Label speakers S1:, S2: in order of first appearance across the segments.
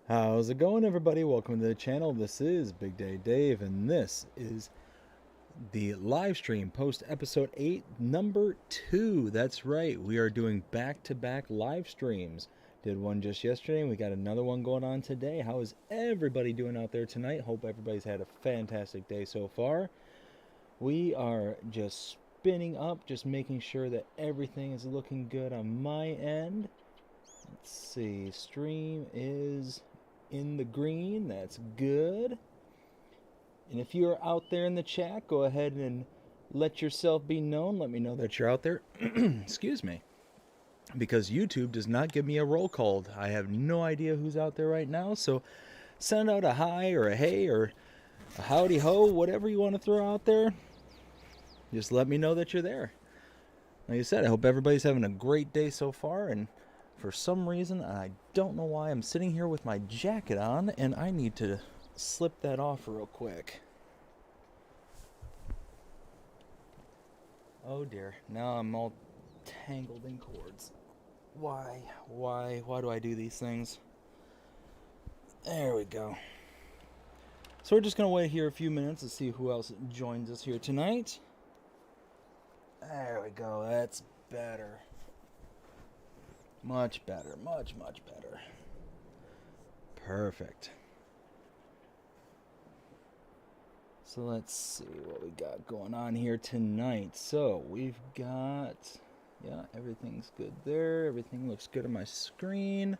S1: How's it going, everybody? Welcome to the channel. This is Big Day Dave, and this is the live stream post episode 8, number 2. That's right, we are doing back-to-back live streams. Did one just yesterday, and we got another one going on today. How is everybody doing out there tonight? Hope everybody's had a fantastic day so far. We are just spinning up, just making sure that everything is looking good on my end. Let's see, stream is in the green. That's good. And if you're out there in the chat, go ahead and let yourself be known. Let me know that you're out there. Excuse me. Because YouTube does not give me a roll call. I have no idea who's out there right now. So send out a hi or a hey or a howdy ho, whatever you want to throw out there. Just let me know that you're there. Like I said, I hope everybody's having a great day so far. And for some reason, I don't know why, I'm sitting here with my jacket on, and I need to slip that off real quick. Oh dear, now I'm all tangled in cords. Why do I do these things? There we go. So we're just going to wait here a few minutes to see who else joins us here tonight. There we go, that's better. Much better, much better. Perfect. So let's see what we got going on here tonight. So we've got, yeah, everything's good there. Everything looks good on my screen.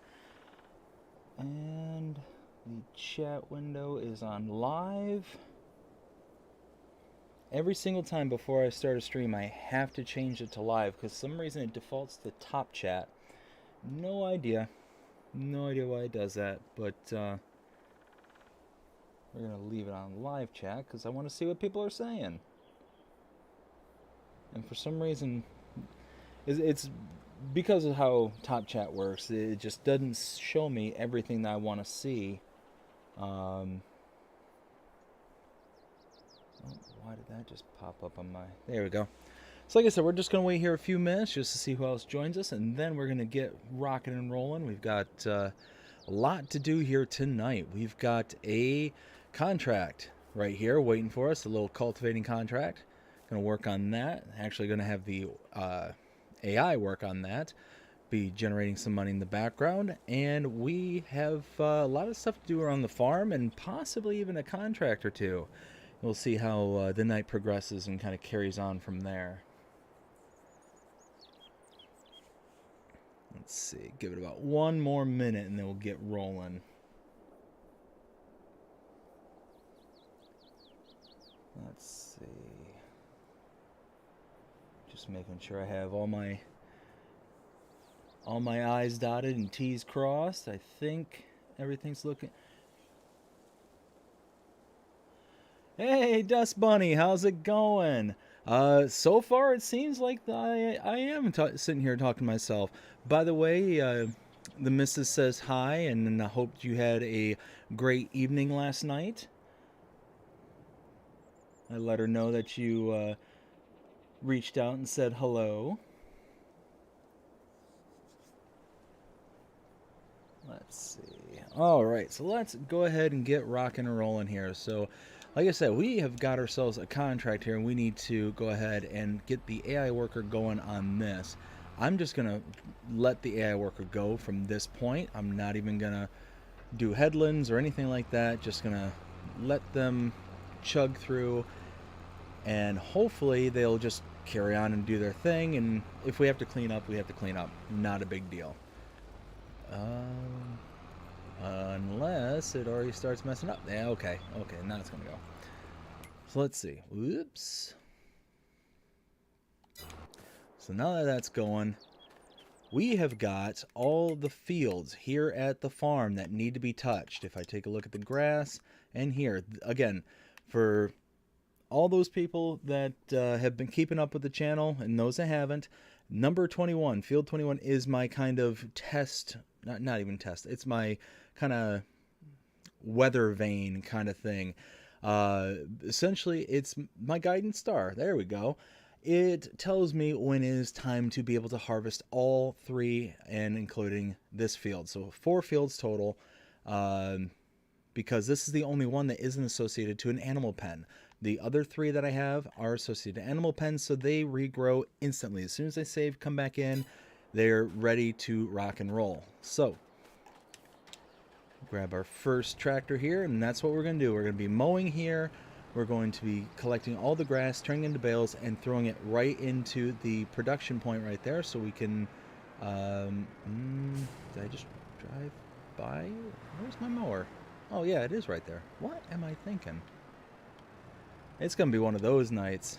S1: And the chat window is on live. Every single time before I start a stream, I have to change it to live because for some reason it defaults to top chat. No idea why it does that, but we're gonna leave it on live chat because I want to see what people are saying. And for some reason, it's because of how top chat works. It just doesn't show me everything that I want to see. Oh, why did that just pop up on my? There we go. So like I said, we're just going to wait here a few minutes just to see who else joins us, and then we're going to get rocking and rolling. We've got a lot to do here tonight. We've got a contract right here waiting for us, a little cultivating contract. Going to work on that. Actually going to have the AI work on that, be generating some money in the background, and we have a lot of stuff to do around the farm and possibly even a contract or two. We'll see how the night progresses and kind of carries on from there. Let's see, give it about one more minute and then we'll get rolling. Let's see. Just making sure I have all my I's dotted and T's crossed. I think everything's looking. Hey, Dust Bunny, how's it going? So far it seems like I am sitting here talking to myself. By the way, the missus says hi, and I hope you had a great evening last night. I let her know that you reached out and said hello. Let's see. All right, so let's go ahead and get rocking and rolling here. So, like I said, we have got ourselves a contract here, and we need to go ahead and get the AI worker going on this. I'm just going to let the AI worker go from this point. I'm not even going to do headlands or anything like that. Just going to let them chug through, and hopefully they'll just carry on and do their thing. And if we have to clean up, we have to clean up. Not a big deal. Unless it already starts messing up. Yeah, okay, now it's gonna go. So let's see. Whoops. So now that that's going, we have got all the fields here at the farm that need to be touched. If I take a look at the grass and here, again, for all those people that have been keeping up with the channel and those that haven't, number 21, field 21 is my kind of test, not even test, it's my kind of weather vane kind of thing. Essentially, it's my guidance star. There we go. It tells me when it is time to be able to harvest all three, and including this field. So 4 fields total. because this is the only one that isn't associated to an animal pen. The other 3 that I have are associated to animal pens, so they regrow instantly. As soon as I save, come back in, they're ready to rock and roll. So, grab our first tractor here, and that's what we're going to do. We're going to be mowing here. We're going to be collecting all the grass, turning into bales, and throwing it right into the production point right there, so we can... did I just drive by? Where's my mower? Oh yeah, it is right there. What am I thinking? It's gonna be one of those nights.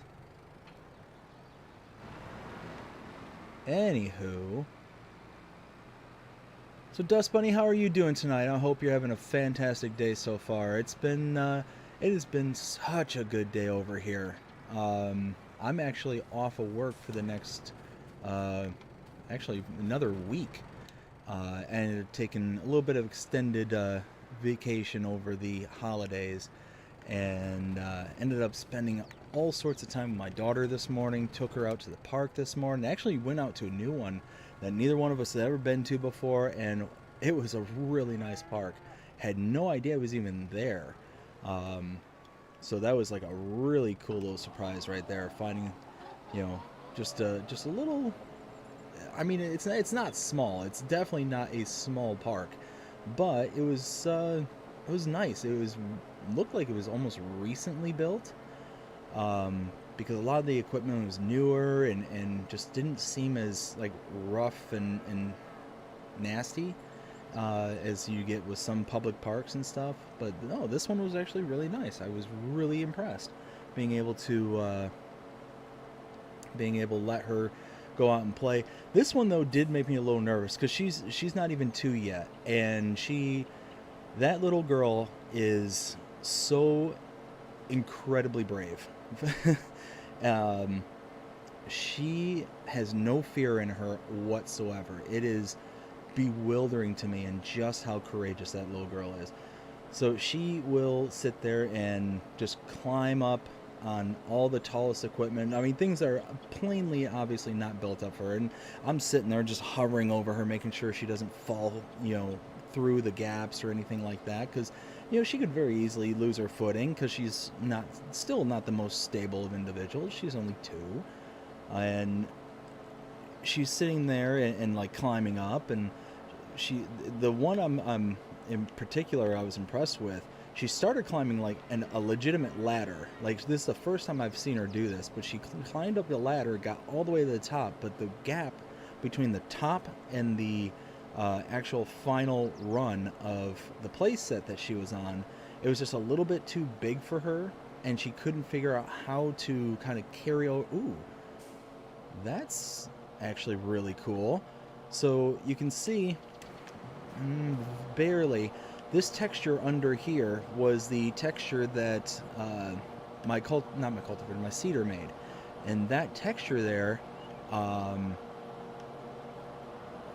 S1: Anywho, so Dust Bunny, how are you doing tonight? I hope you're having a fantastic day so far. It has been such a good day over here. I'm actually off of work for the next, actually another week, and taking a little bit of extended vacation over the holidays, and ended up spending all sorts of time with my daughter this morning. Took her out to the park this morning. Actually went out to a new one that neither one of us had ever been to before, and it was a really nice park. Had no idea it was even there. So that was like a really cool little surprise right there, finding, you know, just a little... I mean, it's not small. It's definitely not a small park, but it was nice. Looked like it was almost recently built, because a lot of the equipment was newer and just didn't seem as like rough and nasty as you get with some public parks and stuff. But no, this one was actually really nice. I was really impressed being able to let her go out and play. This one though did make me a little nervous because she's not even 2 yet, and that little girl is so incredibly brave. She has no fear in her whatsoever. It is bewildering to me and just how courageous that little girl is. So she will sit there and just climb up on all the tallest equipment. I mean, things are plainly, obviously not built up for her, and I'm sitting there just hovering over her, making sure she doesn't fall, through the gaps or anything like that, because she could very easily lose her footing because she's still not the most stable of individuals. She's only 2, and she's sitting there and like climbing up, and the one I'm in particular I was impressed with, she started climbing like a legitimate ladder. Like, this is the first time I've seen her do this, but she climbed up the ladder, got all the way to the top, but the gap between the top and the actual final run of the play set that she was on, it was just a little bit too big for her, and she couldn't figure out how to kind of carry over. Ooh, that's actually really cool. So you can see, barely, this texture under here was the texture that my cedar made, and that texture there,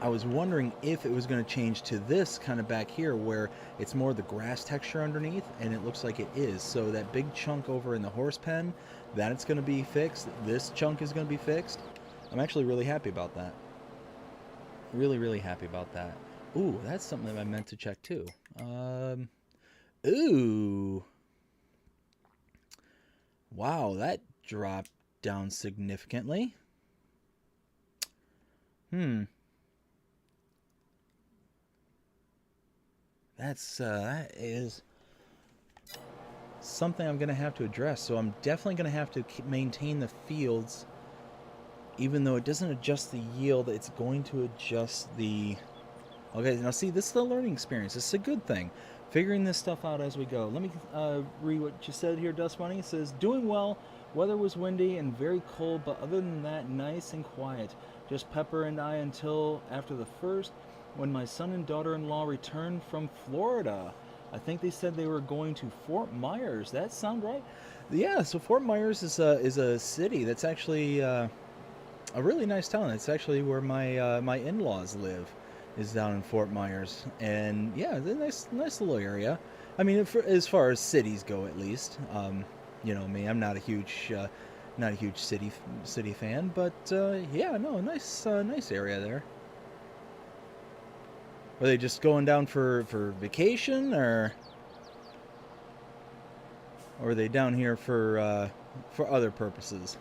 S1: I was wondering if it was going to change to this kind of back here where it's more the grass texture underneath, and it looks like it is. So that big chunk over in the horse pen, that's going to be fixed. This chunk is going to be fixed. I'm actually really happy about that. Really, really happy about that. Ooh, that's something that I meant to check too. Ooh. Wow, that dropped down significantly. That is something I'm going to have to address. So I'm definitely going to have to maintain the fields. Even though it doesn't adjust the yield, it's going to adjust the... Okay, now see, this is the learning experience. This is a good thing. Figuring this stuff out as we go. Let me read what you said here, Dust Bunny. It says, doing well. Weather was windy and very cold, but other than that, nice and quiet. Just Pepper and I until after the 1st, when my son and daughter-in-law returned from Florida. I think they said they were going to Fort Myers. That sound right? Yeah, so Fort Myers is a city that's actually a really nice town. It's actually where my in-laws live, is down in Fort Myers. And yeah, it's a nice little area. I mean, as far as cities go, at least. Me, I'm not a huge city fan, but yeah, no, nice area there. Are they just going down for vacation, or are they down here for other purposes?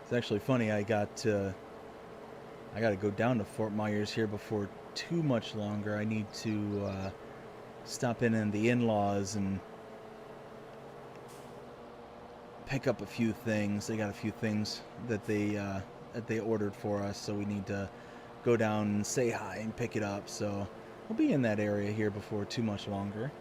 S1: It's actually funny. I got to go down to Fort Myers here before too much longer. I need to stop in the in-laws and pick up a few things. They got a few things that they ordered for us, so we need to go down and say hi and pick it up. So we'll be in that area here before too much longer.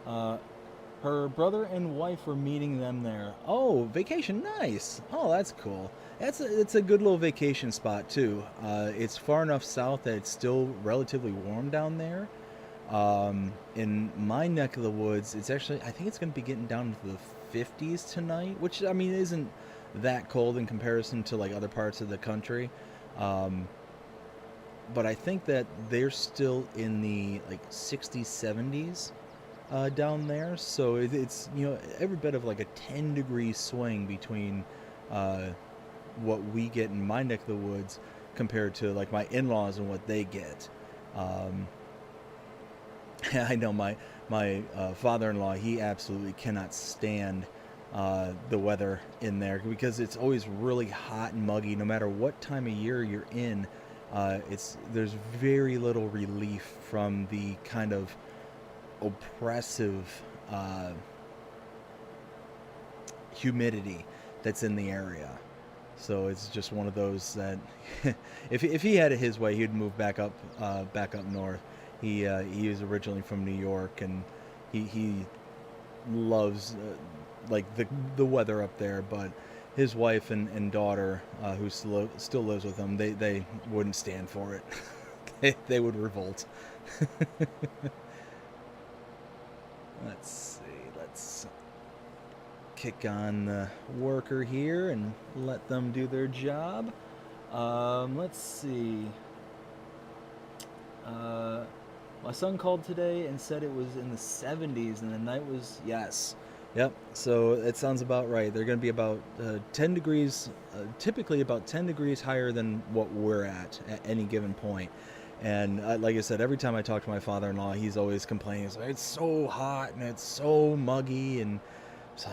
S1: Her brother and wife were meeting them there. Oh, vacation, nice. Oh, that's cool. It's a good little vacation spot too. It's far enough south that it's still relatively warm down there. In my neck of the woods, it's actually, I think it's going to be getting down into the 50s tonight, which I mean isn't that cold in comparison to like other parts of the country. But I think that they're still in the like 60s, 70s down there. So it's, you know, every bit of like a 10-degree swing between what we get in my neck of the woods compared to like my in-laws and what they get. I know my father-in-law, he absolutely cannot stand the weather in there because it's always really hot and muggy no matter what time of year you're in. There's very little relief from the kind of oppressive humidity that's in the area. So it's just one of those that if he had it his way, he'd move back up north. He is originally from New York, and he loves like the weather up there. But his wife and daughter, who still lives with him, they wouldn't stand for it. they would revolt. Let's see. Let's kick on the worker here and let them do their job. Let's see. My son called today and said it was in the 70s and the night was, yes. Yep, so it sounds about right. They're going to be about 10 degrees, typically about 10 degrees higher than what we're at any given point. And like I said, every time I talk to my father-in-law, he's always complaining. He's like, it's so hot and it's so muggy. And so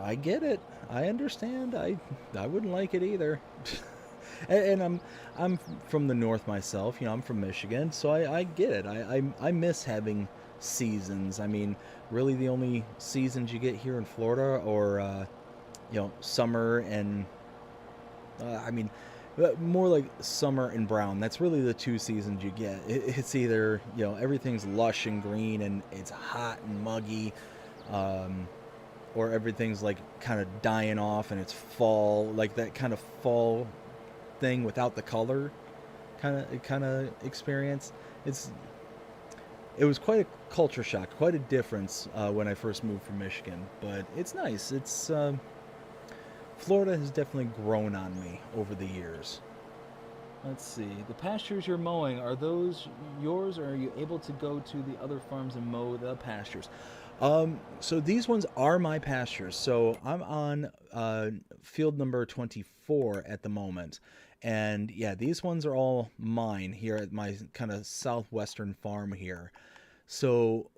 S1: I get it. I understand. I wouldn't like it either. And I'm from the north myself. You know, I'm from Michigan, so I get it. I miss having seasons. I mean, really, the only seasons you get here in Florida are you know, summer and I mean, more like summer and brown. That's really the two seasons you get. It's either, you know, everything's lush and green and it's hot and muggy, or everything's like kind of dying off and it's fall, like that kind of fall thing without the color kind of experience. It was quite a culture shock, quite a difference when I first moved from Michigan, but it's nice. It's Florida has definitely grown on me over the years. Let's see. The pastures you're mowing, are those yours, or are you able to go to the other farms and mow the pastures? So these ones are my pastures. So I'm on field number 24 at the moment. And yeah, these ones are all mine here at my kind of southwestern farm here. So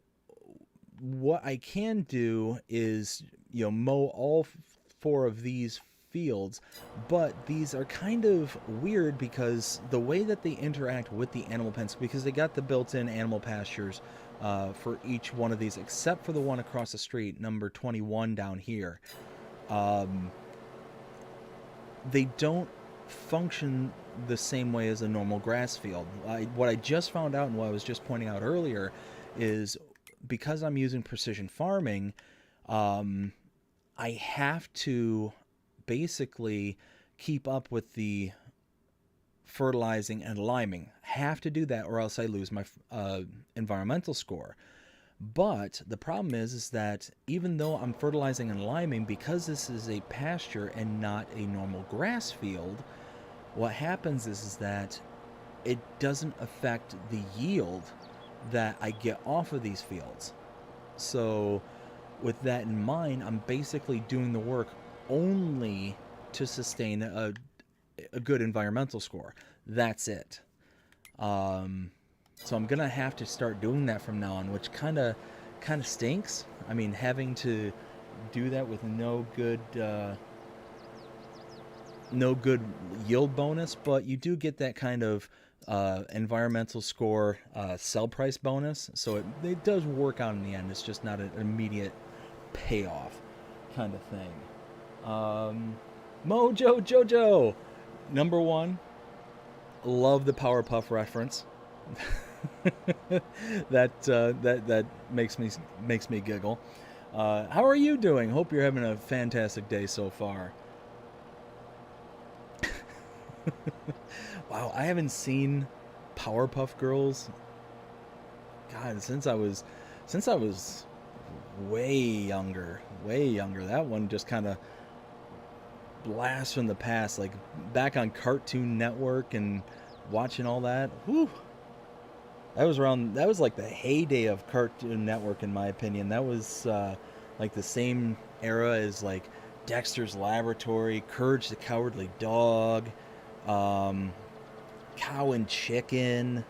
S1: what I can do is, you know, mow all four of these fields, but these are kind of weird because the way that they interact with the animal pens, because they got the built-in animal pastures for each one of these, except for the one across the street, number 21 down here. They don't function the same way as a normal grass field. What I just found out and what I was just pointing out earlier is because I'm using precision farming, I have to basically keep up with the fertilizing and liming. Have to do that or else I lose my environmental score. But the problem is that even though I'm fertilizing and liming, because this is a pasture and not a normal grass field, what happens is that it doesn't affect the yield that I get off of these fields. So with that in mind, I'm basically doing the work only to sustain a good environmental score. That's it. Um, so I'm gonna have to start doing that from now on, which kind of stinks. I mean, having to do that with no good yield bonus, but you do get that kind of environmental score sell price bonus. So it does work out in the end. It's just not an immediate payoff kind of thing. Mojo Jojo, number one. Love the Powerpuff reference. That makes me giggle. How are you doing? Hope you're having a fantastic day so far. Wow, I haven't seen Powerpuff Girls, God, since I was way younger, way younger. That one just kind of blast from the past, like back on Cartoon Network and watching all that. Whew. That was like the heyday of Cartoon Network, in my opinion. That was like the same era as like Dexter's Laboratory, Courage the Cowardly Dog, um, Cow and Chicken.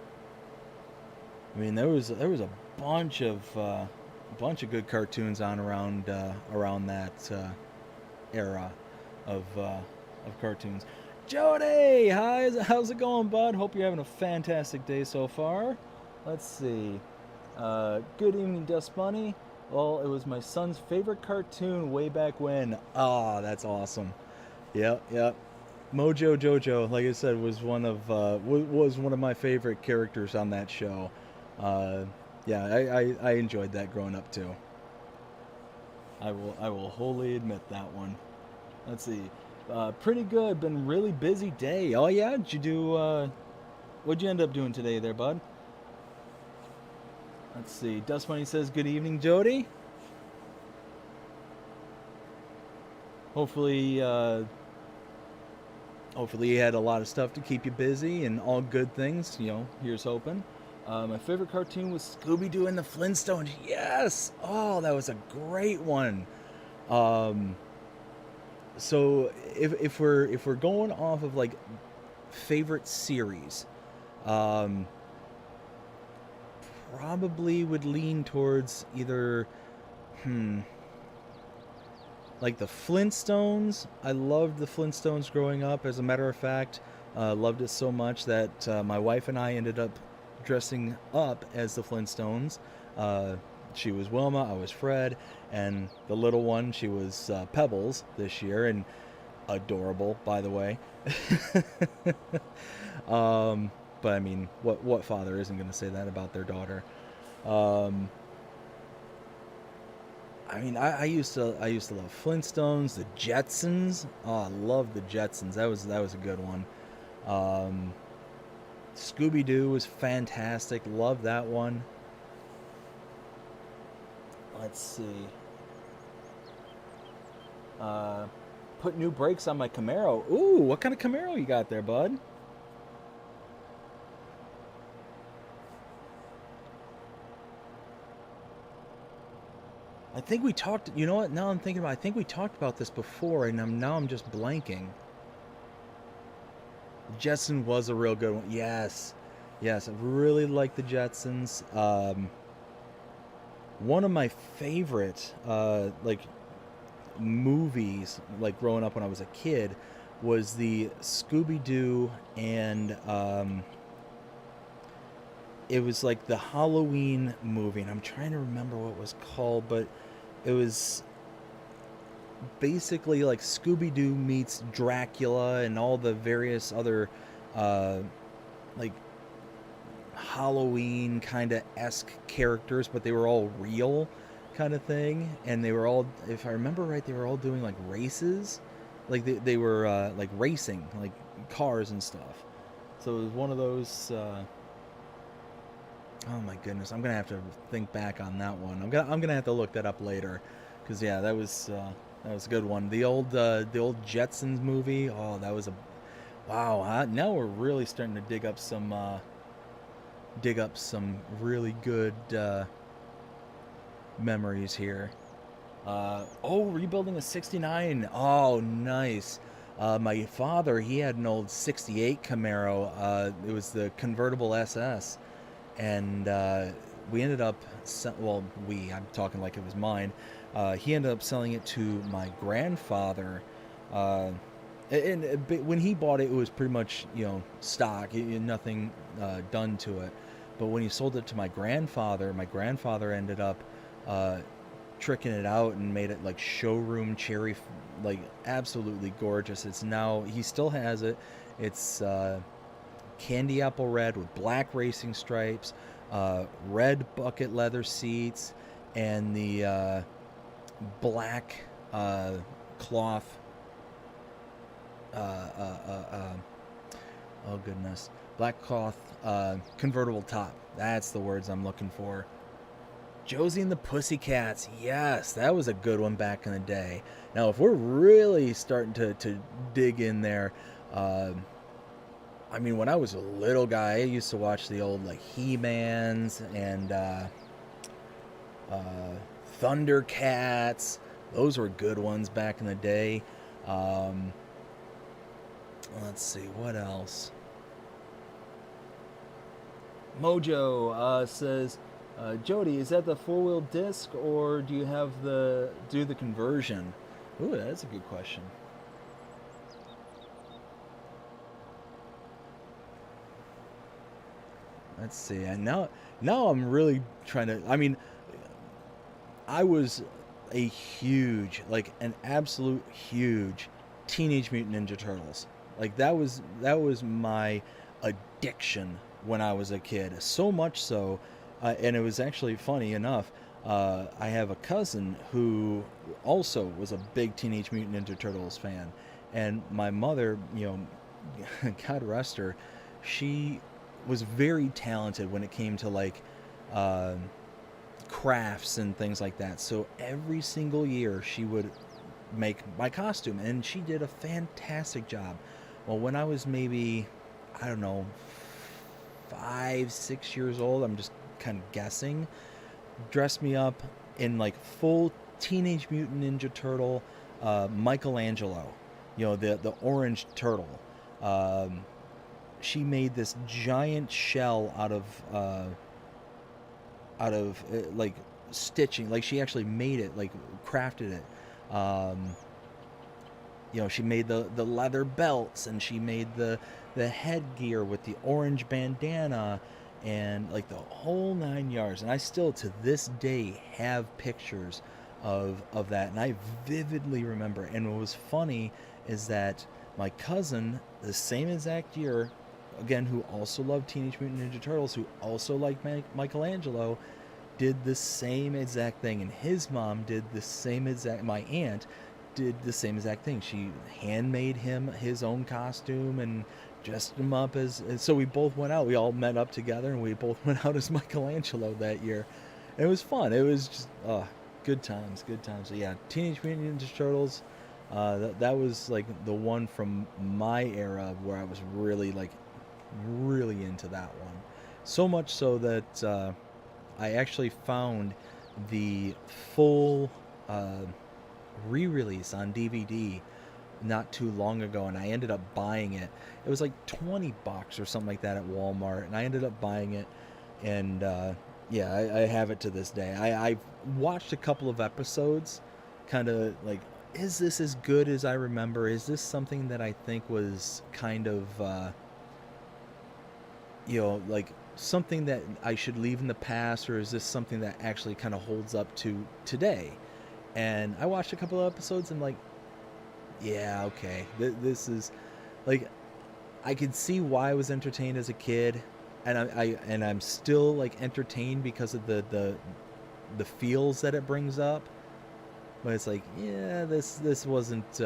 S1: I mean, there was a bunch of good cartoons on around that era of cartoons. Jody, hi, how's it going, bud? Hope you're having a fantastic day so far. Let's see. Good evening, Dust Bunny. Well, it was my son's favorite cartoon way back when. Ah, that's awesome. Yep. Mojo Jojo, like I said, was one of my favorite characters on that show. Uh, yeah, I enjoyed that growing up too. I will wholly admit that one. Let's see. Pretty good. Been really busy day. Oh yeah, did you do? What'd you end up doing today, there, bud? Let's see. Dust Bunny says, "Good evening, Jody. Hopefully, hopefully you had a lot of stuff to keep you busy and all good things. You know, here's hoping." My favorite cartoon was Scooby Doo and the Flintstones. Yes. Oh, that was a great one. Um, so if we're going off of like favorite series, um, probably would lean towards either hmm like the Flintstones. I loved the Flintstones growing up. As a matter of fact, loved it so much that my wife and I ended up dressing up as the Flintstones. Uh, she was Wilma, I was Fred, and the little one, she was Pebbles this year, and adorable, by the way. But I mean, what father isn't going to say that about their daughter? Um, I mean, I used to love Flintstones, the Jetsons. Oh, I love the Jetsons. That was a good one. Um, Scooby Doo was fantastic. Love that one. Let's see. Uh, Put new brakes on my Camaro. Ooh, what kind of Camaro you got there, bud? I think we talked. You know what? Now I'm thinking about. I think we talked about this before, and now I'm just blanking. Jetson was a real good one. Yes, I really like the Jetsons. One of my favorite like movies, like growing up when I was a kid, was the Scooby Doo and it was like the Halloween movie, and I'm trying to remember what it was called, but it was basically like Scooby Doo meets Dracula and all the various other uh, like Halloween kind of esque characters, but they were all real kind of thing. And they were all, if I remember right, they were all doing like races, like they were like racing, like cars and stuff. So it was one of those. Oh my goodness, I'm gonna have to think back on that one. I'm gonna have to look that up later, because yeah, that was a good one. The old Jetsons movie. Oh, that was a wow. Huh? Now we're really starting to dig up some really good memories here. Oh, rebuilding a 69. Oh, nice. My father, he had an old 68 Camaro. It was the convertible SS. And we ended up, I'm talking like it was mine. He ended up selling it to my grandfather. Uh, and when he bought it, it was pretty much, stock, nothing done to it. But when he sold it to my grandfather ended up tricking it out and made it like showroom cherry, like absolutely gorgeous. It's now, he still has it. It's candy apple red with black racing stripes, red bucket leather seats, and the black cloth. Oh goodness, black cloth convertible top. That's the words I'm looking for. Josie and the Pussycats. Yes, that was a good one back in the day. Now, if we're really starting to dig in there, I mean, when I was a little guy, I used to watch the old like He-Mans and Thundercats. Those were good ones back in the day. Let's see, what else? Mojo says, Jody, is that the four-wheel disc, or do you have do the conversion? Ooh, that's a good question. Let's see. And now I'm really trying to. I mean, I was a huge, like an absolute huge Teenage Mutant Ninja Turtles. Like that was my addiction when I was a kid. So much so, and it was actually funny enough. I have a cousin who also was a big Teenage Mutant Ninja Turtles fan, and my mother, God rest her, she was very talented when it came to like crafts and things like that. So every single year she would make my costume, and she did a fantastic job. Well, when I was maybe, I don't know, 5, 6 years old, I'm just kind of guessing, dressed me up in like full Teenage Mutant Ninja Turtle Michelangelo, the orange turtle. She made this giant shell out of like stitching. Like she actually made it, like crafted it. She made the leather belts, and she made the headgear with the orange bandana, and like the whole 9 yards. And I still to this day have pictures of that, and I vividly remember. And what was funny is that my cousin, the same exact year, again, who also loved Teenage Mutant Ninja Turtles, who also liked Michelangelo, did the same exact thing. And his mom did the same exact, my aunt did the same exact thing. She handmade him his own costume and dressed him up and so we both went out. We all met up together, and we both went out as Michelangelo that year. And it was fun. It was just, good times. So yeah, Teenage Mutant Ninja Turtles, that was like the one from my era where I was really into that one. So much so that I actually found the full re-release on DVD not too long ago, and I ended up buying it. It was like $20 or something like that at Walmart, and I ended up buying it. And yeah, I have it to this day. I've watched a couple of episodes, kind of like, is this as good as I remember? Is this something that I think was kind of like something that I should leave in the past, or is this something that actually kind of holds up to today? And I watched a couple of episodes, and like, yeah, okay, this is like, I could see why I was entertained as a kid, and I'm still like entertained because of the feels that it brings up. But it's like, yeah, this wasn't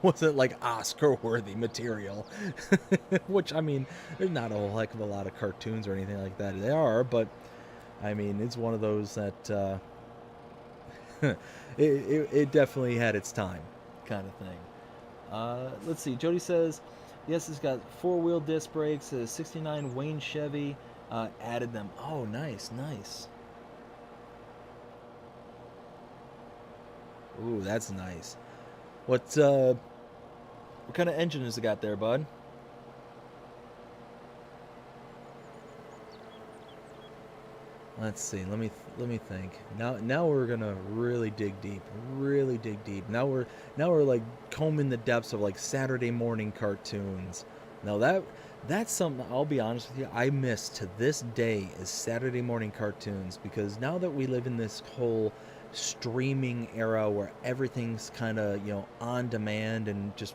S1: wasn't like Oscar-worthy material. Which, I mean, there's not a whole heck of a lot of cartoons or anything like that. There are, but I mean, it's one of those that it definitely had its time, kind of thing. Let's see. Jody says, yes, it's got four-wheel disc brakes. 69 Wayne Chevy added them. Oh, nice. Ooh, that's nice. What kind of engine has it got there, bud? Let's see. Let me think. Now we're gonna really dig deep. Really dig deep. Now we're like combing the depths of like Saturday morning cartoons. Now that's something I'll be honest with you, I miss to this day is Saturday morning cartoons, because now that we live in this whole streaming era where everything's kind of, on demand and just,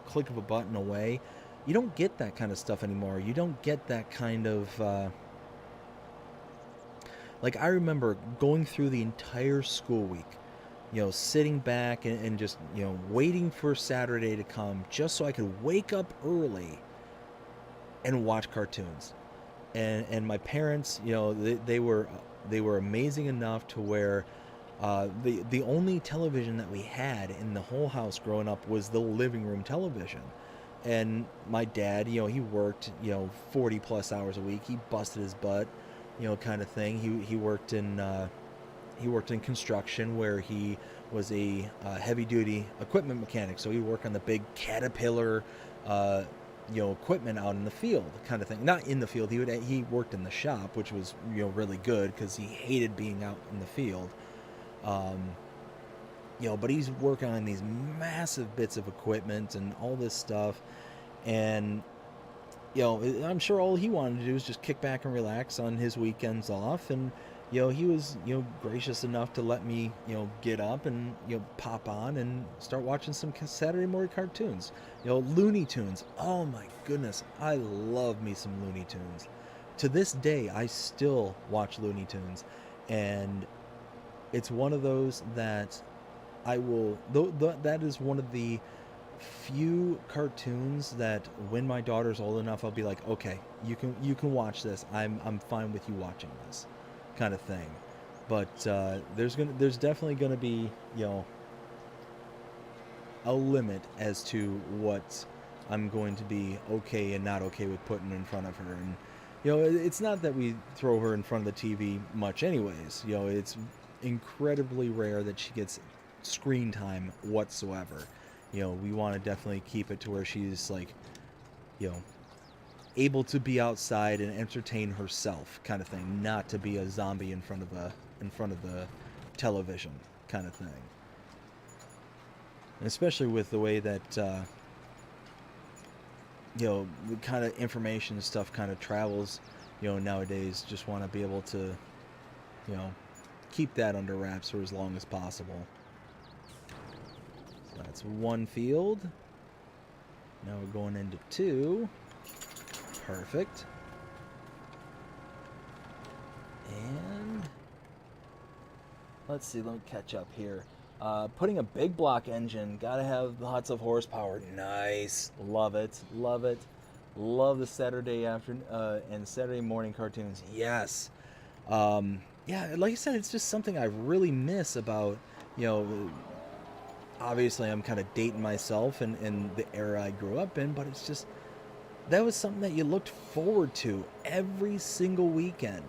S1: click of a button away, you don't get that kind of stuff anymore. You don't get that kind of like, I remember going through the entire school week, sitting back and just, waiting for Saturday to come just so I could wake up early and watch cartoons. And my parents, they were amazing enough to where the only television that we had in the whole house growing up was the living room television. And my dad, he worked, 40 plus hours a week. He busted his butt, kind of thing. He worked in construction, where he was a heavy duty equipment mechanic. So he worked on the big Caterpillar, equipment out in the field, kind of thing. Not in the field. He worked in the shop, which was, really good, because he hated being out in the field. Um, but he's working on these massive bits of equipment and all this stuff. And, I'm sure all he wanted to do was just kick back and relax on his weekends off. And, he was, gracious enough to let me, get up and, pop on and start watching some Saturday morning cartoons. Looney Tunes. Oh my goodness. I love me some Looney Tunes. To this day, I still watch Looney Tunes. And it's one of those that I will. That is one of the few cartoons that, when my daughter's old enough, I'll be like, okay, you can watch this. I'm fine with you watching this, kind of thing. But there's definitely gonna be, a limit as to what I'm going to be okay and not okay with putting in front of her. And it's not that we throw her in front of the TV much anyways. It's incredibly rare that she gets screen time whatsoever. We want to definitely keep it to where she's like, you know, able to be outside and entertain herself, kind of thing, not to be a zombie in front of the television, kind of thing. And especially with the way that the kind of information and stuff kind of travels, nowadays. Just want to be able to, you know, keep that under wraps for as long as possible. So that's one field. Now we're going into two. Perfect. And let's see, let me catch up here. Putting a big block engine, gotta have lots of horsepower. Nice, love it, love it, love the Saturday afternoon and Saturday morning cartoons. Yes, yeah, like I said, it's just something I really miss about, you know. Obviously, I'm kind of dating myself and the era I grew up in, but it's just that was something that you looked forward to every single weekend,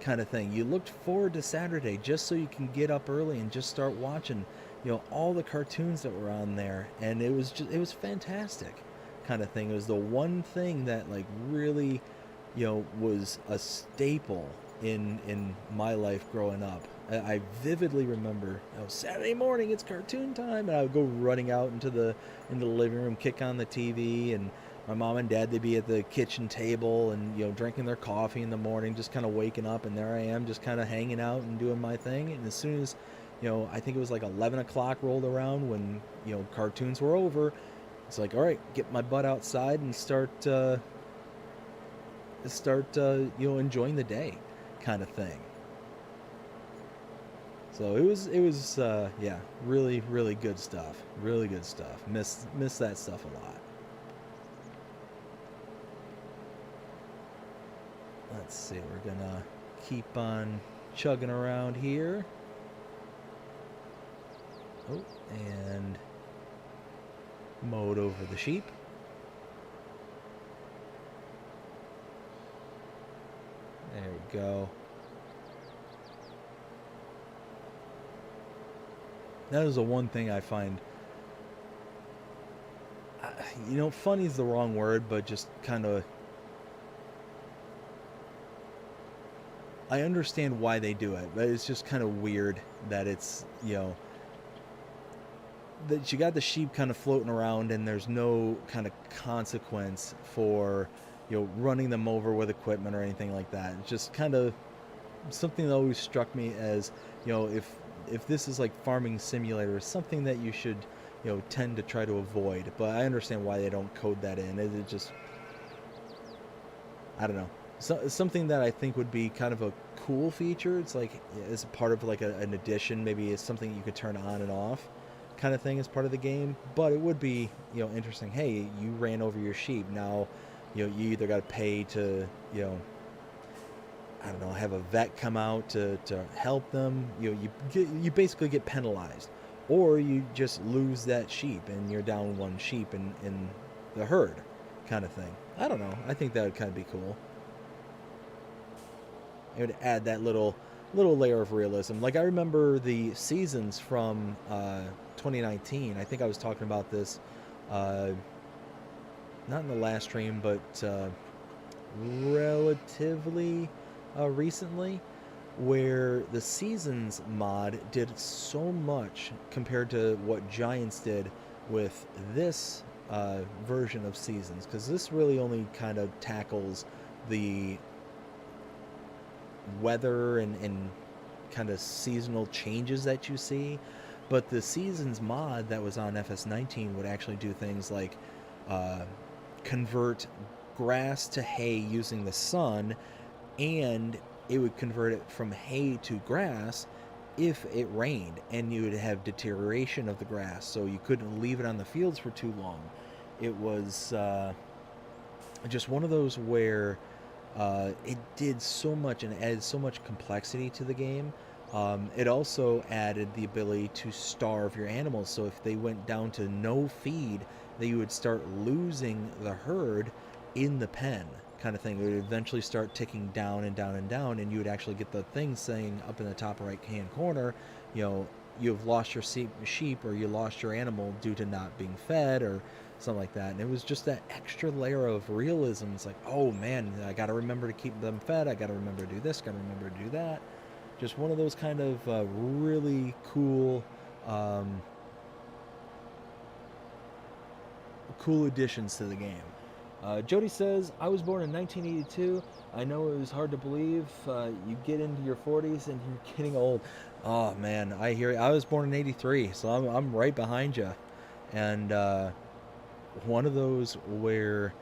S1: kind of thing. You looked forward to Saturday just so you can get up early and just start watching, all the cartoons that were on there, and it was fantastic, kind of thing. It was the one thing that like really, was a staple in my life growing up. I vividly remember, Saturday morning it's cartoon time, and I would go running out into the living room, kick on the TV, and my mom and dad, they'd be at the kitchen table and, drinking their coffee in the morning, just kind of waking up, and there I am, just kind of hanging out and doing my thing. And as soon as, I think it was like 11 o'clock rolled around when, cartoons were over, it's like, all right, get my butt outside and start enjoying the day, kind of thing. So it was yeah, really, really good stuff. Really good stuff. Miss that stuff a lot. Let's see, we're gonna keep on chugging around here. Oh, and mowed over the sheep. There we go. That is the one thing I find, funny is the wrong word, but just kind of, I understand why they do it, but it's just kind of weird that it's, that you got the sheep kind of floating around and there's no kind of consequence for, running them over with equipment or anything like that. It's just kind of something that always struck me as, if this is like farming simulator, something that you should, tend to try to avoid. But I understand why they don't code that in. It just, I don't know. Something that I think would be kind of a cool feature. It's like as part of like an addition, maybe it's something you could turn on and off, kind of thing as part of the game. But it would be, interesting. Hey, you ran over your sheep. Now, you either got to pay to, I don't know, have a vet come out to help them. You basically get penalized, or you just lose that sheep and you're down one sheep in the herd, kind of thing. I don't know. I think that would kind of be cool. It would add that little layer of realism. Like I remember the seasons from 2019. I think I was talking about this, not in the last stream, but relatively recently, where the Seasons mod did so much compared to what Giants did with this version of Seasons, because this really only kind of tackles the weather and kind of seasonal changes that you see. But the Seasons mod that was on FS19 would actually do things like convert grass to hay using the sun, and it would convert it from hay to grass if it rained, and you would have deterioration of the grass, so you couldn't leave it on the fields for too long. It was just one of those where it did so much and added so much complexity to the game. It also added the ability to starve your animals, so if they went down to no feed, that you would start losing the herd in the pen, kind of thing. It would eventually start ticking down and down and down, and you would actually get the thing saying up in the top right hand corner, you've lost your sheep, or you lost your animal due to not being fed, or something like that. And it was just that extra layer of realism. It's like, oh man, I got to remember to keep them fed, I got to remember to do this, got to remember to do that. Just one of those kind of really cool cool additions to the game. Jody says, I was born in 1982. I know it was hard to believe. You get into your 40s and you're getting old. Oh, man, I hear you. I was born in 83, so I'm right behind you. And one of those where,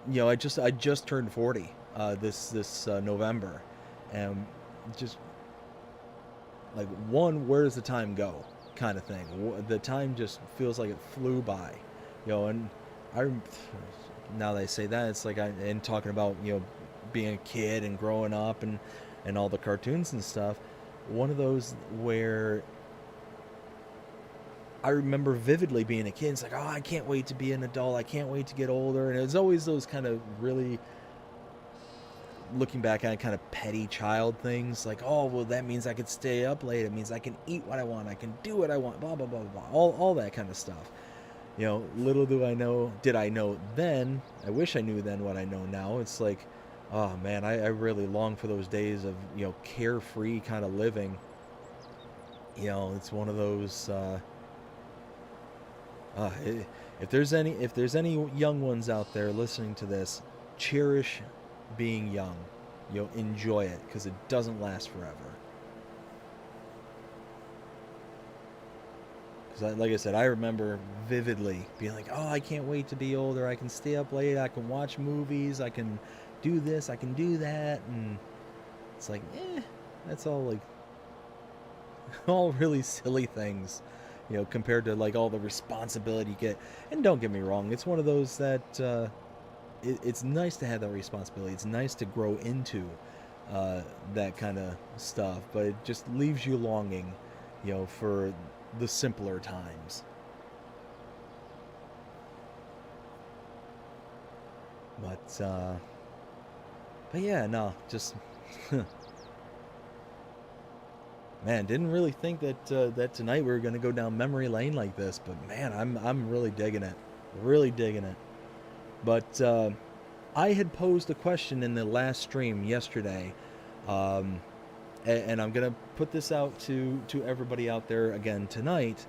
S1: I just turned 40 this November. And just, like, where does the time go, kind of thing. The time just feels like it flew by. And now that I say that, it's like and talking about being a kid and growing up and all the cartoons and stuff. One of those where I remember vividly being a kid. It's like, oh, I can't wait to be an adult. I can't wait to get older. And it was always those kind of really, looking back at kind of petty child things, like, oh, well, that means I could stay up late. It means I can eat what I want. I can do what I want. Blah blah blah blah. All that kind of stuff. Little did I know then, I wish I knew then what I know now. It's like, oh man, I really long for those days of, carefree kind of living. It's one of those, if there's any young ones out there listening to this, cherish being young. Enjoy it, because it doesn't last forever. Because, like I said, I remember vividly being like, oh, I can't wait to be older. I can stay up late. I can watch movies. I can do this. I can do that. And it's like, that's all like all really silly things, compared to like all the responsibility you get. And don't get me wrong, it's one of those that it's nice to have that responsibility. It's nice to grow into that kind of stuff, but it just leaves you longing, for the simpler times. But yeah, no, just Man, didn't really think that that tonight we were going to go down memory lane like this, but man, I'm really digging it, really digging it. But I had posed a question in the last stream yesterday, um, and I'm gonna put this out to everybody out there again tonight,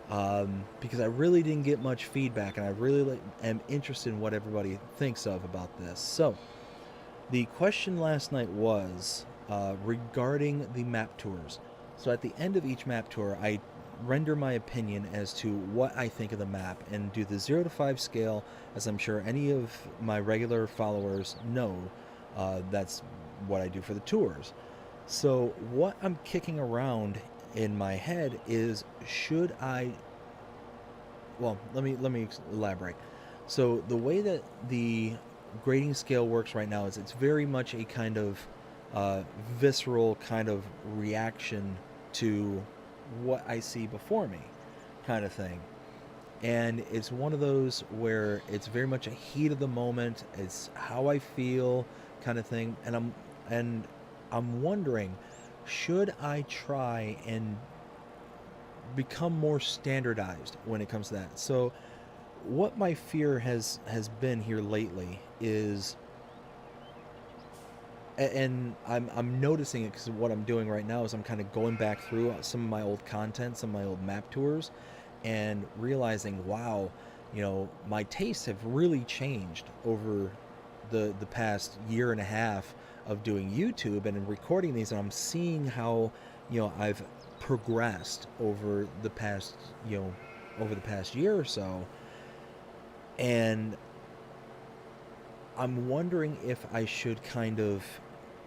S1: because I really didn't get much feedback, and I really am interested in what everybody thinks of about this. So the question last night was regarding the map tours. So at the end of each map tour, I render my opinion as to what I think of the map and do the 0 to 5 scale, as I'm sure any of my regular followers know. That's what I do for the tours. So what I'm kicking around in my head is, should I, well, let me elaborate. So the way that the grading scale works right now is it's very much a kind of visceral kind of reaction to what I see before me, kind of thing. And it's one of those where it's very much a heat of the moment. It's how I feel, kind of thing. And I'm wondering, should I try and become more standardized when it comes to that? So what my fear has been here lately is, and I'm noticing it because what I'm doing right now is I'm kind of going back through some of my old content, some of my old map tours, and realizing, wow, my tastes have really changed over the past year and a half of doing YouTube and recording these, and I'm seeing how I've progressed over the past year or so, and I'm wondering if I should kind of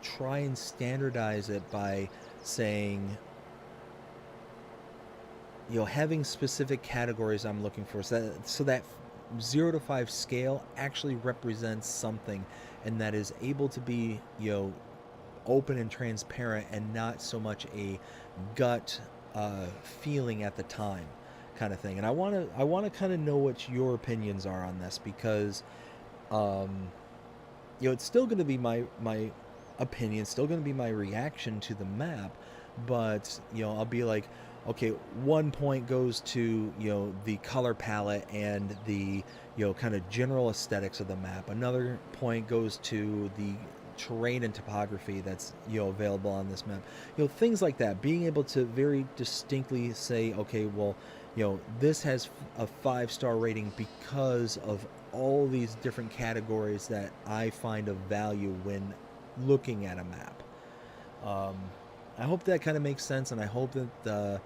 S1: try and standardize it by saying, having specific categories I'm looking for, so that 0 to 5 scale actually represents something, and that is able to be, open and transparent, and not so much a gut feeling at the time, kind of thing. And I want to kind of know what your opinions are on this, because it's still going to be my opinion, still going to be my reaction to the map, but I'll be like, okay, 1 point goes to the color palette and the kind of general aesthetics of the map. Another point goes to the terrain and topography that's available on this map. Things like that. Being able to very distinctly say, okay, well, this has a 5-star rating because of all these different categories that I find of value when looking at a map. I hope that kind of makes sense, and I hope that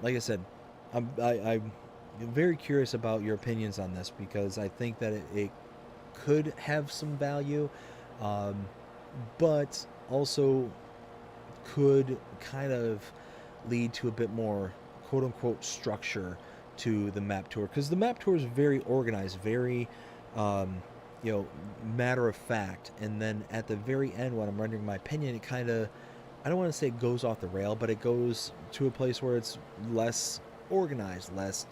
S1: like I said, I'm very curious about your opinions on this, because I think that it could have some value, but also could kind of lead to a bit more quote-unquote structure to the map tour, because the map tour is very organized, very matter of fact, and then at the very end, when I'm rendering my opinion, it kind of, I don't want to say it goes off the rail, but it goes to a place where it's less organized, less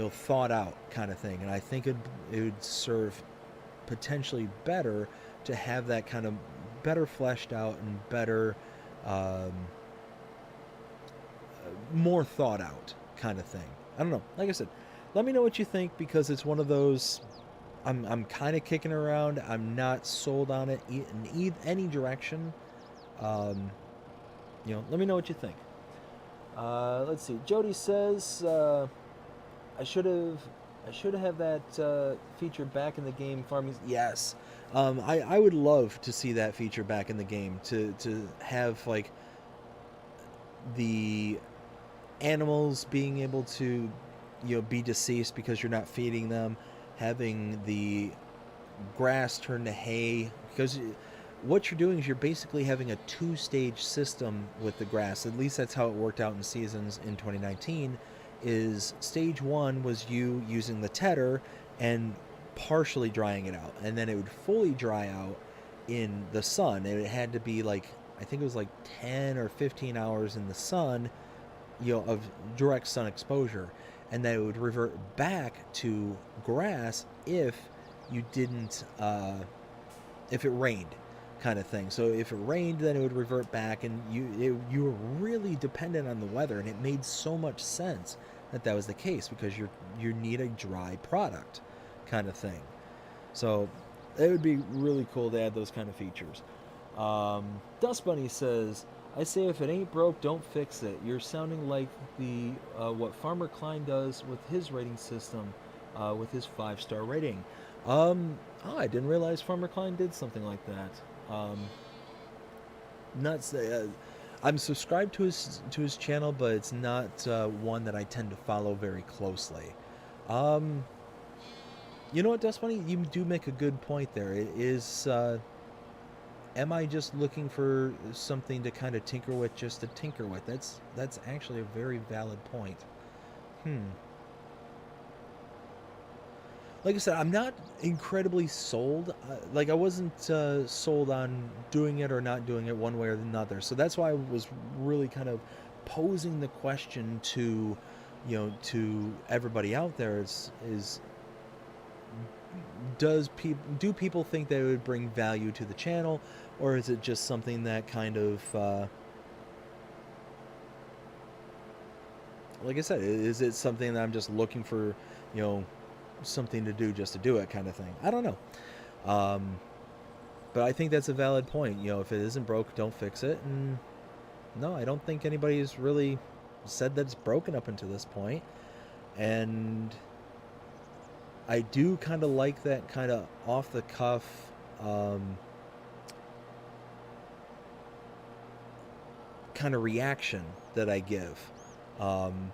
S1: thought out, kind of thing. And I think it would serve potentially better to have that kind of better fleshed out and better, more thought out kind of thing. I don't know. Like I said, let me know what you think, because it's one of those, I'm kind of kicking around. I'm not sold on it in any direction. Let me know what you think. Let's see. Jody says, I should have that feature back in the game. Farming. Yes. I would love to see that feature back in the game, to have like the animals being able to be deceased because you're not feeding them, having the grass turn to hay, because what you're doing is you're basically having a 2-stage system with the grass. At least that's how it worked out in seasons in 2019. Is stage 1 was you using the tedder and partially drying it out, and then it would fully dry out in the sun, and it had to be like, I think it was like 10 or 15 hours in the sun, of direct sun exposure, and then it would revert back to grass if you didn't, if it rained. kind of thing. So if it rained, then it would revert back, and you were really dependent on the weather, and it made so much sense that that was the case because you need a dry product, kind of thing. So it would be really cool to add those kind of features. Dust Bunny says, "I say if it ain't broke, don't fix it. You're sounding like the what Farmer Klein does with his rating system, with his 5-star rating." I didn't realize Farmer Klein did something like that. Nuts. I'm subscribed to his channel, but it's not one that I tend to follow very closely. Um, you know what, Dust Bunny? You do make a good point there. It is. Am I just looking for something to kind of tinker with, just to tinker with? That's actually a very valid point. Like I said, I'm not incredibly sold. Like I wasn't sold on doing it or not doing it one way or another. So that's why I was really kind of posing the question to, to everybody out there is do people think that it would bring value to the channel, or is it just something that kind of like I said, is it something that I'm just looking for, something to do just to do it kind of thing? I don't know. But I think that's a valid point. If it isn't broke, don't fix it. And no, I don't think anybody's really said that it's broken up until this point. And I do kind of like that kind of off the cuff kind of reaction that I give. And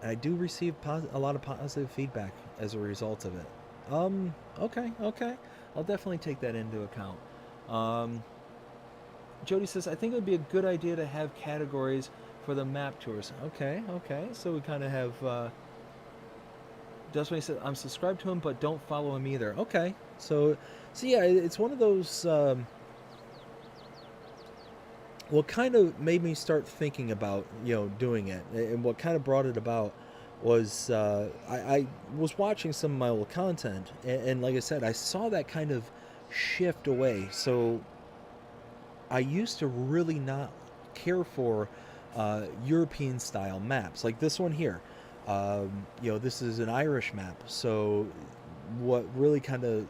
S1: I do receive a lot of positive feedback as a result of it. Okay. I'll definitely take that into account. Jody says, I think it would be a good idea to have categories for the map tours. Okay. So we kind of have... Dustman said, I'm subscribed to him, but don't follow him either. Okay. So yeah, it's one of those... what kind of made me start thinking about doing it, and what kind of brought it about was I was watching some of my old content, and like I said, I saw that kind of shift away. So I used to really not care for European style maps like this one here. This is an Irish map, so what really kind of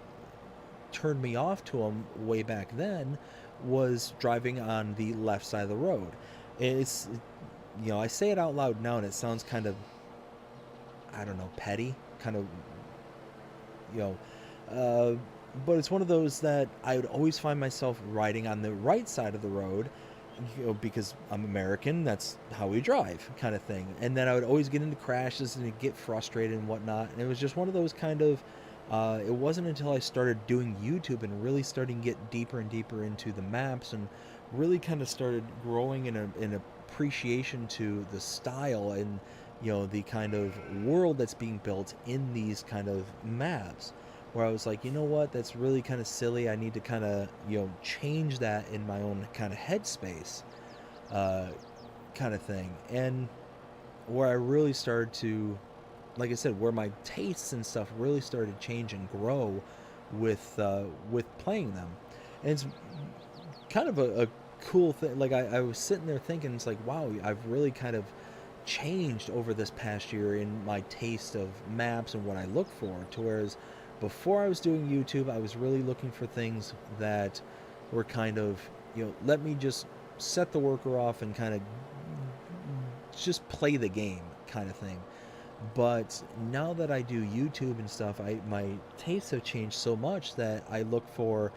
S1: turned me off to them way back then was driving on the left side of the road. It's, I say it out loud now and it sounds kind of, I don't know, petty, kind of, but it's one of those that I would always find myself riding on the right side of the road, because I'm American, that's how we drive, kind of thing. And then I would always get into crashes and get frustrated and whatnot. And it was just one of those kind of, it wasn't until I started doing YouTube and really starting to get deeper and deeper into the maps and really kind of started growing in an appreciation to the style and, the kind of world that's being built in these kind of maps, where I was like, you know what, that's really kind of silly. I need to kind of, change that in my own kind of headspace, kind of thing. And where I really started to, like I said, where my tastes and stuff really started to change and grow with playing them. And it's kind of a cool thing. Like I was sitting there thinking, it's like, wow, I've really kind of changed over this past year in my taste of maps and what I look for. To whereas before I was doing YouTube, I was really looking for things that were kind of, let me just set the worker off and kind of just play the game kind of thing. But now that I do YouTube and stuff, my tastes have changed so much that I look for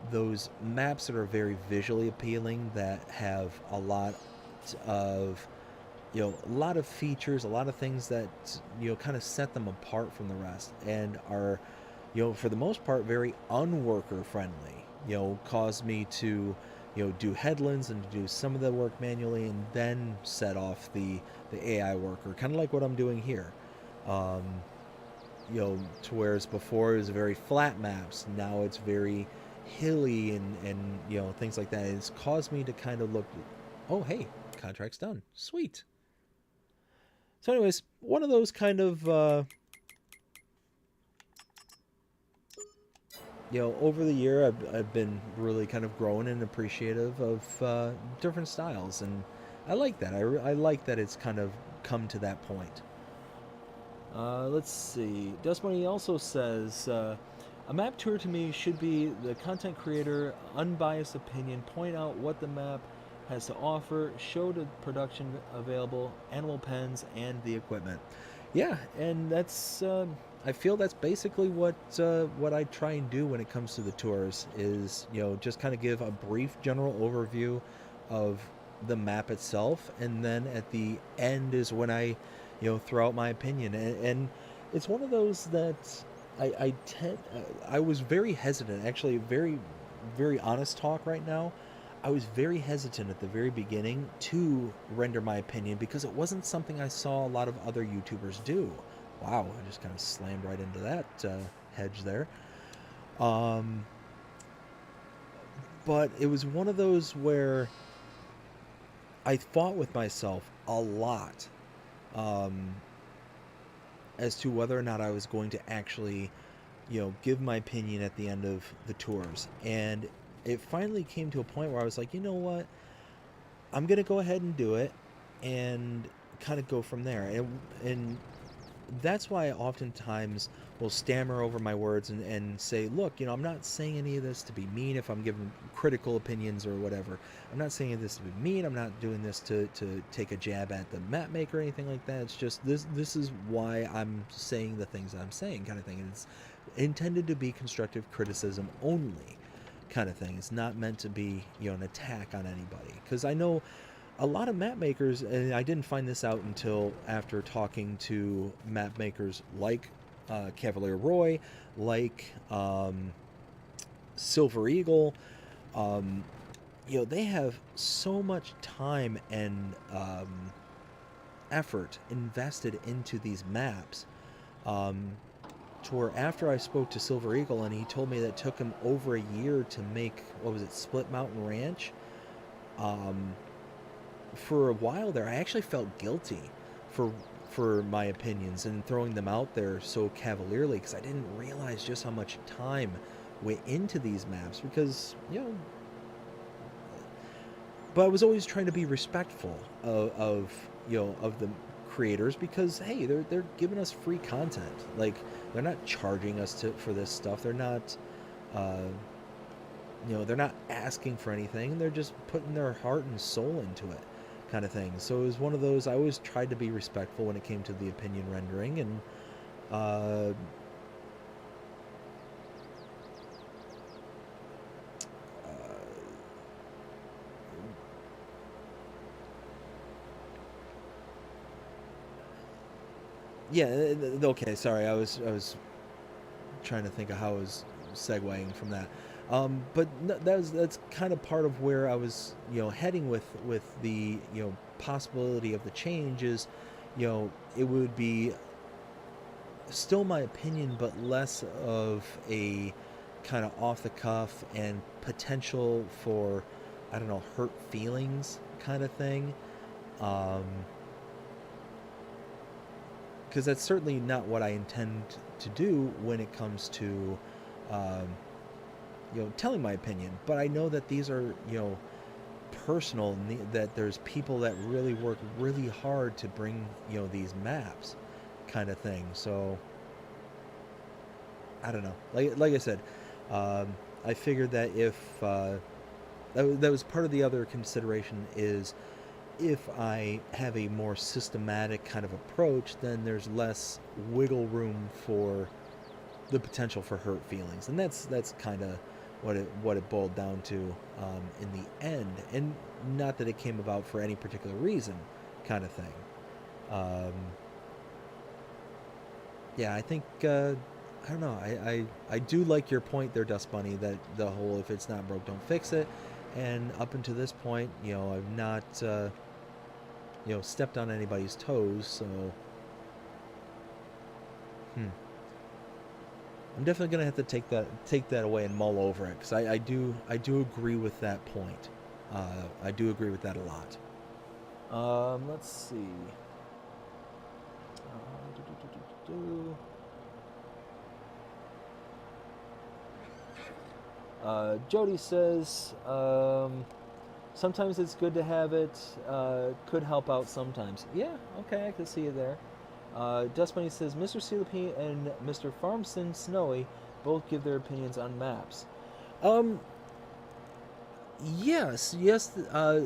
S1: those maps that are very visually appealing, that have a lot of a lot of features, a lot of things that kind of set them apart from the rest, and are for the most part very unworker friendly. Cause me to do headlands and do some of the work manually, and then set off the AI worker, kind of like what I'm doing here. To whereas before it was very flat maps, now it's very hilly and things like that. It's caused me to kind of look, oh hey, contract's done, sweet. So anyways, one of those kind of over the year, I've been really kind of growing and appreciative of different styles, and I like that. I like that it's kind of come to that point. Let's see. Dust Bunny also says, a map tour to me should be the content creator, unbiased opinion, point out what the map has to offer, show the production available, animal pens, and the equipment. Yeah, and that's I feel that's basically what I try and do when it comes to the tours is just kind of give a brief general overview of the map itself, and then at the end is when I throw out my opinion, and it's one of those that I was very hesitant, actually, very very honest talk right now. I was very hesitant at the very beginning to render my opinion because it wasn't something I saw a lot of other YouTubers do. Wow, I just kind of slammed right into that hedge there. Um, but it was one of those where I fought with myself a lot um, as to whether or not I was going to actually, give my opinion at the end of the tours. And it finally came to a point where I was like, you know what? I'm going to go ahead and do it and kind of go from there. And that's why I oftentimes will stammer over my words and say, look, I'm not saying any of this to be mean if I'm giving critical opinions or whatever. I'm not saying this to be mean. I'm not doing this to take a jab at the map maker or anything like that. It's just this is why I'm saying the things I'm saying, kind of thing. And it's intended to be constructive criticism only, kind of thing. It's not meant to be, an attack on anybody. Because I know a lot of map makers, and I didn't find this out until after talking to map makers like Cavalier Roy, like Silver Eagle. Um, they have so much time and effort invested into these maps. To where after I spoke to Silver Eagle and he told me that it took him over a year to make, what was it, Split Mountain Ranch. For a while there, I actually felt guilty for my opinions and throwing them out there so cavalierly because I didn't realize just how much time went into these maps because but I was always trying to be respectful of of the creators because hey, they're giving us free content. Like they're not charging us for this stuff. They're not they're not asking for anything. They're just putting their heart and soul into it, kind of thing. So it was one of those. I always tried to be respectful when it came to the opinion rendering, and uh, yeah. Okay, sorry. I was trying to think of how I was segueing from that. But that's kind of part of where I was, heading with the, possibility of the change is, it would be still my opinion, but less of a kind of off the cuff and potential for, I don't know, hurt feelings kind of thing. Um, because that's certainly not what I intend to do when it comes to, um, telling my opinion. But I know that these are, personal, and that there's people that really work really hard to bring, these maps, kind of thing. So I don't know. Like I said, I figured that if that was part of the other consideration is if I have a more systematic kind of approach, then there's less wiggle room for the potential for hurt feelings, and that's kind of what it boiled down to in the end. And not that it came about for any particular reason, kind of thing. Um, yeah, I think I don't know. I do like your point there, Dust Bunny, that the whole if it's not broke, don't fix it. And up until this point, I've not stepped on anybody's toes, so hmm. I'm definitely gonna have to take that away and mull over it because I do agree with that point. I do agree with that a lot. Let's see. Jody says, sometimes it's good to have it. Could help out sometimes. Yeah, okay, I can see it there. Dust Bunny says, Mr. CLP and Mr. Farmson Snowy both give their opinions on maps. Um, yes.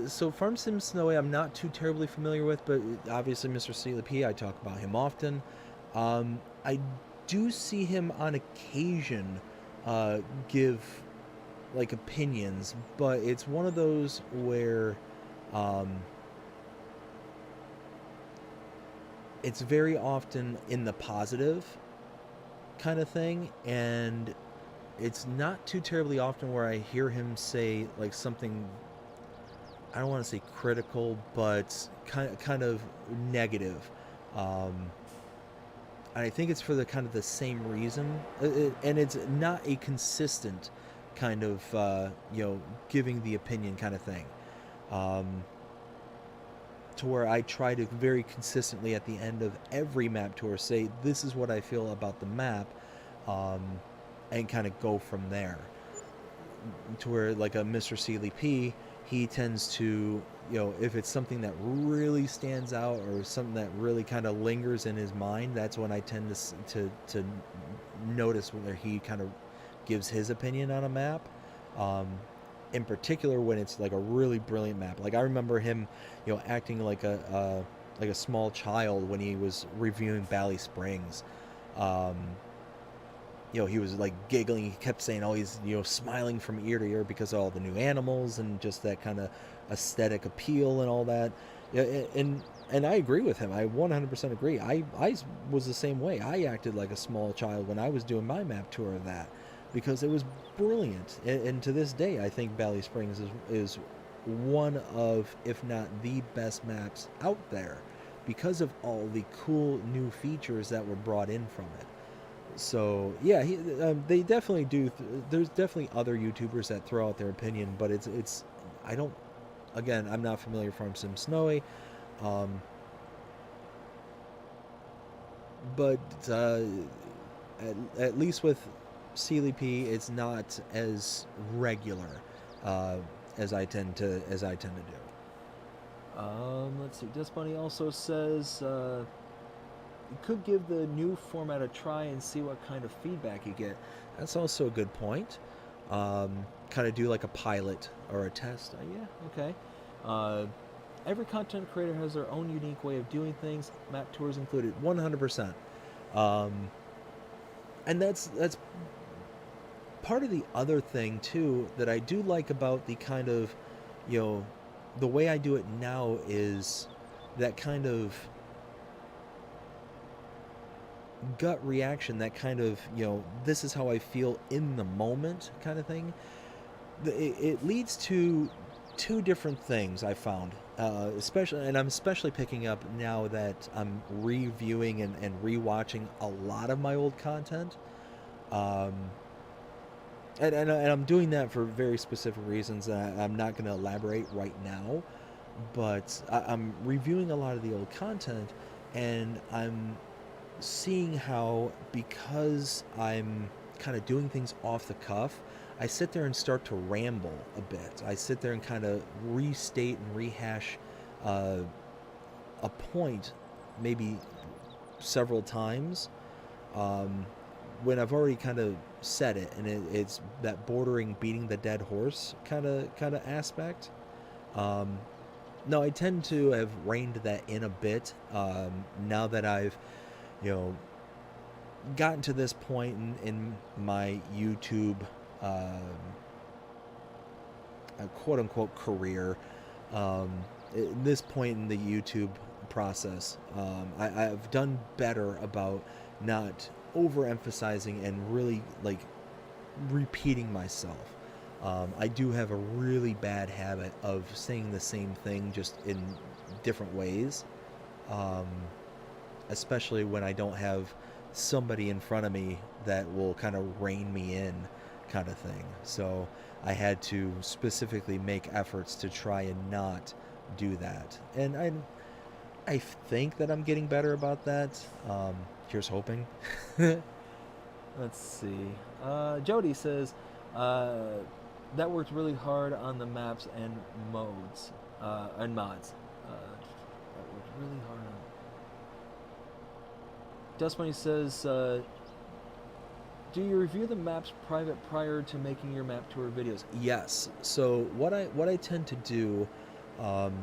S1: So Farm Sim Snowy, I'm not too terribly familiar with, but obviously Mr. CLP, I talk about him often. I do see him on occasion give like opinions, but it's one of those where um, it's very often in the positive kind of thing, and it's not too terribly often where I hear him say like something, I don't want to say critical, but kind of negative. Um, and I think it's for the kind of the same reason, and it's not a consistent kind of giving the opinion kind of thing. Um, to where I try to very consistently at the end of every map tour say this is what I feel about the map, um, and kind of go from there. To where like a Mr. CLP, he tends to, if it's something that really stands out or something that really kind of lingers in his mind, that's when I tend to notice whether he kind of gives his opinion on a map. Um, in particular, when it's like a really brilliant map, like I remember him, acting like a small child when he was reviewing Bally Springs. Um, he was like giggling. He kept saying, "Oh, he's smiling from ear to ear because of all the new animals and just that kind of aesthetic appeal and all that." Yeah, and I agree with him. I 100% agree. I was the same way. I acted like a small child when I was doing my map tour of that because it was brilliant. And to this day, I think Bally Springs is one of, if not the best maps out there because of all the cool new features that were brought in from it. So yeah, they definitely do. There's definitely other YouTubers that throw out their opinion, but it's I don't. Again, I'm not familiar with Farm Sim Snowy, um, but at least with CLP, it's not as regular uh, as I tend to do. Let's see. Dust Bunny also says. You could give the new format a try and see what kind of feedback you get. That's also a good point. Kind of do like a pilot or a test. Yeah, okay. Uh, every content creator has their own unique way of doing things, map tours included, 100%. And that's part of the other thing too that I do like about the kind of, the way I do it now is that kind of gut reaction, that kind of, this is how I feel in the moment kind of thing. It leads to two different things I found, especially, and I'm especially picking up now that I'm reviewing and rewatching a lot of my old content. Um, and I'm doing that for very specific reasons that I'm not going to elaborate right now, but I'm reviewing a lot of the old content, and I'm seeing how, because I'm kind of doing things off the cuff, I sit there and start to ramble a bit. I sit there and kind of restate and rehash uh, a point maybe several times, um, when I've already kind of said it, and it's that bordering beating the dead horse kind of aspect. Um, no, I tend to have reined that in a bit, now that I've you know gotten to this point in my YouTube quote unquote career. At this point in the YouTube process, I've done better about not overemphasizing and really like repeating myself. I do have a really bad habit of saying the same thing just in different ways, um, especially when I don't have somebody in front of me that will kind of rein me in, kind of thing. So I had to specifically make efforts to try and not do that. And I think that I'm getting better about that. Here's hoping. Let's see. Jody says, Uh, that worked really hard on the maps and modes and mods. That worked really hard on. Dust Bunny says, "Do you review the maps private prior to making your map tour videos?" Yes. So what I tend to do, um,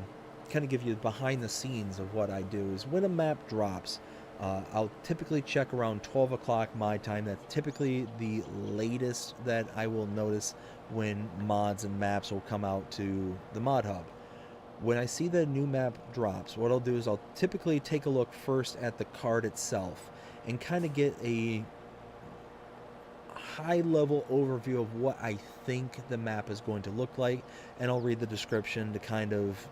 S1: kind of give you behind the scenes of what I do is when a map drops. I'll typically check around 12 o'clock my time. That's typically the latest that I will notice when mods and maps will come out to the mod hub. When I see the new map drops, what I'll do is I'll typically take a look first at the card itself and kind of get a high level overview of what I think the map is going to look like, and I'll read the description to kind of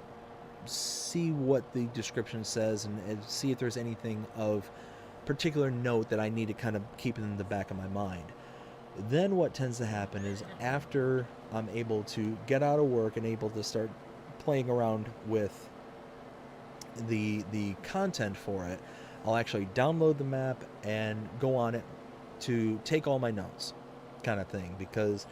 S1: see what the description says and see if there's anything of particular note that I need to kind of keep in the back of my mind. Then what tends to happen is after I'm able to get out of work and able to start playing around with the content for it, I'll actually download the map and go on it to take all my notes, kind of thing, because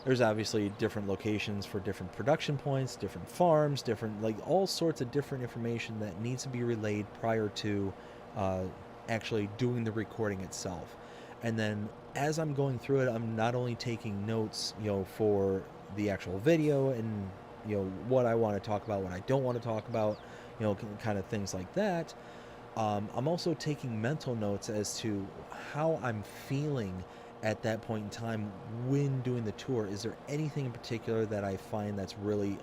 S1: there's obviously different locations for different production points, different farms, different, like, all sorts of different information that needs to be relayed prior to actually doing the recording itself. And then as I'm going through it, I'm not only taking notes, for the actual video and what I want to talk about, what I don't want to talk about, kind of things like that. I'm also taking mental notes as to how I'm feeling at that point in time when doing the tour. Is there anything in particular that I find that's really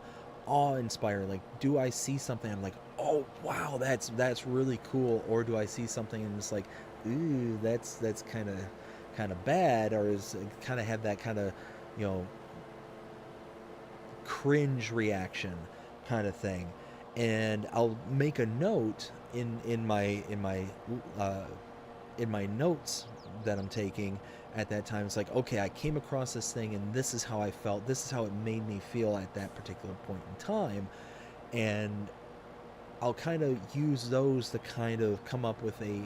S1: awe-inspiring? Like, do I see something I'm like, oh wow, that's really cool, or do I see something and it's like, ooh, that's kind of bad, or is it kind of have that kind of you know cringe reaction kind of thing. And I'll make a note uh, in my notes that I'm taking at that time. It's like, okay, I came across this thing and this is how I felt. This is how it made me feel at that particular point in time. And I'll kind of use those to kind of come up with a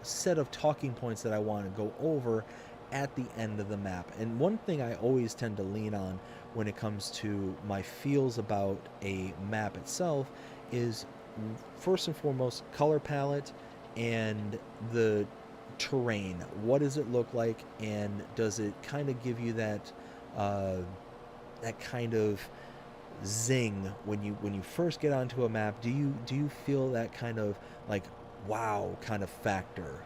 S1: set of talking points that I want to go over at the end of the map. And one thing I always tend to lean on when it comes to my feels about a map itself is, first and foremost, color palette and the terrain. What does it look like, and does it kind of give you that kind of zing when you first get onto a map? Do you feel that kind of like wow kind of factor?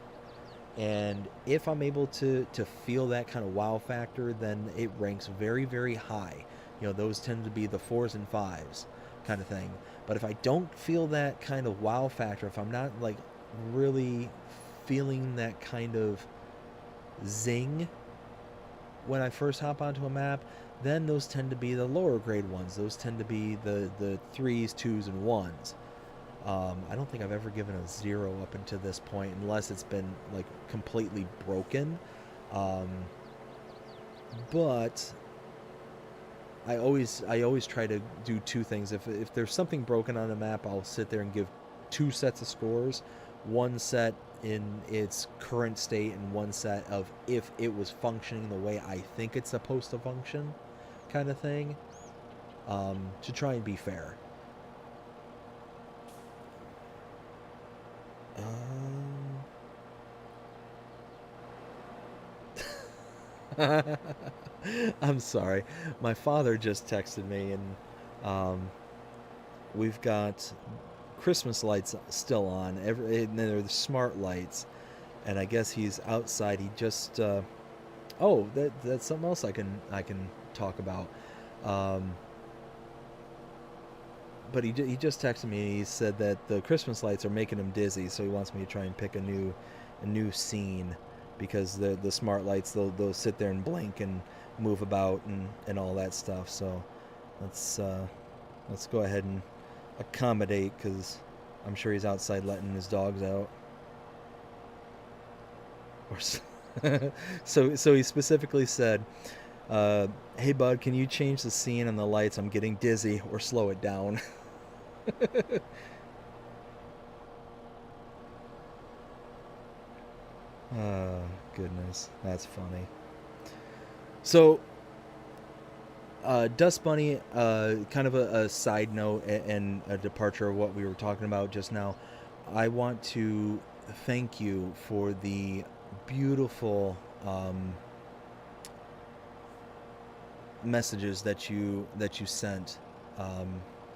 S1: And if I'm able to feel that kind of wow factor, then it ranks very, very high. Those tend to be the 4s and 5s kind of thing. But if I don't feel that kind of wow factor, if I'm not like really feeling that kind of zing when I first hop onto a map, then those tend to be the lower grade ones. Those tend to be the 3s, 2s, and 1s. I don't think I've ever given a 0 up until this point, unless it's been like completely broken. But I always try to do two things. If there's something broken on a map, I'll sit there and give two sets of scores. One set in its current state and one set of if it was functioning the way I think it's supposed to function, kind of thing, to try and be fair. I'm sorry. My father just texted me, and we've got Christmas lights still on. And they're the smart lights, and I guess he's outside. He just oh, that's something else I can talk about. Um, but he just texted me. And he said that the Christmas lights are making him dizzy, so he wants me to try and pick a new scene, because the smart lights, they'll sit there and blink and move about and all that stuff. So let's go ahead and accommodate, because I'm sure he's outside letting his dogs out. So he specifically said, "Hey bud, can you change the scene and the lights? I'm getting dizzy, or slow it down." Oh, goodness, that's funny. So, Dust Bunny, kind of a side note and a departure of what we were talking about just now. I want to thank you for the beautiful messages that you sent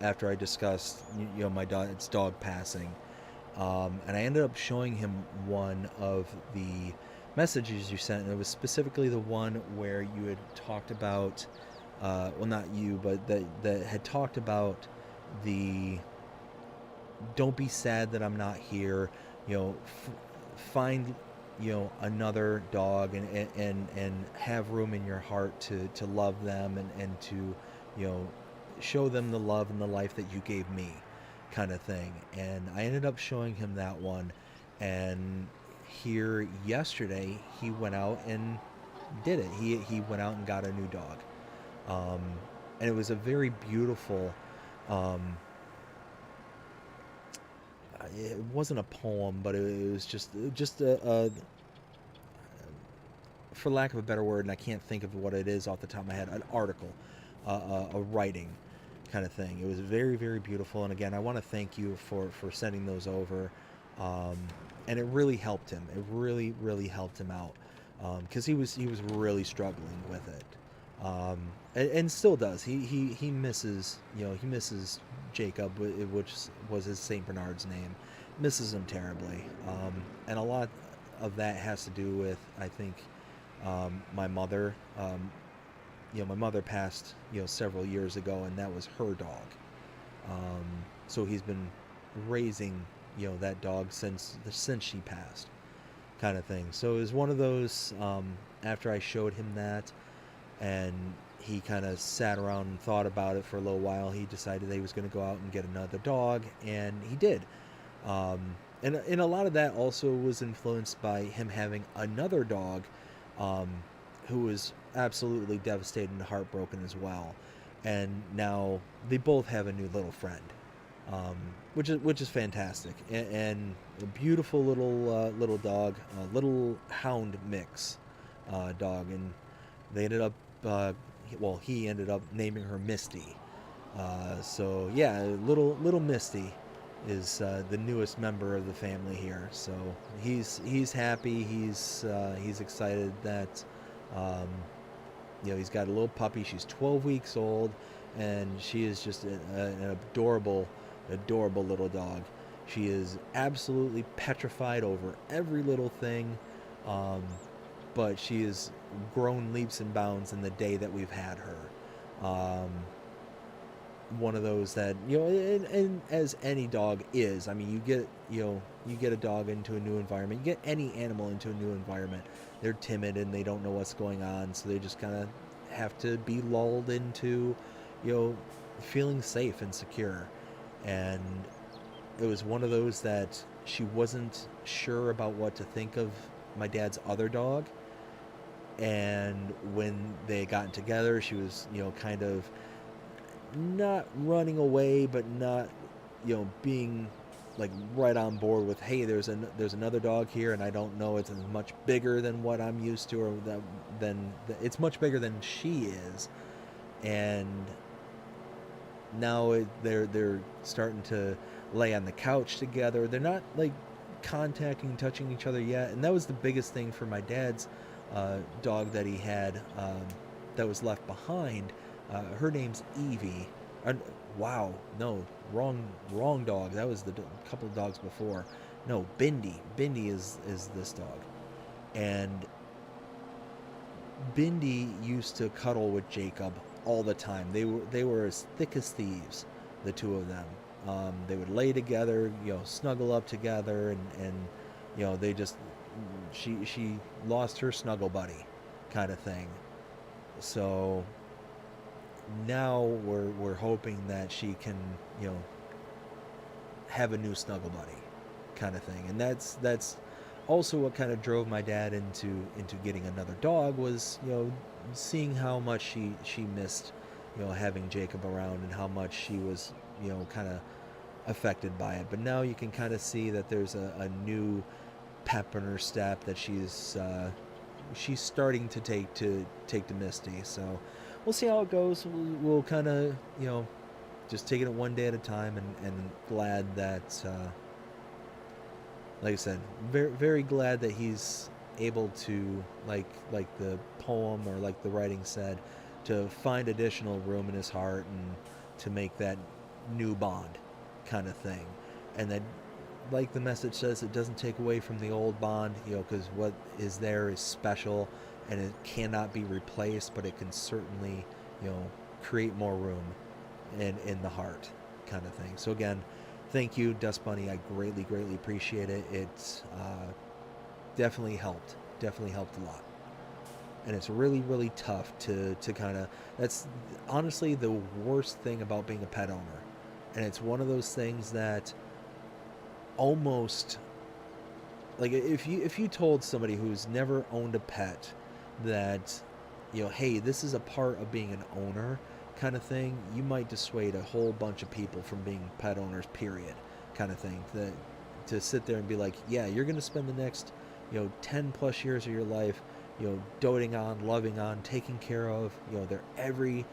S1: after I discussed my dad's dog passing, and I ended up showing him one of the messages you sent, and it was specifically the one where you had talked about, well, not you, but that had talked about the don't be sad that I'm not here. Find another dog and have room in your heart to love them and to you know show them the love and the life that you gave me, kind of thing. And I ended up showing him that one, and here yesterday he went out and did it. He went out and got a new dog, um, and it was a very beautiful. It wasn't a poem, but it was just a for lack of a better word, and I can't think of what it is off the top of my head, an article, a writing kind of thing. It was very, very beautiful. And again, I want to thank you for sending those over. Um, and it really helped him. It really, really helped him out. Because he was really struggling with it. And still does. He misses, he misses Jacob, which was his St. Bernard's name. Misses him terribly. And a lot of that has to do with, I think, my mother. My mother passed, several years ago, and that was her dog. So he's been raising, that dog since she passed, kind of thing. So it was one of those. After I showed him that, and he kind of sat around and thought about it for a little while, he decided that he was going to go out and get another dog, and he did. And a lot of that also was influenced by him having another dog, who was absolutely devastated and heartbroken as well. And now they both have a new little friend, which is fantastic, and a beautiful little dog, little hound mix dog, and they ended up. He ended up naming her Misty. So yeah, little Misty is the newest member of the family here. So he's happy. He's excited that he's got a little puppy. She's 12 weeks old, and she is just an adorable little dog. She is absolutely petrified over every little thing, but she has grown leaps and bounds in the day that we've had her. One of those that and as any dog is. I mean, you get a dog into a new environment. You get any animal into a new environment. They're timid and they don't know what's going on, so they just kind of have to be lulled into, feeling safe and secure. And it was one of those that she wasn't sure about what to think of my dad's other dog. And when they got together, she was, kind of not running away, but not, being like right on board with, hey, there's another dog here, and I don't know, it's much bigger than what I'm used to, or it's much bigger than she is. And now they're starting to lay on the couch together. They're not like contacting, touching each other yet, and that was the biggest thing for my dad's dog that he had, that was left behind. Her name's Evie. Wow, no, wrong dog. That was the couple of dogs before. No, Bindi. Bindi is this dog, and Bindi used to cuddle with Jacob all the time. They were as thick as thieves, the two of them. They would lay together, snuggle up together, and they just she lost her snuggle buddy, kind of thing. So now we're hoping that she can have a new snuggle buddy, kind of thing. And that's also what kind of drove my dad into getting another dog, was seeing how much she missed having Jacob around, and how much she was kind of affected by it. But now you can kind of see that there's a new pep in her step, that she's she's starting to take to Misty. So we'll see how it goes. We'll kind of, just taking it one day at a time, and glad that, like I said, very very glad that he's able to, like the poem or like the writing said, to find additional room in his heart and to make that new bond kind of thing. And that, like the message says, it doesn't take away from the old bond, because what is there is special and it cannot be replaced, but it can certainly, create more room in the heart kind of thing. So again, thank you, Dust Bunny. I greatly appreciate it. It's definitely helped a lot. And it's really tough to kind of, that's honestly the worst thing about being a pet owner. And it's one of those things that almost, like, if you told somebody who's never owned a pet that, hey, this is a part of being an owner kind of thing, you might dissuade a whole bunch of people from being pet owners, period, kind of thing. That to sit there and be like, yeah, you're going to spend the next 10 plus years of your life doting on, loving on, taking care of their every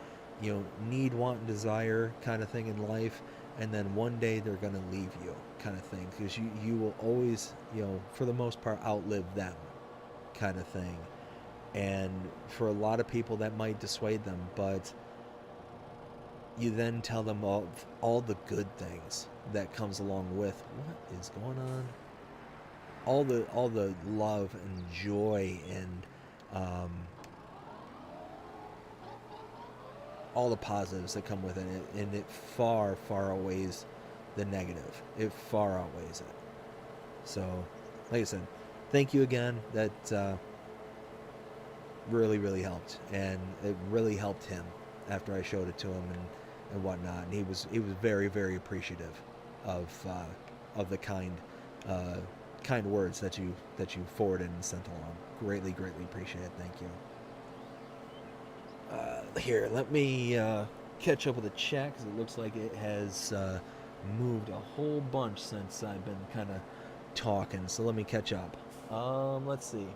S1: need, want, and desire kind of thing in life, and then one day they're going to leave you kind of thing, because you will always, for the most part, outlive them kind of thing. And for a lot of people that might dissuade them, but you then tell them all the good things that comes along with what is going on, all the love and joy and all the positives that come with it, and it far outweighs the negative. It far outweighs it. So, like I said, thank you again. That really helped, and it really helped him after I showed it to him and whatnot. And he was very appreciative of the kind words that you forwarded and sent along. Greatly appreciate it. Thank you. Here, let me catch up with the chat, because it looks like it has moved a whole bunch since I've been kind of talking. So let me catch up. Let's see.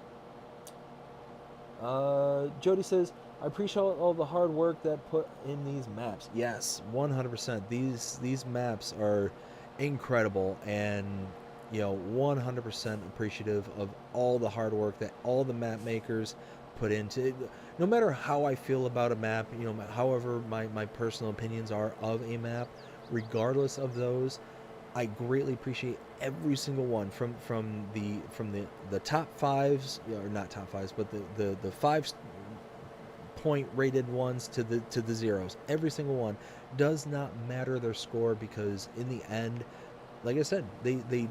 S1: Jody says, I appreciate all the hard work that put in these maps. Yes, 100%. These maps are incredible, and 100% appreciative of all the hard work that all the map makers put into it. No matter how I feel about a map, however my personal opinions are of a map, regardless of those, I greatly appreciate every single one, from the top fives, or not top fives, but the 5-point rated ones to the zeros. Every single one does not matter their score, because in the end, like I said, they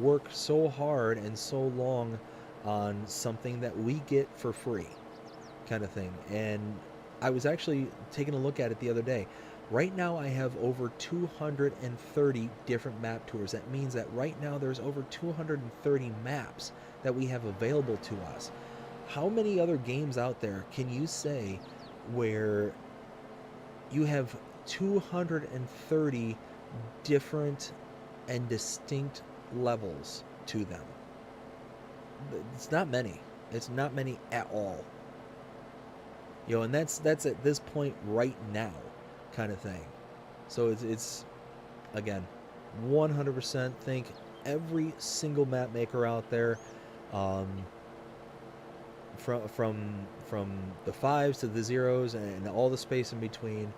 S1: work so hard and so long on something that we get for free kind of thing. And I was actually taking a look at it the other day. Right now I have over 230 different map tours. That means that right now there's over 230 maps that we have available to us. How many other games out there can you say where you have 230 different and distinct levels to them? It's not many. It's not many at all. And that's at this point right now kind of thing. So it's again, 100% thank every single map maker out there, from the 5s to the 0s and all the space in between.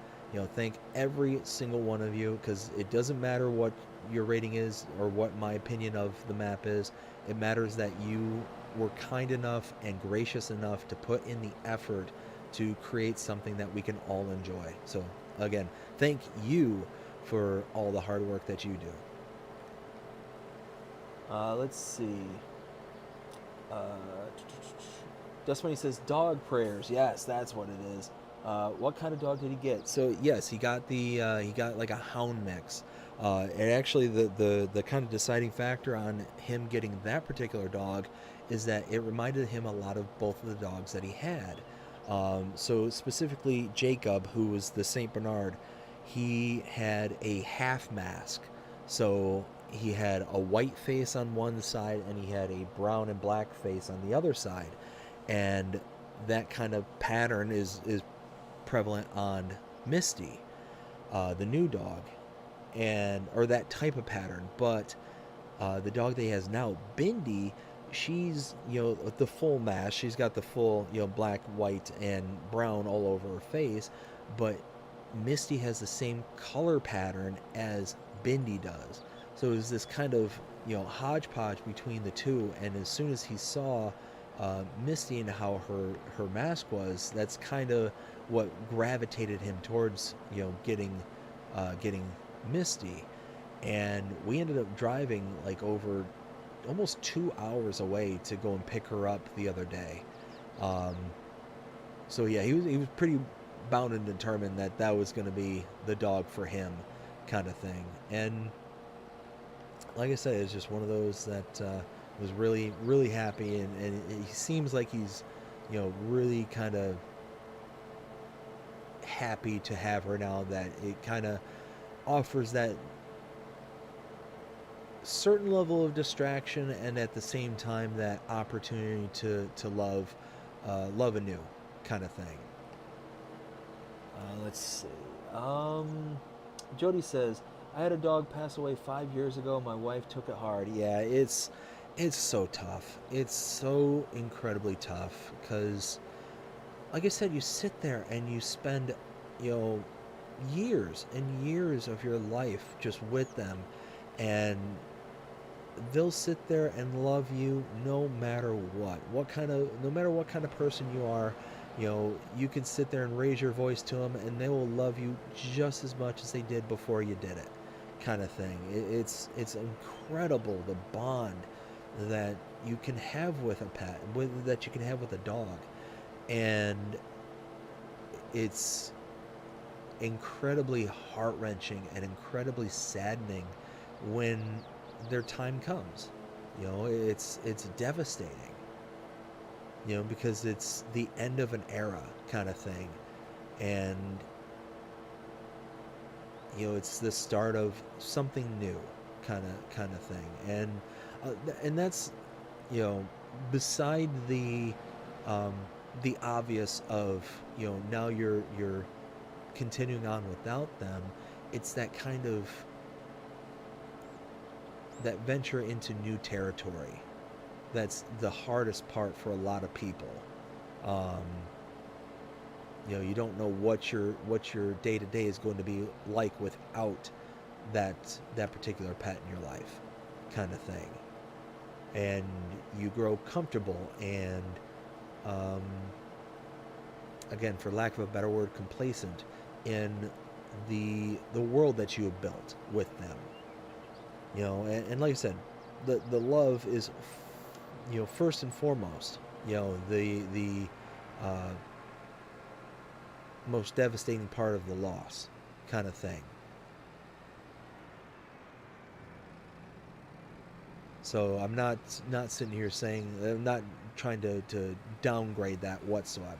S1: Thank every single one of you, because it doesn't matter what your rating is or what my opinion of the map is. It matters that you were kind enough and gracious enough to put in the effort to create something that we can all enjoy. So again, thank you for all the hard work that you do. Let's see. Dust Bunny says dog prayers. Yes, that's what it is. What kind of dog did he get? So yes, he got like a hound mix. And actually, the kind of deciding factor on him getting that particular dog is that it reminded him a lot of both of the dogs that he had. So specifically, Jacob, who was the Saint Bernard, he had a half mask. So he had a white face on one side and he had a brown and black face on the other side. and that kind of pattern is prevalent on Misty, the new dog, and or that type of pattern. But the dog that he has now, Bindi, she's, the full mask. She's got the full, black, white, and brown all over her face, but Misty has the same color pattern as Bindi does. So it was this kind of, hodgepodge between the two. And as soon as he saw Misty and how her mask was, that's kind of what gravitated him towards, getting Misty. And we ended up driving like over almost 2 hours away to go and pick her up the other day. So yeah, he was pretty bound and determined that that was going to be the dog for him, kind of thing. And like I said, it's just one of those that was really, really happy, and he seems like he's, really kind of happy to have her now, that it kind of offers that certain level of distraction, and at the same time that opportunity to love anew, kind of thing. Let's see. Jody says, I had a dog pass away 5 years ago. My wife took it hard. Yeah, it's so tough. It's so incredibly tough because, like I said, you sit there and you spend, years and years of your life just with them, and they'll sit there and love you no matter what. No matter what kind of person you are, you can sit there and raise your voice to them, and they will love you just as much as they did before you did it, kind of thing. It's incredible, the bond that you can have with a pet, that you can have with a dog, and it's incredibly heart-wrenching and incredibly saddening when their time comes. It's devastating, because it's the end of an era, kind of thing, and it's the start of something new, kind of thing. And that's, beside the obvious of, now you're continuing on without them. It's that kind of that venture into new territory that's the hardest part for a lot of people. You don't know what your day-to-day is going to be like without that particular pet in your life, kind of thing. And you grow comfortable and, again, for lack of a better word, complacent in the world that you have built with them. And like I said, the love is, first and foremost, the most devastating part of the loss, kind of thing. So I'm not sitting here saying, I'm not trying to downgrade that whatsoever.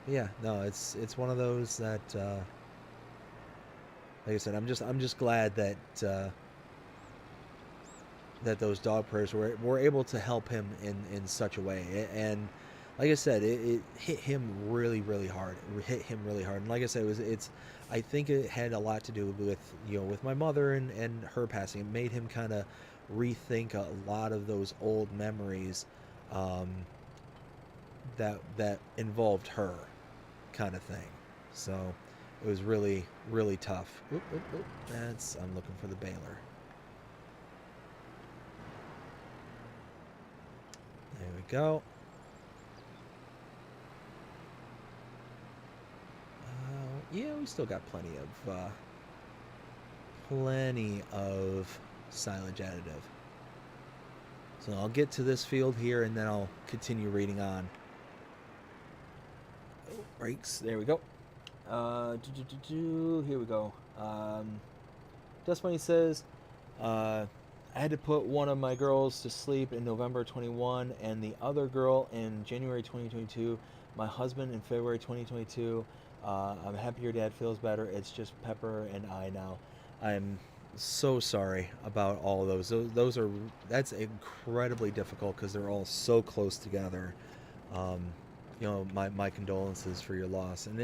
S1: Yeah, no, it's one of those that, like I said, I'm just glad that that those dog prayers were able to help him in such a way. And like I said, it hit him really, really hard. It hit him really hard. And like I said, I think it had a lot to do with, with my mother and her passing. It made him kind of rethink a lot of those old memories that involved her, kind of thing. So it was really, really tough. Oop, oop, oop. I'm looking for the baler. There we go. Yeah, we still got plenty of silage additive. So I'll get to this field here, and then I'll continue reading on. Oh, brakes. There we go. Here we go. Dust Bunny says, I had to put one of my girls to sleep in November 21 and the other girl in January 2022. My husband in February 2022. I'm happy your dad feels better. It's just Pepper and I now. I'm so sorry about all of those. Those are that's incredibly difficult because they're all so close together. Um, my condolences for your loss, and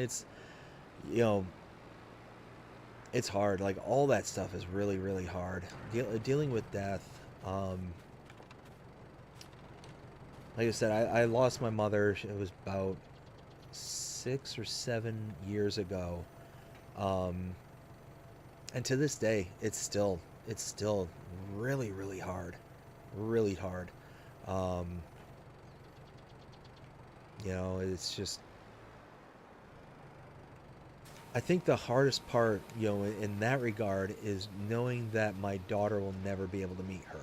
S1: you know it's hard. Like all that stuff is really hard. Dealing with death. Um, like I said, I lost my mother. It was about 6 or 7 years ago. Um, and to this day, it's still really hard, really hard. Um, it's just I think the hardest part, in that regard, is knowing that my daughter will never be able to meet her,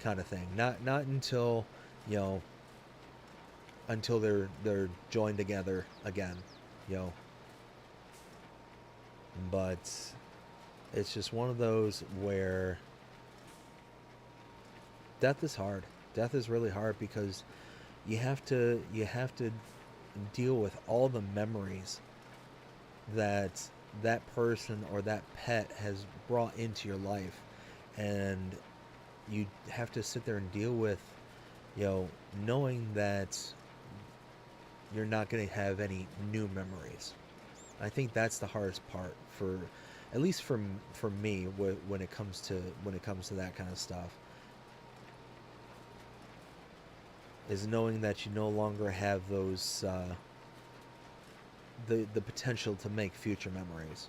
S1: kind of thing. Not until, you know, until they're joined together again, you know. But it's just one of those where death is hard. Death is really hard because you have to deal with all the memories that that person or that pet has brought into your life, and you have to sit there and deal with, knowing that you're not going to have any new memories. I think that's the hardest part for, at least for me, when it comes to that kind of stuff, is knowing that you no longer have those the potential to make future memories.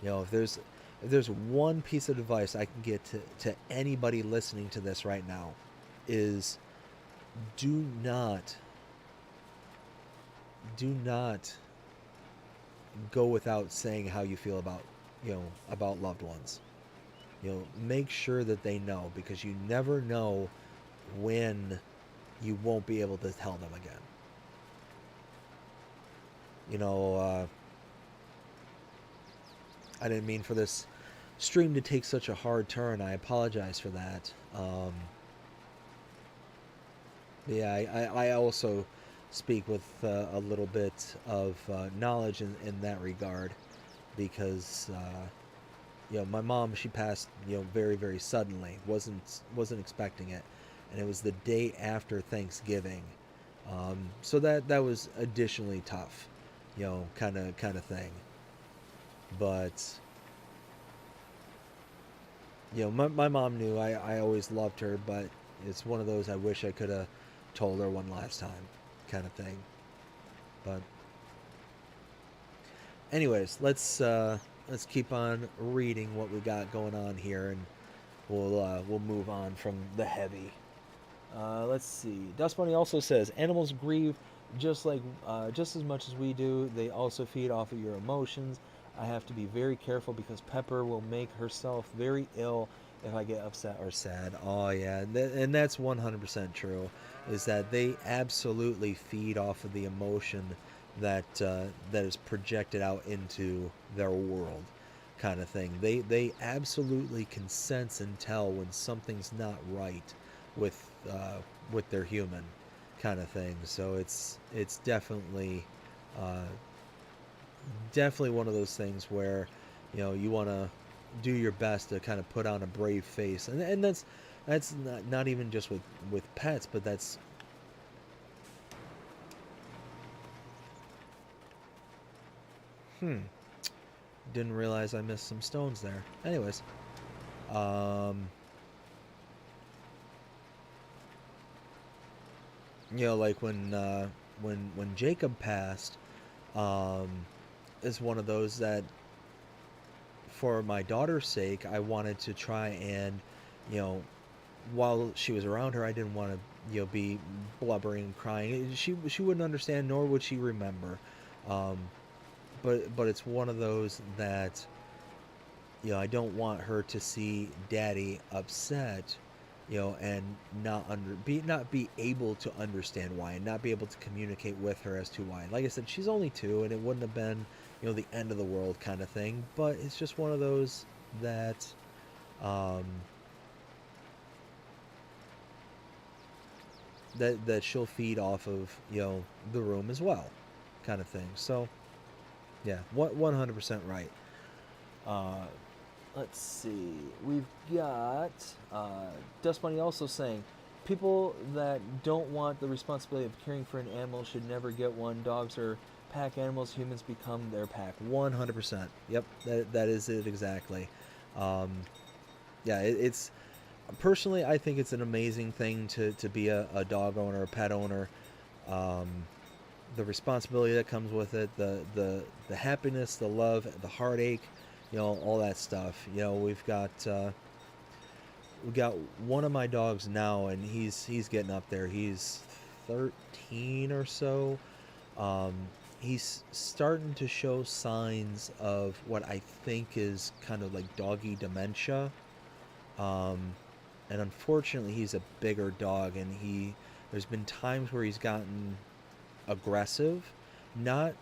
S1: If there's one piece of advice I can get to anybody listening to this right now, is do not do not go without saying how you feel about loved ones. Make sure that they know, because you never know when you won't be able to tell them again. You know, I didn't mean for this stream to take such a hard turn. I apologize for that. Yeah, I also speak with a little bit of knowledge in that regard, because my mom, she passed very suddenly. Wasn't expecting it, and it was the day after Thanksgiving. So that was additionally tough, kind of thing. But my mom knew I always loved her, but it's one of those I wish I could have told her one last time, kind of thing. But anyways, let's keep on reading what we got going on here, and we'll move on from the heavy. Let's see. Dust Bunny also says animals grieve just as much as we do. They also feed off of your emotions. I have to be very careful because Pepper will make herself very ill if I get upset or sad. Oh yeah, and that's 100% true. Is that they absolutely feed off of the emotion that is projected out into their world, kind of thing. They absolutely can sense and tell when something's not right with their human, kind of thing. So it's uh, definitely one of those things where you want to do your best to kind of put on a brave face, and that's not even just with pets, but that's didn't realize I missed some stones there. Anyways, um like when Jacob passed, um is one of those that, for my daughter's sake, I wanted to try and, you know, while she was around her, I didn't want to, be blubbering and crying. She wouldn't understand, nor would she remember. Um, but it's one of those that, I don't want her to see Daddy upset, and not be able to understand why, and not be able to communicate with her as to why. Like I said, she's only 2, and it wouldn't have been, the end of the world kind of thing. But it's just one of those that, um, that she'll feed off of, the room as well, kind of thing. So yeah, 100% right. let's see. We've got Dust Bunny also saying, people that don't want the responsibility of caring for an animal should never get one. Dogs are pack animals. Humans become their pack. 100%. Yep, that is it exactly. Um, yeah, it's personally, I think it's an amazing thing to be a dog owner, a pet owner. Um, the responsibility that comes with it, the happiness, the love, the heartache, all that stuff. We got one of my dogs now, and he's getting up there. He's 13 or so. Um, he's starting to show signs of what I think is kind of like doggy dementia. Um, and unfortunately, he's a bigger dog, and there's been times where he's gotten aggressive, not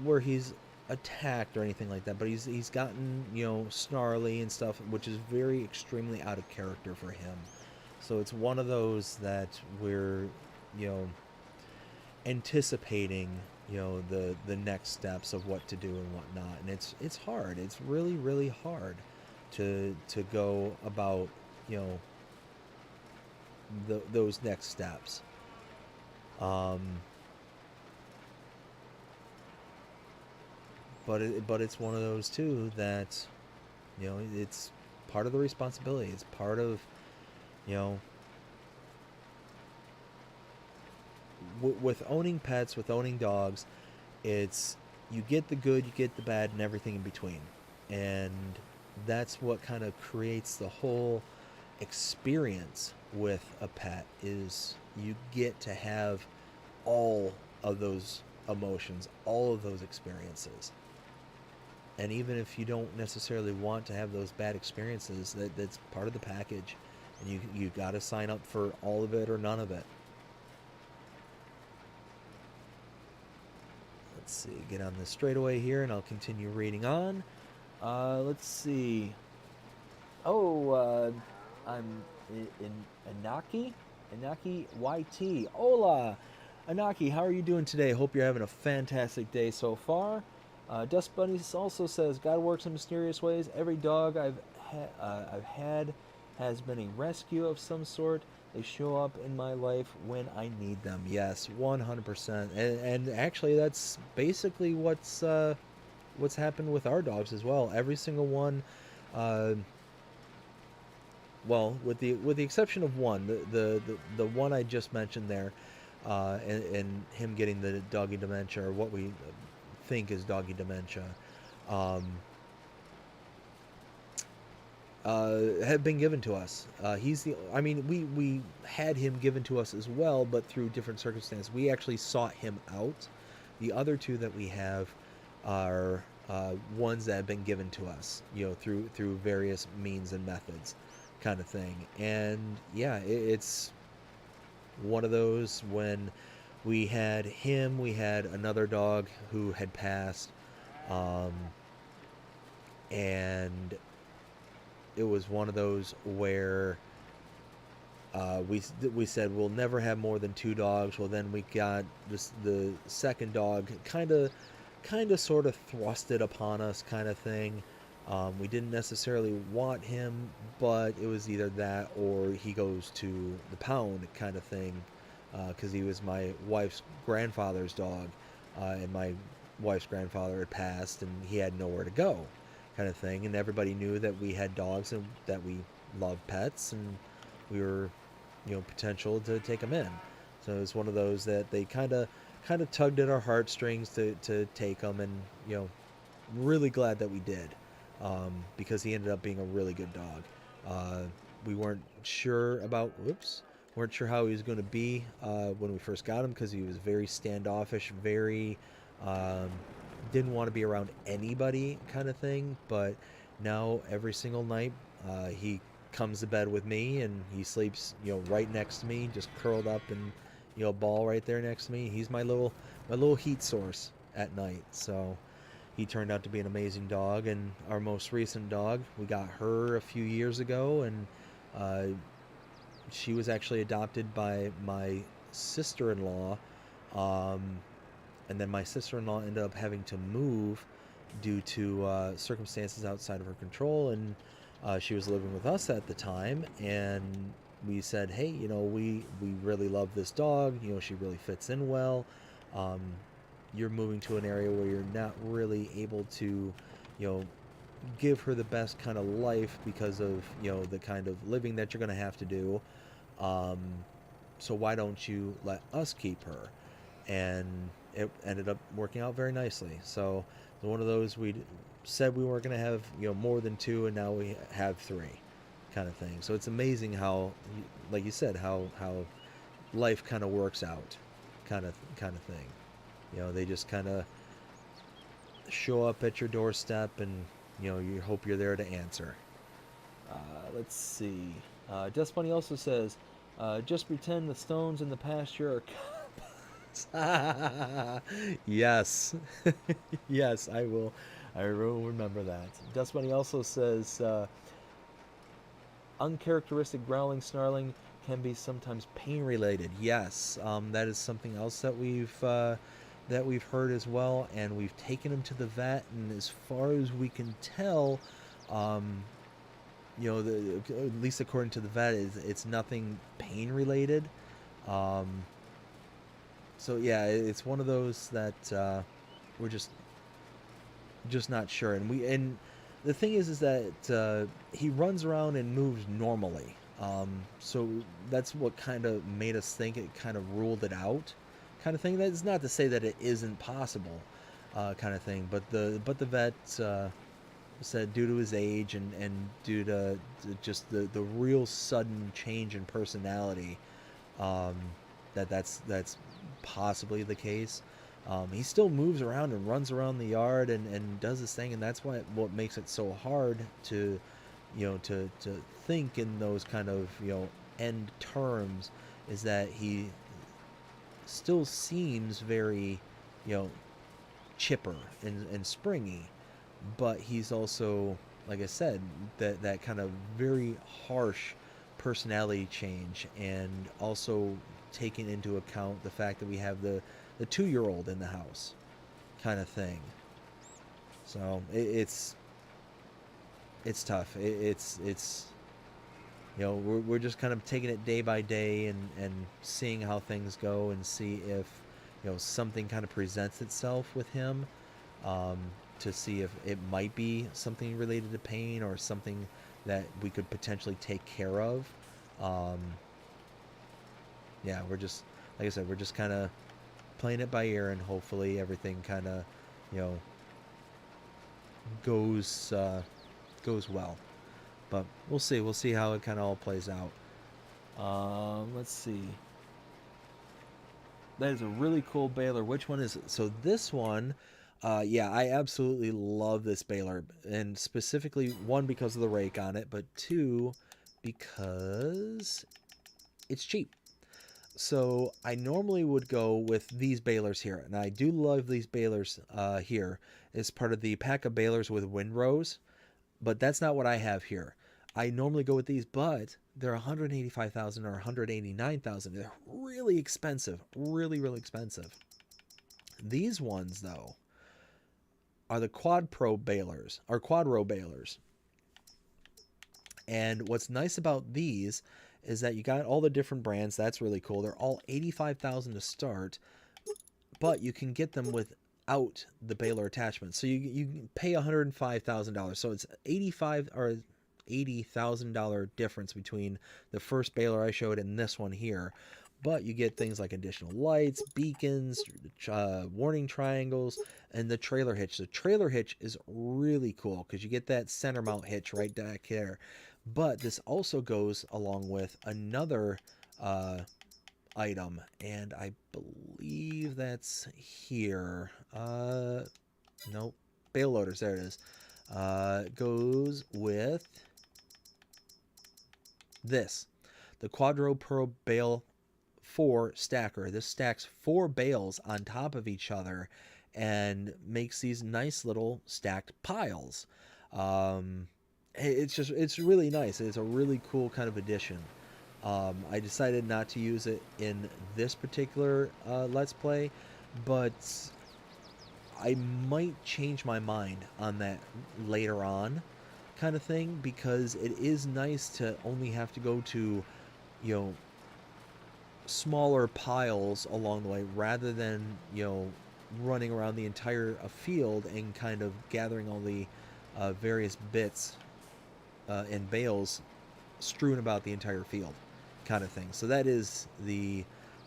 S1: where he's attacked or anything like that, but he's gotten snarly and stuff, which is very extremely out of character for him. So it's one of those that we're you know anticipating the next steps of what to do and whatnot, and it's hard. It's really really hard to go about you know those next steps. Um, but it's one of those too that it's part of the responsibility. It's part of you know with owning pets, with owning dogs. It's you get the good, you get the bad, and everything in between, and that's what kind of creates the whole experience with a pet. Is you get to have all of those emotions, all of those experiences. And even if you don't necessarily want to have those bad experiences, that's part of the package, and you got to sign up for all of it or none of it. Let's see, get on this straightaway here, and I'll continue reading on. Let's see. Oh, I'm in Anaki, YT. Hola, Anaki. How are you doing today? Hope you're having a fantastic day so far. Dust Bunny also says, God works in mysterious ways. Every dog I've had has been a rescue of some sort. They show up in my life when I need them. Yes, 100%. And actually, that's basically what's happened with our dogs as well. Every single one, uh, well, with the exception of one, the one I just mentioned there, and him getting the doggy dementia, or what we think is doggy dementia, um, have been given to us. I mean, we had him given to us as well, but through different circumstances. We actually sought him out. The other two that we have are ones that have been given to us, through various means and methods, kind of thing. And yeah, it's one of those. When we had him, we had another dog who had passed, um, and it was one of those where we said we'll never have more than two dogs. Well, then we got the second dog, kind of sort of thrusted upon us, kind of thing. We didn't necessarily want him, but it was either that or he goes to the pound, kind of thing, because he was my wife's grandfather's dog, and my wife's grandfather had passed, and he had nowhere to go, kind of thing. And everybody knew that we had dogs and that we loved pets, and we were, potential to take them in. So it was one of those that they kind of tugged at our heartstrings to take them, and really glad that we did, because he ended up being a really good dog. We weren't sure about weren't sure how he was going to be when we first got him, because he was very standoffish, very um, didn't want to be around anybody, kind of thing. But now every single night, he comes to bed with me, and he sleeps right next to me, just curled up and ball right there next to me. He's my little heat source at night. So he turned out to be an amazing dog. And our most recent dog, we got her a few years ago, and she was actually adopted by my sister-in-law, and then my sister-in-law ended up having to move due to circumstances outside of her control, and she was living with us at the time, and we said, hey, we really love this dog. She really fits in well. Um, you're moving to an area where you're not really able to, you know, give her the best kind of life because of, the kind of living that you're going to have to do. Um, so why don't you let us keep her? And it ended up working out very nicely. So one of those, we said we weren't going to have, more than two, and now we have three, kind of thing. So it's amazing how, like you said, how life kind of works out, kind of thing. They just kind of show up at your doorstep, and you hope you're there to answer. Let's see. Just Bunny also says, just pretend the stones in the pasture are yes. Yes, I will. I will remember that. Dust Bunny also says, uncharacteristic growling, snarling can be sometimes pain related. Yes, that is something else that we've heard as well, and we've taken him to the vet, and as far as we can tell, at least according to the vet, it's nothing pain related. So yeah, it's one of those that we're just not sure, and the thing is that he runs around and moves normally. So that's what kind of made us think it kind of ruled it out, kind of thing. That's not to say that it isn't possible, kind of thing. But the vet said due to his age and due to just the real sudden change in personality, that's possibly the case. He still moves around and runs around the yard and does this thing, and that's what makes it so hard to to think in those kind of end terms, is that he still seems very chipper and springy, but he's also, like I said, that kind of very harsh personality change, and also taking into account the fact that we have the 2-year-old in the house, kind of thing. So it's tough. It's we're just kind of taking it day by day, and seeing how things go, and see if something kind of presents itself with him, to see if it might be something related to pain, or something that we could potentially take care of. Yeah, we're just, like I said, we're just kind of playing it by ear, and hopefully everything kind of goes well. But we'll see how it kind of all plays out. Let's see. That is a really cool baler. Which one is it? So this one, yeah, I absolutely love this baler, and specifically, one, because of the rake on it, but two, because it's cheap. So I normally would go with these balers here, and I do love these balers here as part of the pack of balers with windrows, but that's not what I have here. I normally go with these, but they're 185,000 or 189,000. They're really expensive, really, really expensive. These ones, though, are the Quad Pro balers, or Quad Row balers. And what's nice about these is that you got all the different brands. That's really cool. They're all 85,000 to start, but you can get them without the baler attachment. So you pay $105,000. So it's $80,000 difference between the first baler I showed and this one here. But you get things like additional lights, beacons, warning triangles, and the trailer hitch. The trailer hitch is really cool because you get that center mount hitch right back here. But this also goes along with another item, and I believe that's here. Nope. Bale loaders, there it is. Goes with this, the Quadro Pro Bale 4 stacker. This stacks 4 bales on top of each other and makes these nice little stacked piles. It's really nice. It's a really cool kind of addition. I decided not to use it in this particular Let's Play, but I might change my mind on that later on, kind of thing, because it is nice to only have to go to, you know, smaller piles along the way rather than, running around the entire field and kind of gathering all the various bits and bales strewn about the entire field, kind of thing. So that is the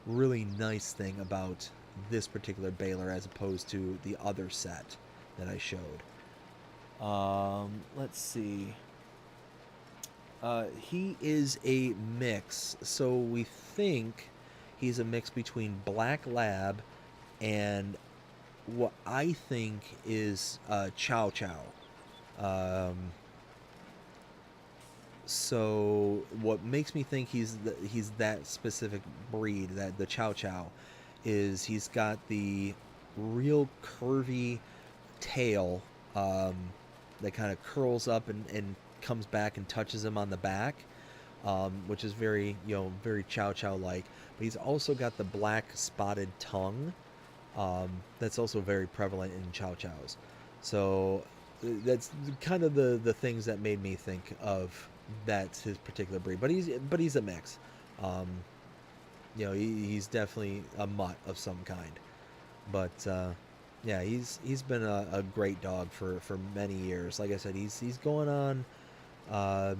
S1: really nice thing about this particular baler as opposed to the other set that I showed. Let's see. He is a mix, so we think he's a mix between Black Lab and what I think is Chow Chow. So what makes me think he's that specific breed, that the Chow Chow, is he's got the real curvy tail that kind of curls up and comes back and touches him on the back, which is very, very Chow Chow like. But he's also got the black spotted tongue that's also very prevalent in Chow Chows. So that's kind of the things that made me think of that's his particular breed. But he's a mix. He's definitely a mutt of some kind. But yeah, he's been a great dog for many years. Like I said, he's going on. Wow,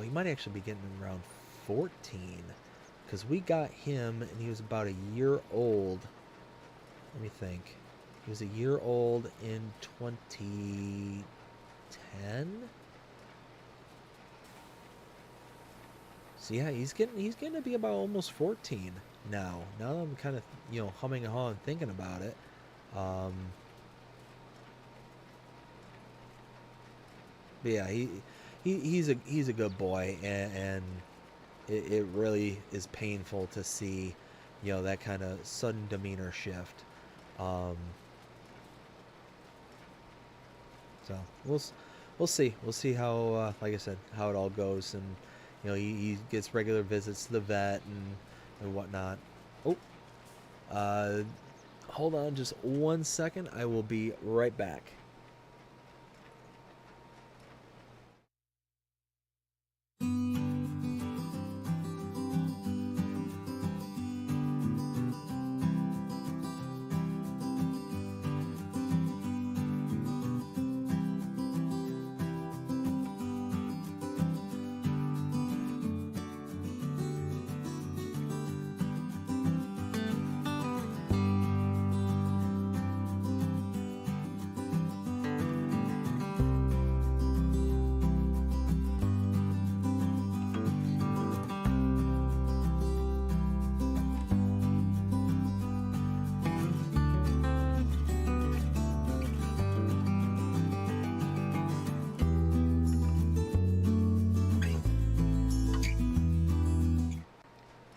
S1: he might actually be getting around 14, because we got him and he was about a year old. Let me think. He was a year old in 2010. So yeah, he's getting to be about almost 14 now. Now that I'm kind of humming and hawing thinking about it. But yeah, he's a good boy, and it really is painful to see, that kind of sudden demeanor shift. So we'll see how, like I said, how it all goes, and he gets regular visits to the vet and whatnot. Oh, hold on just 1 second. I will be right back.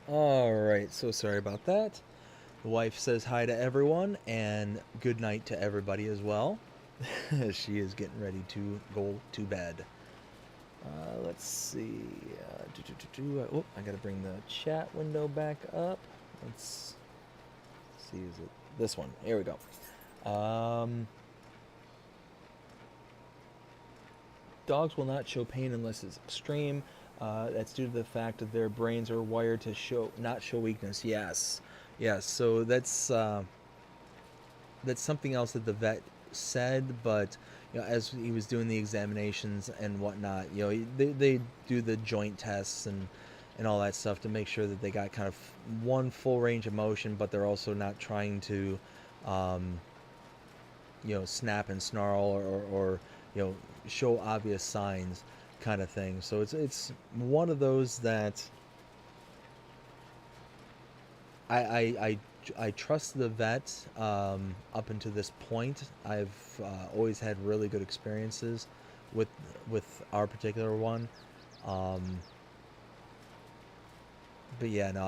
S1: Alright, so sorry about that. The wife says hi to everyone, and good night to everybody as well. She is getting ready to go to bed. Let's see. Oh, I gotta bring the chat window back up. Let's see, is it this one? Here we go. Dogs will not show pain unless it's extreme. That's due to the fact that their brains are wired to not show weakness. Yes. So that's something else that the vet said. But as he was doing the examinations and whatnot, they do the joint tests and all that stuff to make sure that they got kind of one full range of motion, but they're also not trying to, snap and snarl or show obvious signs, kind of thing. So it's one of those that I trust the vet up until this point. I've always had really good experiences with our particular one. But yeah, no,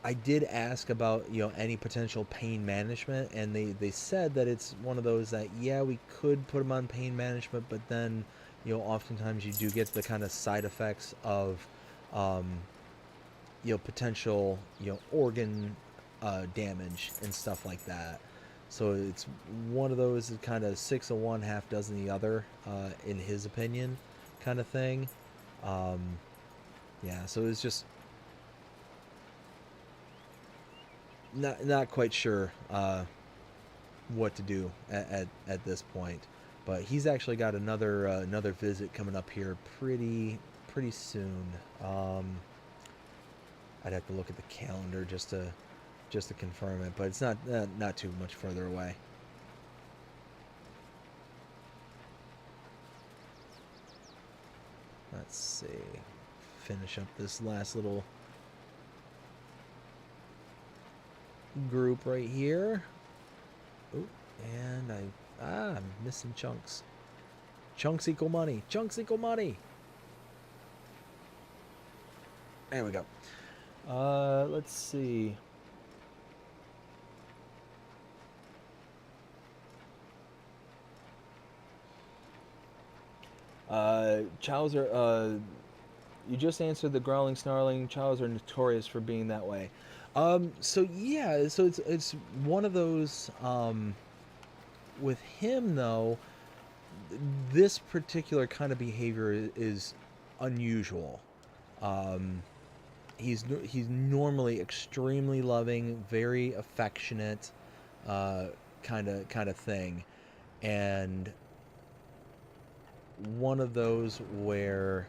S1: I did ask about any potential pain management, and they said that it's one of those that we could put them on pain management, but then oftentimes you do get the kind of side effects of potential organ damage and stuff like that. So it's one of those kind of six of one, half dozen the other, in his opinion, kind of thing. Um, yeah, so it's just not quite sure what to do at this point. But he's actually got another visit coming up here pretty soon. I'd have to look at the calendar just to confirm it, but it's not too much further away. Let's see. Finish up this last little group right here. Ooh, and I'm missing chunks. Chunks equal money. Chunks equal money. There we go. Let's see. Chows are, you just answered the growling, snarling. Chows are notorious for being that way. So yeah, so it's one of those, with him though, this particular kind of behavior is unusual. He's normally extremely loving, very affectionate, kind of thing, and one of those where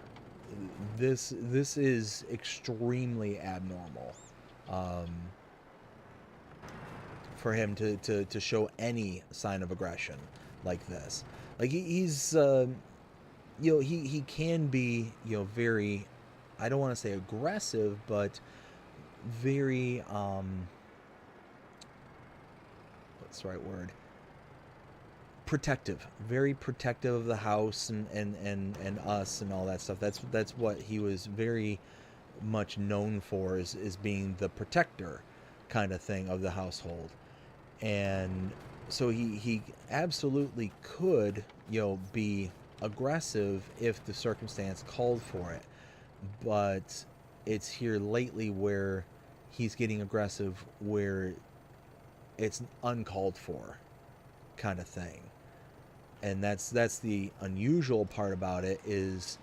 S1: this is extremely abnormal, um, for him to show any sign of aggression like this. Like he's he can be very, I don't want to say aggressive, but very what's the right word? Protective, very protective of the house and us and all that stuff. That's what he was very much known for, is being the protector kind of thing of the household. And so he absolutely could be aggressive if the circumstance called for it, but it's here lately where he's getting aggressive where it's uncalled for kind of thing. And that's the unusual part about it, is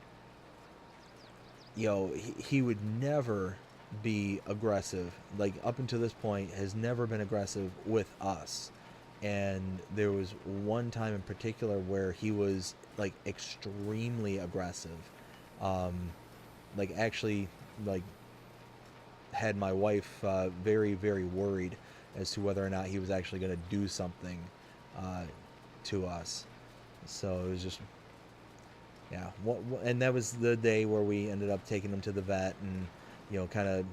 S1: he would never be aggressive, like up until this point has never been aggressive with us. And there was one time in particular where he was like extremely aggressive, like actually like had my wife very worried as to whether or not he was actually going to do something to us. So it was just, yeah. And that was the day where we ended up taking him to the vet and kind of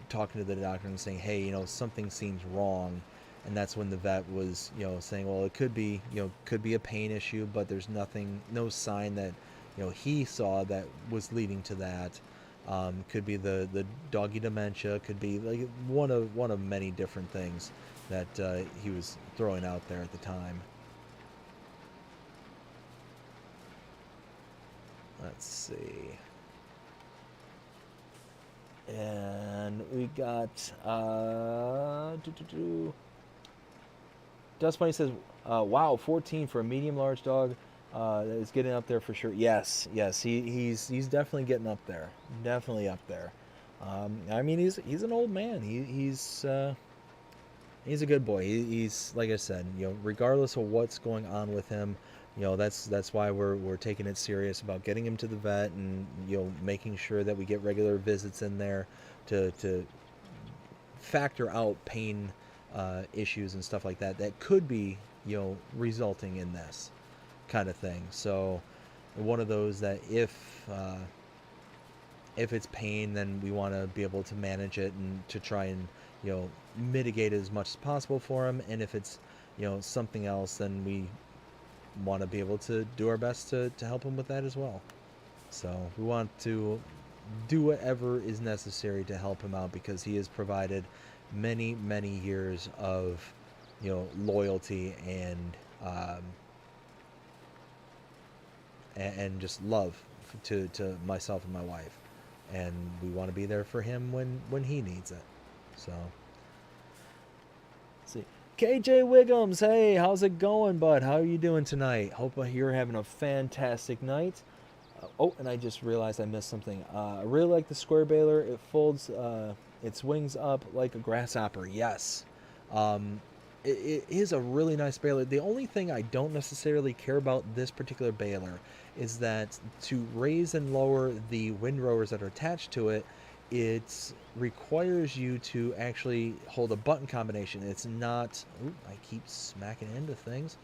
S1: talking to the doctor and saying, hey, something seems wrong. And that's when the vet was saying, well, it could be a pain issue, but there's no sign that he saw that was leading to that. Could be the doggy dementia, could be like one of many different things that he was throwing out there at the time. Let's see. And we got Dust Bunny says, wow, 14 for a medium large dog. Is getting up there for sure. Yes, he's definitely getting up there. Definitely up there. I mean, he's an old man. He's a good boy. He's, like I said, regardless of what's going on with him, that's why we're taking it serious about getting him to the vet and making sure that we get regular visits in there to factor out pain issues and stuff like that could be resulting in this kind of thing. So one of those that if it's pain, then we want to be able to manage it and to try and mitigate it as much as possible for him. And if it's something else, then we want to be able to do our best to help him with that as well. So we want to do whatever is necessary to help him out, because he has provided many years of loyalty and just love to myself and my wife, and we want to be there for him when he needs it. So see. KJ Wiggums, hey, how's it going, bud? How are you doing tonight? Hope you're having a fantastic night. Oh, and I just realized I missed something. I really like the square baler. It folds its wings up like a grasshopper. Yes. It is a really nice baler. The only thing I don't necessarily care about this particular baler is that to raise and lower the windrowers that are attached to it, it requires you to actually hold a button combination. It's not. Ooh, I keep smacking into things.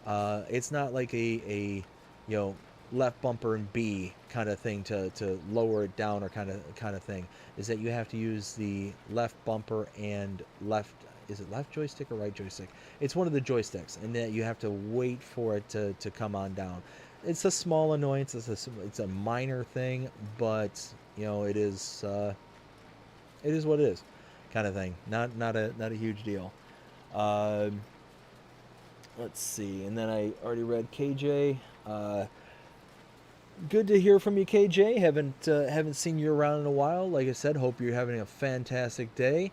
S1: It's not like a you know left bumper and B kind of thing to lower it down or kind of thing. Is that you have to use the left bumper and left. Is it left joystick or right joystick? It's one of the joysticks, and that you have to wait for it to come on down. It's a small annoyance. It's a minor thing, but it is what it is, kind of thing. Not a huge deal. Let's see, and then I already read KJ. Good to hear from you, KJ. Haven't seen you around in a while. Like I said, hope you're having a fantastic day.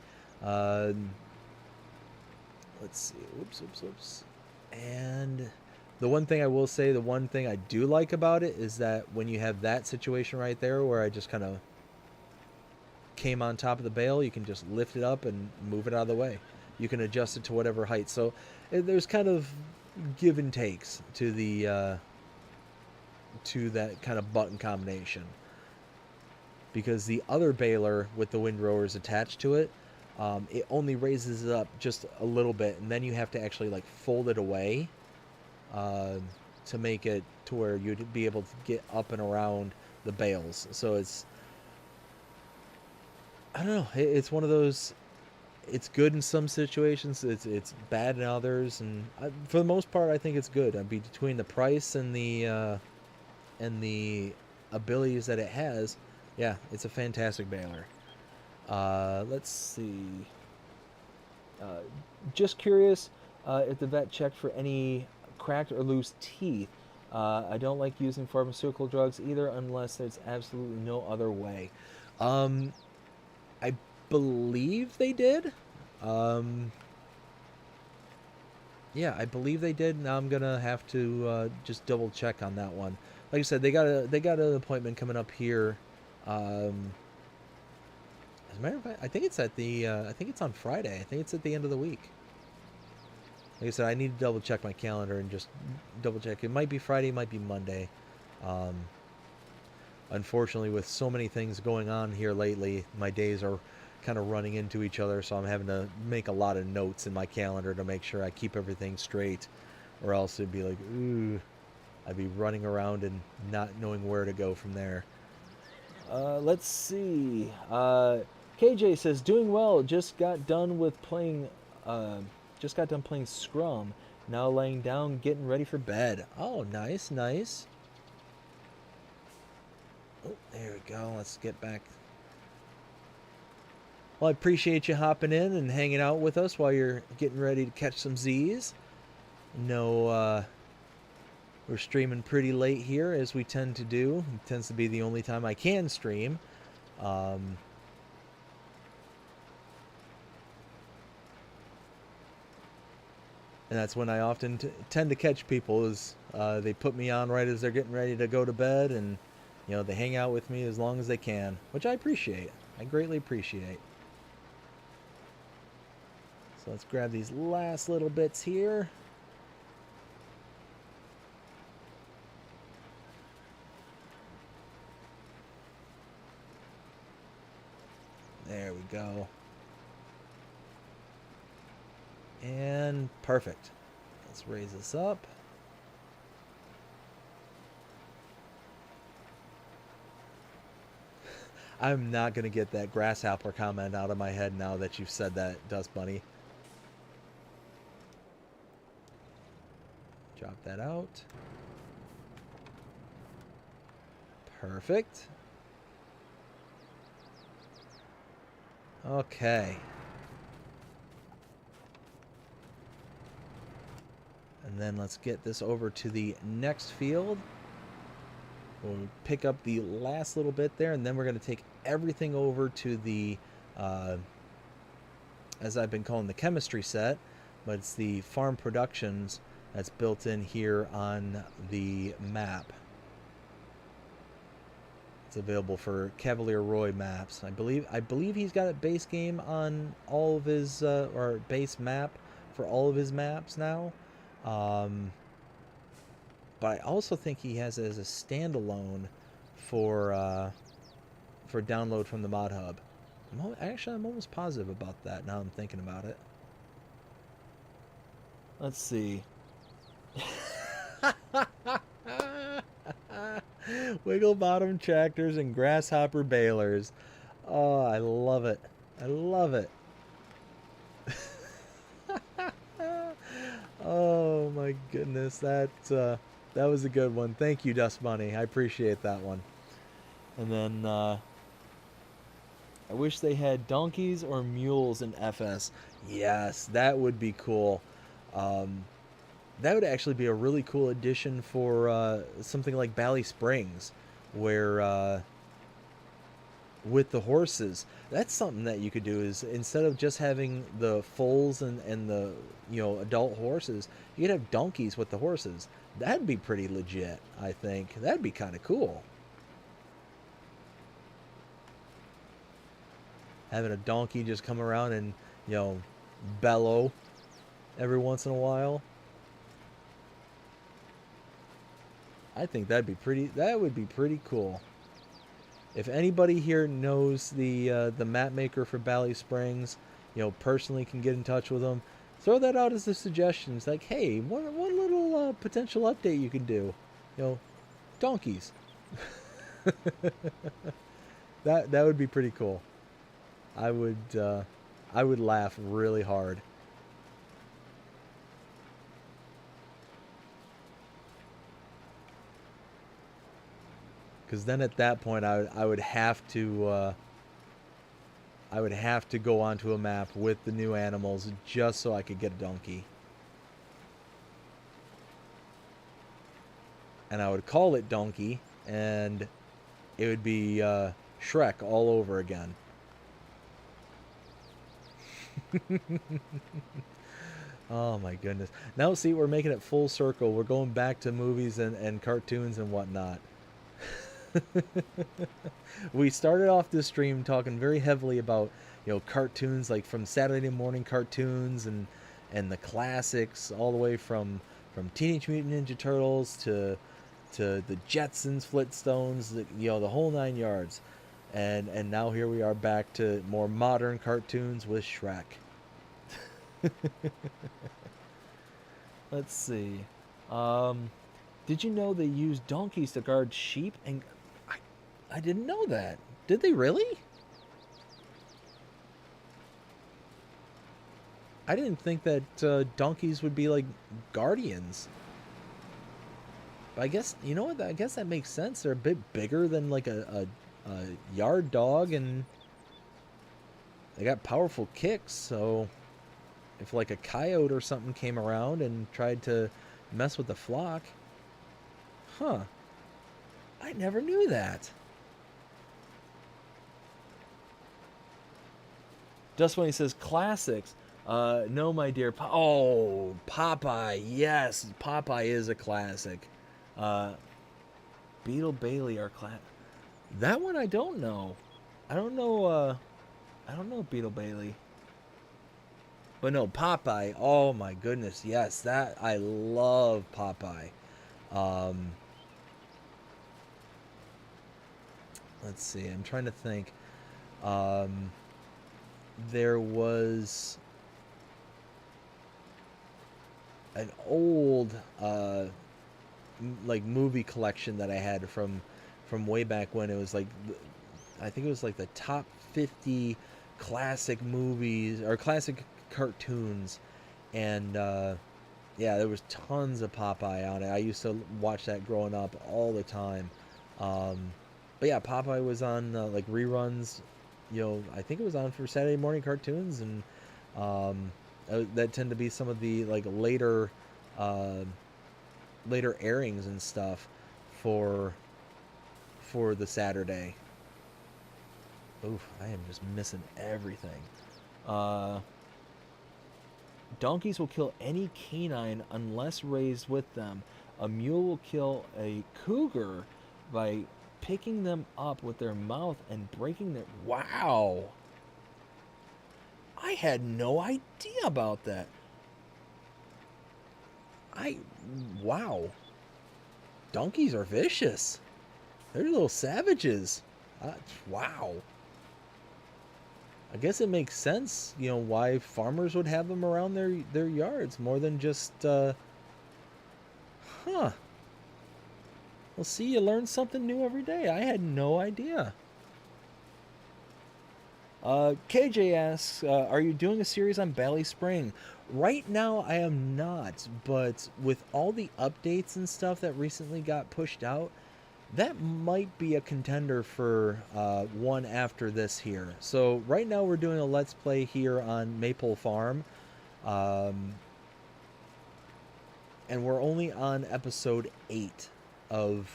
S1: Let's see. Oops. And the one thing I will say, the one thing I do like about it is that when you have that situation right there where I just kind of came on top of the bale, you can just lift it up and move it out of the way. You can adjust it to whatever height. So there's kind of give and takes to the to that kind of button combination, because the other baler with the windrowers attached to it, it only raises it up just a little bit, and then you have to actually like fold it away to make it to where you'd be able to get up and around the bales. So I don't know, it's one of those. It's good in some situations. It's bad in others, and for the most part, I think it's good. I mean, between the price and the abilities that it has, yeah, it's a fantastic baler. Let's see. Just curious if the vet checked for any cracked or loose teeth. I don't like using pharmaceutical drugs either unless there's absolutely no other way. I believe they did. Yeah, I believe they did. Now I'm gonna have to just double check on that one. Like I said, they got an appointment coming up here. As a matter of fact, I think it's I think it's on Friday. I think it's at the end of the week. Like I said, I need to double check my calendar and just double check. It might be Friday, it might be Monday. Unfortunately, with so many things going on here lately, my days are kind of running into each other, so I'm having to make a lot of notes in my calendar to make sure I keep everything straight, or else it'd be like, ooh, I'd be running around and not knowing where to go from there. Let's see. KJ says, doing well. Just got done playing Scrum. Now laying down, getting ready for bed. Oh, nice. Oh, there we go. Let's get back. Well, I appreciate you hopping in and hanging out with us while you're getting ready to catch some Z's. No, we're streaming pretty late here, as we tend to do. It tends to be the only time I can stream. And that's when I often tend to catch people, is they put me on right as they're getting ready to go to bed, and they hang out with me as long as they can, which I appreciate. I greatly appreciate. So let's grab these last little bits here. There we go. And perfect. Let's raise this up. I'm not going to get that grasshopper comment out of my head now that you've said that, Dust Bunny. Drop that out. Perfect. Okay. And then let's get this over to the next field. We'll pick up the last little bit there, and then we're going to take everything over to the, as I've been calling the chemistry set, but it's the farm productions that's built in here on the map. It's available for Cavalier Roy maps. I believe he's got a base game on all of his or base map for all of his maps now. But I also think he has it as a standalone for download from the mod hub. I'm almost positive about that now I'm thinking about it. Let's see. Wiggle bottom tractors and grasshopper balers. Oh, I love it. I love it. Oh my goodness, that was a good one. Thank you, Dust Bunny. I appreciate that one. And then I wish they had donkeys or mules in FS. Yes, that would be cool. That would actually be a really cool addition for something like Bally Springs, where with the horses, that's something that you could do. Is instead of just having the foals and the adult horses, you could have donkeys with the horses. That'd be pretty legit. I think that'd be kind of cool. Having a donkey just come around and bellow every once in a while. I think that would be pretty cool. If anybody here knows the map maker for Bally Springs, personally can get in touch with them, throw that out as a suggestion. It's like, hey, one little potential update you can do, donkeys. that would be pretty cool. I would laugh really hard. Because then at that point, I would have to go onto a map with the new animals just so I could get a donkey. And I would call it Donkey, and it would be Shrek all over again. Oh my goodness. Now see, we're making it full circle. We're going back to movies and cartoons and whatnot. We started off this stream talking very heavily about cartoons, like from Saturday morning cartoons and the classics, all the way from Teenage Mutant Ninja Turtles to the Jetsons, Flintstones, the whole 9 yards. And now here we are back to more modern cartoons with Shrek. Let's see. Did you know they use donkeys to guard sheep? And I didn't know that. Did they really? I didn't think that donkeys would be like guardians. But I guess, you know what? I guess that makes sense. They're a bit bigger than like a yard dog, and they got powerful kicks. So if like a coyote or something came around and tried to mess with the flock, huh? I never knew that. Just when he says classics, no, my dear. Oh, Popeye. Yes, Popeye is a classic. Beetle Bailey are classic. That one I don't know. I don't know Beetle Bailey. But no, Popeye. Oh my goodness, yes, that I love Popeye. Let's see. I'm trying to think. There was an old like movie collection that I had from way back when. It was like, I think it was like the top 50 classic movies or classic cartoons, and yeah, there was tons of Popeye on it. I used to watch that growing up all the time. But yeah, Popeye was on like reruns. I think it was on for Saturday morning cartoons, and that tend to be some of the like later airings and stuff for the Saturday. Oof, I am just missing everything. Donkeys will kill any canine unless raised with them. A mule will kill a cougar by picking them up with their mouth and breaking their... Wow! I had no idea about that. Wow. Donkeys are vicious. They're little savages. Wow. I guess it makes sense, why farmers would have them around their yards more than just, huh. Well, see, you learn something new every day. I had no idea. KJ asks, are you doing a series on Bally Spring? Right now, I am not, but with all the updates and stuff that recently got pushed out, that might be a contender for one after this here. So right now we're doing a Let's Play here on Maypole Farm. And we're only on episode 8 of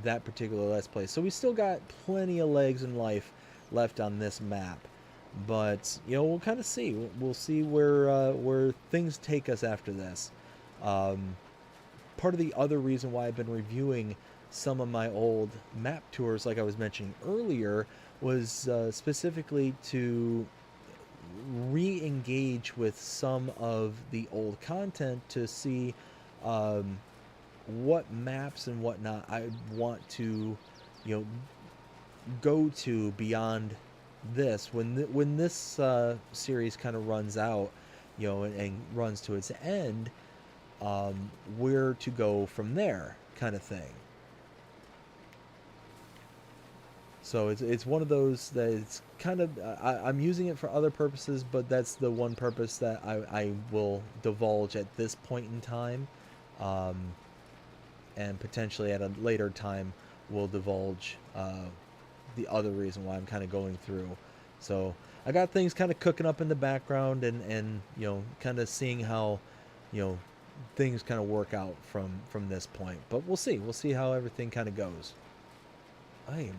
S1: that particular Let's Play. So we still got plenty of legs in life left on this map. But, we'll kind of see. We'll see where things take us after this. Part of the other reason why I've been reviewing some of my old map tours, like I was mentioning earlier, was specifically to re-engage with some of the old content to see what maps and whatnot I want to, go to beyond this when this series kind of runs out, and runs to its end. Where to go from there, kind of thing. So it's one of those that it's kind of I'm using it for other purposes, but that's the one purpose that I will divulge at this point in time, and potentially at a later time will divulge the other reason why I'm kind of going through. So I got things kind of cooking up in the background, and kind of seeing how things kind of work out from this point. But we'll see how everything kind of goes. I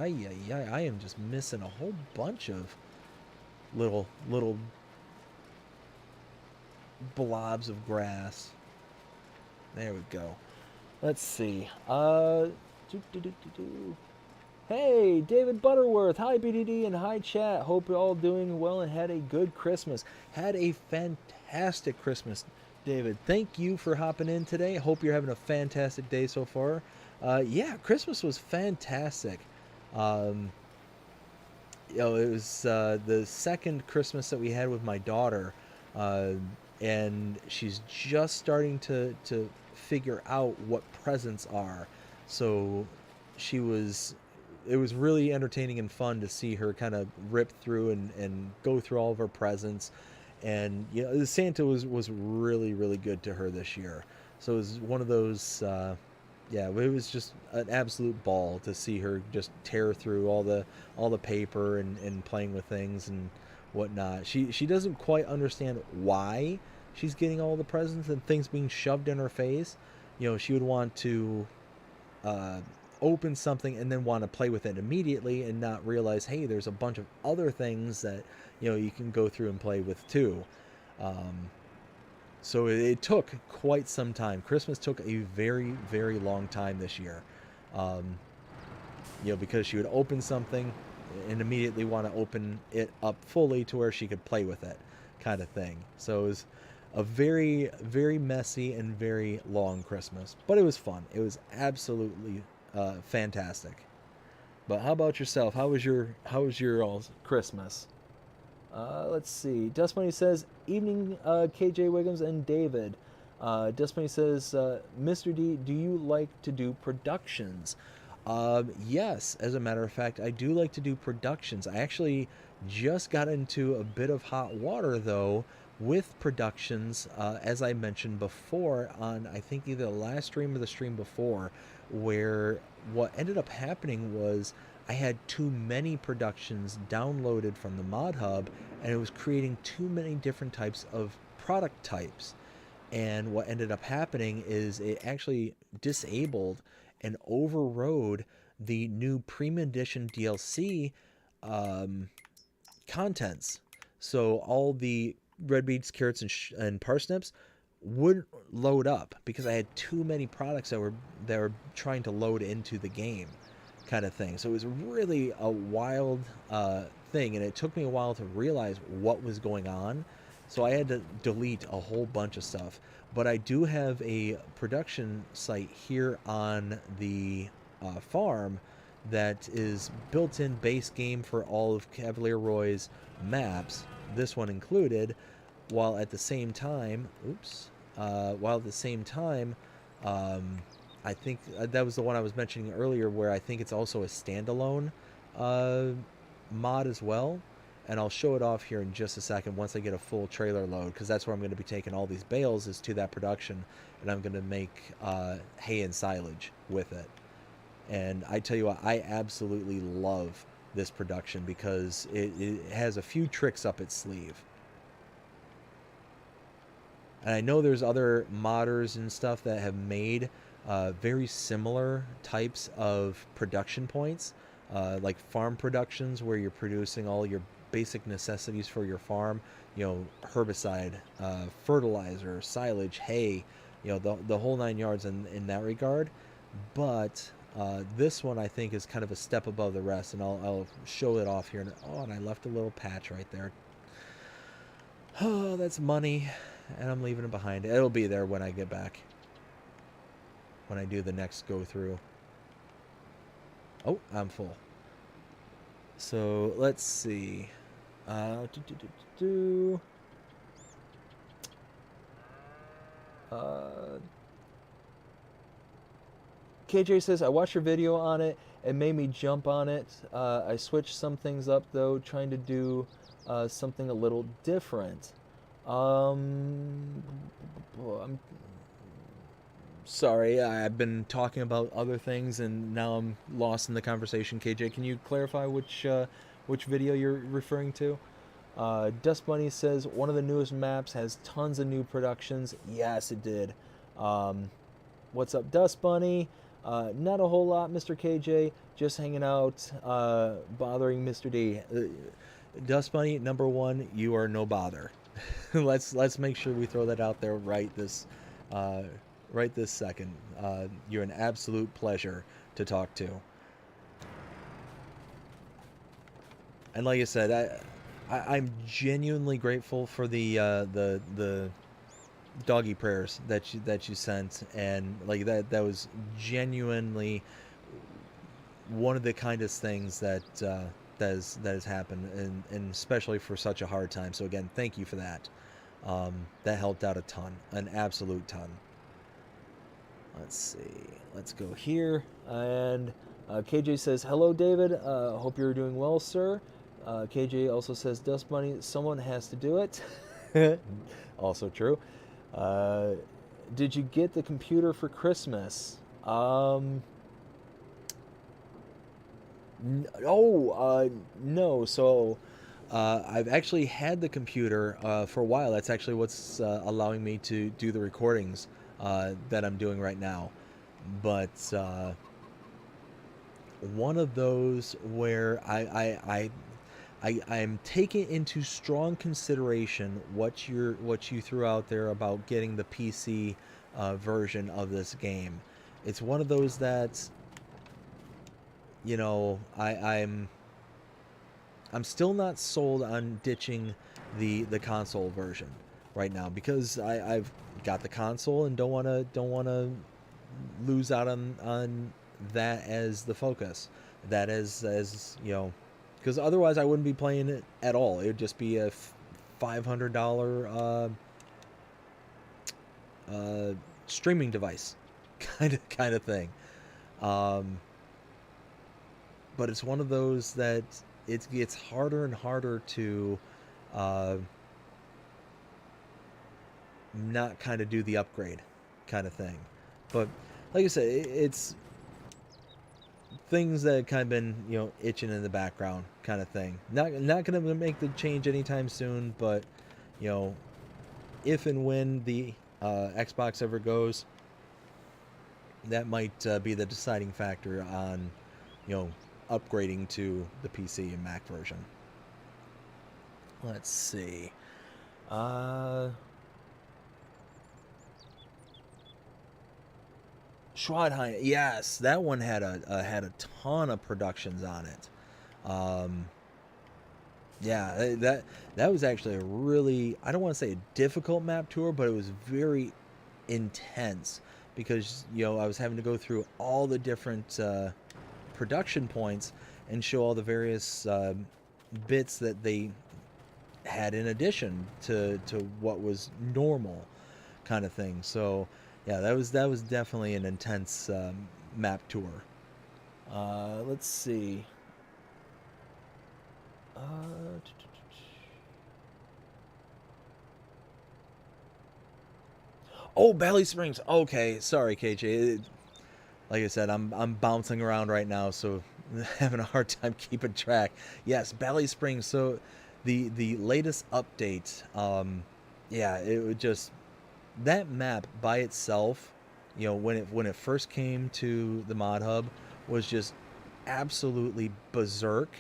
S1: am just missing a whole bunch of little blobs of grass. There we go. Let's see. Hey, David Butterworth. Hi, BDD, and hi, chat. Hope you're all doing well and had a good Christmas. Had a fantastic Christmas, David. Thank you for hopping in today. Hope you're having a fantastic day so far. Yeah, Christmas was fantastic. It was the second Christmas that we had with my daughter, and she's just starting to figure out what presents are. So it was really entertaining and fun to see her kind of rip through and go through all of her presents. And Santa was really, really good to her this year. So it was one of those yeah, it was just an absolute ball to see her just tear through all the paper and playing with things and whatnot. She doesn't quite understand why she's getting all the presents and things being shoved in her face. She would want to open something and then want to play with it immediately and not realize, hey, there's a bunch of other things that you can go through and play with too. So it took quite some time. Christmas took a very, very long time this year. Because she would open something and immediately want to open it up fully to where she could play with it, kind of thing. So it was a very, very messy and very long Christmas. But it was fun. It was absolutely fantastic. But how about yourself? How was your all's Christmas? Let's see. Dust Bunny says, evening, KJ Wiggums and David. Dust Bunny says, Mr. D, do you like to do productions? Yes, as a matter of fact, I do like to do productions. I actually just got into a bit of hot water, though, with productions, as I mentioned before on, I think, either the last stream or the stream before, where what ended up happening was I had too many productions downloaded from the mod hub, and it was creating too many different types of product types. And what ended up happening is it actually disabled and overrode the new Premium Edition DLC contents. So all the red beets, carrots, and parsnips wouldn't load up because I had too many products that were trying to load into the game, kind of thing. So it was really a wild thing, and it took me a while to realize what was going on. So I had to delete a whole bunch of stuff. But I do have a production site here on the farm that is built-in base game for all of Cavalier Roy's maps, this one included, while at the same time, I think that was the one I was mentioning earlier, where I think it's also a standalone mod as well. And I'll show it off here in just a second once I get a full trailer load, because that's where I'm going to be taking all these bales, is to that production, and I'm going to make hay and silage with it. And I tell you what, I absolutely love this production because it has a few tricks up its sleeve. And I know there's other modders and stuff that have made very similar types of production points, like farm productions where you're producing all your basic necessities for your farm, you know, herbicide, fertilizer, silage, hay, you know, the whole 9 yards in that regard. But this one I think is kind of a step above the rest, and I'll show it off here. And I left a little patch right there. Oh, that's money, and I'm leaving it behind. It'll be there when I get back, when I do the next go through. Oh, I'm full. So let's see. KJ says, I watched your video on it. It made me jump on it. I switched some things up, though, trying to do something a little different. I'm sorry, I've been talking about other things, and now I'm lost in the conversation. KJ, can you clarify which video you're referring to? Dust Bunny says, one of the newest maps has tons of new productions. Yes, it did. What's up, Dust Bunny? Not a whole lot, Mr. KJ. Just hanging out, bothering Mr. D. Dust Bunny, number one, you are no bother. Let's make sure we throw that out there right this second. You're an absolute pleasure to talk to. And like I said, I'm genuinely grateful for the doggy prayers that you sent, and like that was genuinely one of the kindest things that has happened, and especially for such a hard time. So again, thank you for that. That helped out a ton, an absolute ton. Let's see. Let's go here. And KJ says, hello, David. Hope you're doing well, sir. KJ also says, Dust Bunny, someone has to do it. Also true. Did you get the computer for Christmas? No. So I've actually had the computer for a while. That's actually what's allowing me to do the recordings that I'm doing right now. But one of those where I'm taking into strong consideration what you threw out there about getting the PC version of this game. It's one of those that, you know, I'm still not sold on ditching the console version right now, because I've got the console and don't want to lose out on that as the focus. That as you know. Because otherwise I wouldn't be playing it at all. It would just be a $500 streaming device kind of thing. But it's one of those that it gets harder and harder to not kind of do the upgrade kind of thing. But like I said, it's things that have kind of been, you know, itching in the background kind of thing. Not going to make the change anytime soon, but, you know, if and when the Xbox ever goes, that might be the deciding factor on, you know, upgrading to the PC and Mac version. Let's see. Uh, Schwadheim, yes, that one had a ton of productions on it. Um, yeah, that was actually a really, I don't want to say a difficult map tour, but it was very intense because I was having to go through all the different production points and show all the various bits that they had in addition to what was normal kind of thing. So yeah, that was definitely an intense map tour. Let's see. Uh, oh, Valley Springs. Okay, sorry, KJ. Like I said, I'm bouncing around right now, so having a hard time keeping track. Yes, Valley Springs. So the latest update. Yeah, it would just that map by itself. When it first came to the mod hub, was just absolutely berserk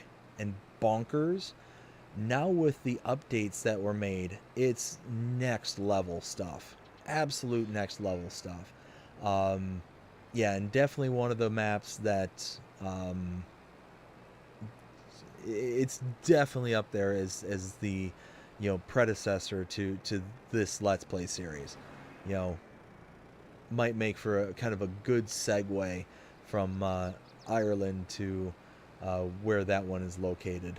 S1: and bonkers. Now with the updates that were made, it's next level stuff. Absolute next level stuff. Um, yeah, and definitely one of the maps that it's definitely up there as the predecessor to this Let's Play series. You know, might make for a kind of a good segue from Ireland to where that one is located.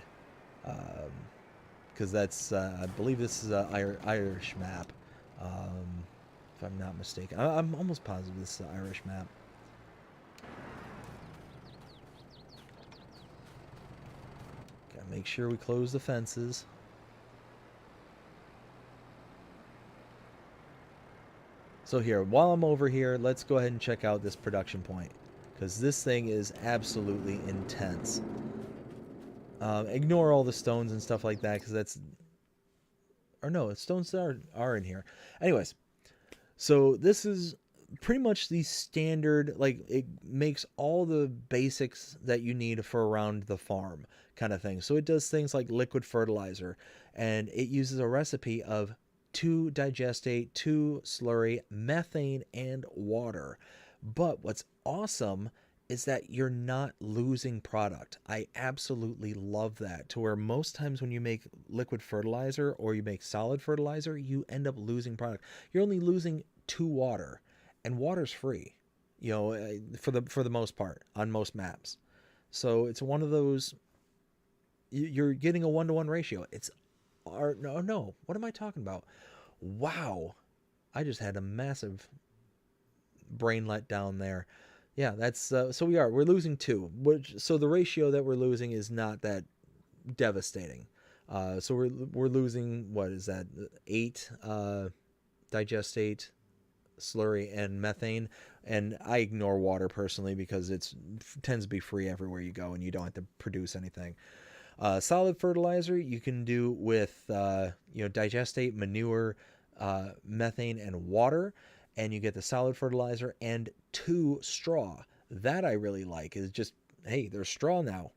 S1: Because that's I believe this is a Irish map, if I'm not mistaken. I'm almost positive this is an Irish map. Gotta make sure we close the fences. So here, while I'm over here, let's go ahead and check out this production point, because this thing is absolutely intense. Ignore all the stones and stuff like that, because that's... Or no, stones are in here. Anyways, so this is pretty much the standard, like it makes all the basics that you need for around the farm kind of thing. So it does things like liquid fertilizer, and it uses a recipe of 2 digestate, 2 slurry, methane, and water. But what's awesome is that you're not losing product. I absolutely love that, to where most times when you make liquid fertilizer or you make solid fertilizer, you end up losing product. You're only losing to water, and water's free, for the most part on most maps. So it's one of those, you're getting a 1-to-1 ratio. It's or no, what am I talking about? Wow, I just had a massive brain let down there. Yeah, that's so we're losing 2, which, so the ratio that we're losing is not that devastating. So we're losing, what is that, 8 digestate, slurry, and methane. And I ignore water personally because it tends to be free everywhere you go and you don't have to produce anything. Solid fertilizer you can do with digestate, manure, methane, and water, and you get the solid fertilizer and 2 straw. That I really like. Is just, hey, there's straw now.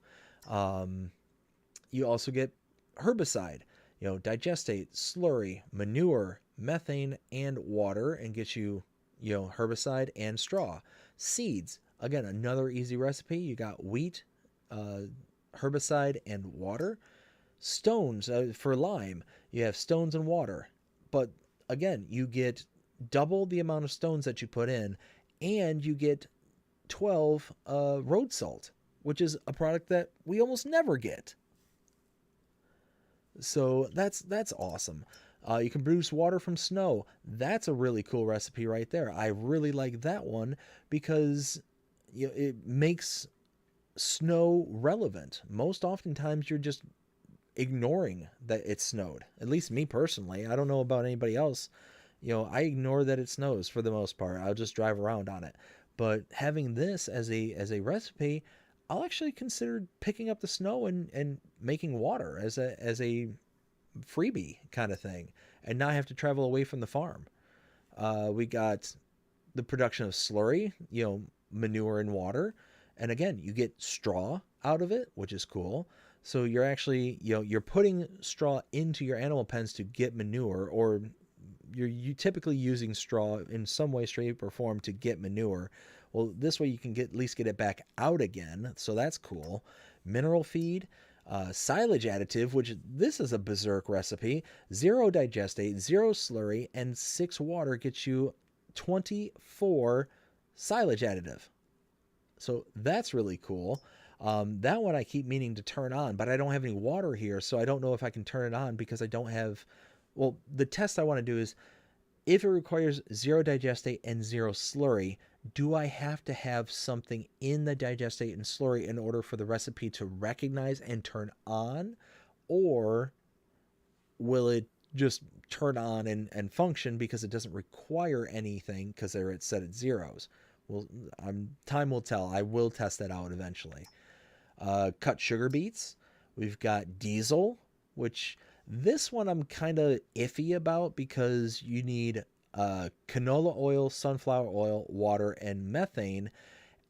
S1: You also get herbicide, digestate, slurry, manure, methane, and water, and get you, herbicide and straw. Seeds, again, another easy recipe. You got wheat, herbicide, and water. Stones, for lime, you have stones and water. But again, you get double the amount of stones that you put in, and you get 12 road salt, which is a product that we almost never get. So that's awesome. You can produce water from snow. That's a really cool recipe right there. I really like that one because it makes snow relevant. Most oftentimes you're just ignoring that it snowed. At least me personally. I don't know about anybody else. I ignore that it snows for the most part. I'll just drive around on it. But having this as a recipe, I'll actually consider picking up the snow and making water as a freebie kind of thing, and not have to travel away from the farm. We got the production of slurry, manure and water, and again, you get straw out of it, which is cool. So you're actually, you're putting straw into your animal pens to get manure, or you typically using straw in some way, shape, or form to get manure. Well, this way you can at least get it back out again. So that's cool. Mineral feed, silage additive, which this is a berserk recipe. 0 digestate, 0 slurry, and 6 water gets you 24 silage additive. So that's really cool. That one I keep meaning to turn on, but I don't have any water here, so I don't know if I can turn it on because I don't have. Well, the test I want to do is if it requires 0 digestate and 0 slurry, do I have to have something in the digestate and slurry in order for the recipe to recognize and turn on? Or will it just turn on and function because it doesn't require anything because they're set at zeros? Well, time will tell. I will test that out eventually. Cut sugar beets. We've got diesel, which this one I'm kind of iffy about because you need canola oil, sunflower oil, water, and methane.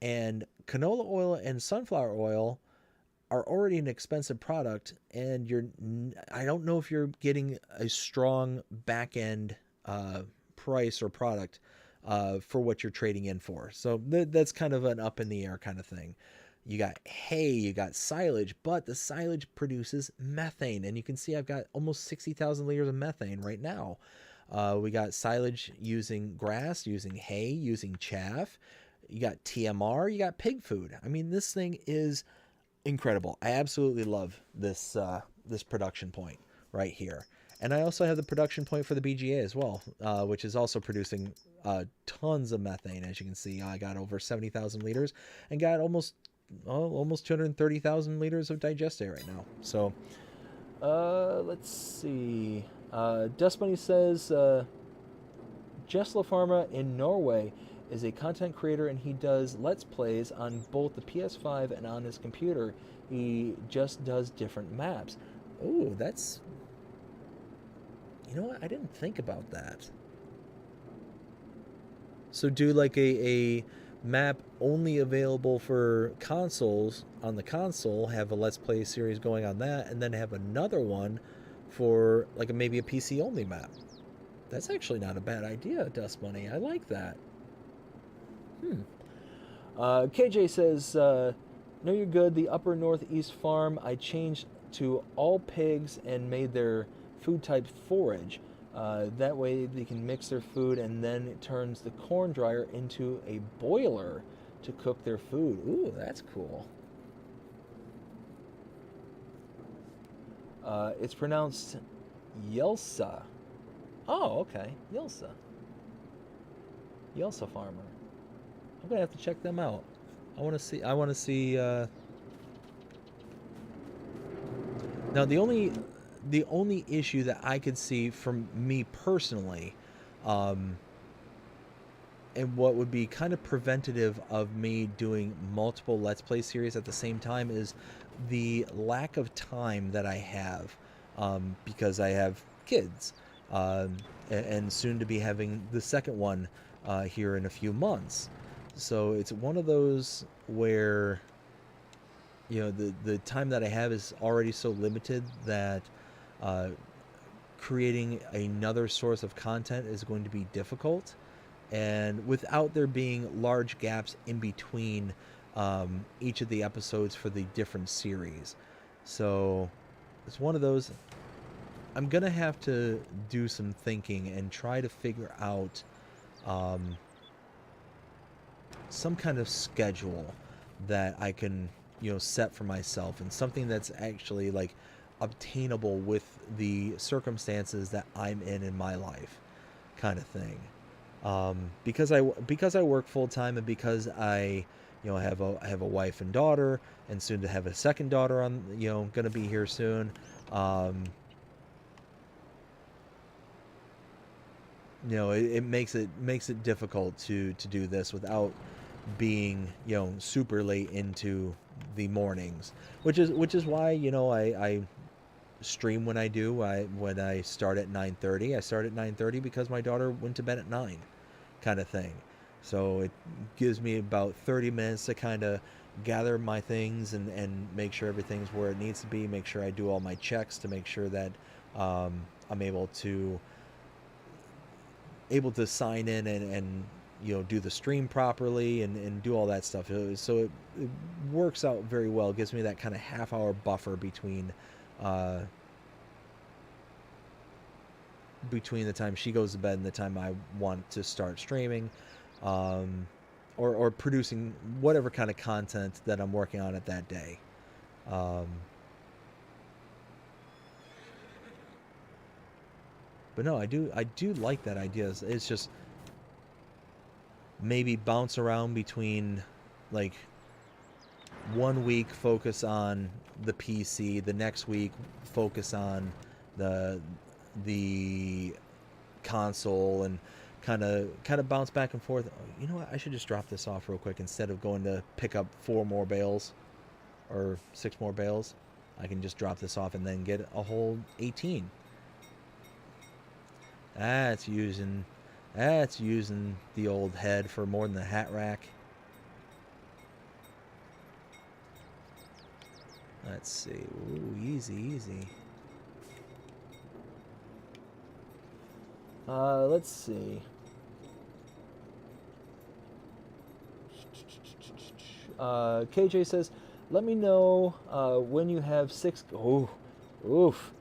S1: And canola oil and sunflower oil are already an expensive product, and I don't know if you're getting a strong back end price or product for what you're trading in for. So that's kind of an up in the air kind of thing. You got hay, you got silage, but the silage produces methane, and you can see I've got almost 60,000 liters of methane right now. We got silage using grass, using hay, using chaff. You got TMR, you got pig food. I mean, this thing is incredible. I absolutely love this this production point right here. And I also have the production point for the BGA as well, which is also producing tons of methane. As you can see, I got over 70,000 liters and got almost 230,000 liters of digestate right now. So let's see. Dust Bunny says Jesla Pharma in Norway is a content creator, and he does Let's Plays on both the PS5 and on his computer. He just does different maps. Oh, that's... You know what? I didn't think about that. So do like a map only available for consoles on the console, have a Let's Play series going on that, and then have another one for like maybe a PC only map. That's actually not a bad idea, Dust Bunny. I like that. KJ says, no, you're good. The Upper Northeast farm, I changed to all pigs and made their food type forage. That way they can mix their food, and then it turns the corn dryer into a boiler to cook their food. Ooh, that's cool. It's pronounced Yelsa. Oh, okay. Yelsa. Yelsa Farmer. I'm gonna have to check them out. I want to see. Now the only issue that I could see from me personally, and what would be kind of preventative of me doing multiple Let's Play series at the same time, is the lack of time that I have, because I have kids, and soon to be having the second one here in a few months. So it's one of those where, the time that I have is already so limited that creating another source of content is going to be difficult, and without there being large gaps in between each of the episodes for the different series. So it's one of those. I'm gonna have to do some thinking and try to figure out some kind of schedule that I can, set for myself, and something that's actually like obtainable with the circumstances that I'm in my life, kind of thing. Because I work full time, and because I have a wife and daughter, and soon to have a second daughter on, going to be here soon. It makes it difficult to do this without being super late into the mornings, which is why I stream when I do. When I start at 9:30, I start at 9:30 because my daughter went to bed at 9, kind of thing. So it gives me about 30 minutes to kind of gather my things and make sure everything's where it needs to be, make sure I do all my checks to make sure that I'm able to sign in and do the stream properly and do all that stuff. So it works out very well. It gives me that kind of half-hour buffer uh, between the time she goes to bed and the time I want to start streaming, um, or producing whatever kind of content that I'm working on at that day. Um, but no, I do like that idea. It's just maybe bounce around between, like, one week focus on the PC, the next week focus on the the console, and kind of bounce back and forth. You know what? I should just drop this off real quick instead of going to pick up 4 more bales or 6 more bales. I can just drop this off and then get a whole 18. That's using that's using the old head for more than the hat rack. Let's see. Ooh, easy, easy. Let's see. KJ says, "Let me know when you have six." Oh, oof.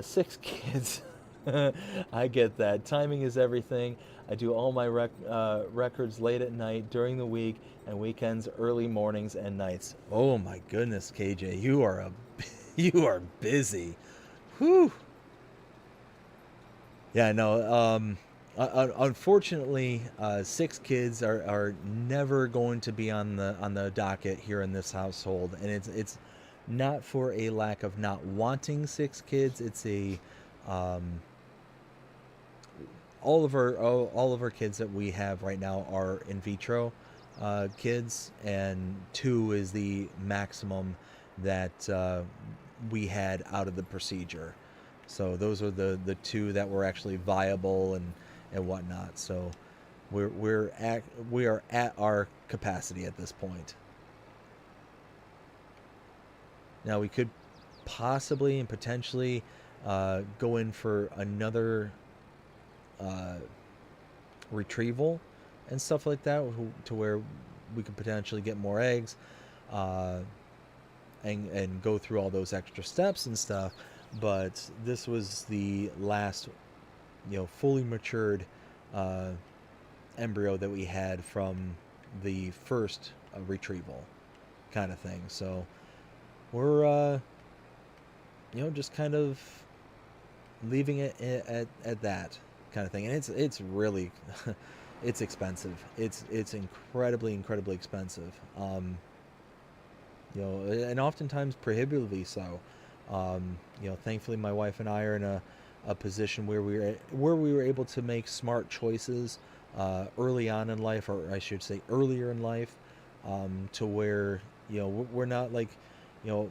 S1: 6 kids. I get that. Timing is everything. I do all my records late at night, during the week, and weekends, early mornings and nights. Oh my goodness, KJ, you are busy. Whew. Yeah, no. Unfortunately, 6 kids are never going to be on the docket here in this household, and it's not for a lack of not wanting 6 kids. It's a all of our kids that we have right now are in vitro kids, and 2 is the maximum that we had out of the procedure. So those are the 2 that were actually viable and whatnot. So we are at our capacity at this point. Now we could possibly and potentially go in for another retrieval and stuff like that, to where we could potentially get more eggs, and go through all those extra steps and stuff. But this was the last, fully matured embryo that we had from the first retrieval kind of thing. So we're just kind of leaving it at that kind of thing. And it's really it's expensive. It's incredibly expensive. And oftentimes prohibitively so. Thankfully my wife and I are in a position where we were able to make smart choices early on in life, or I should say earlier in life, to where we're not like, we're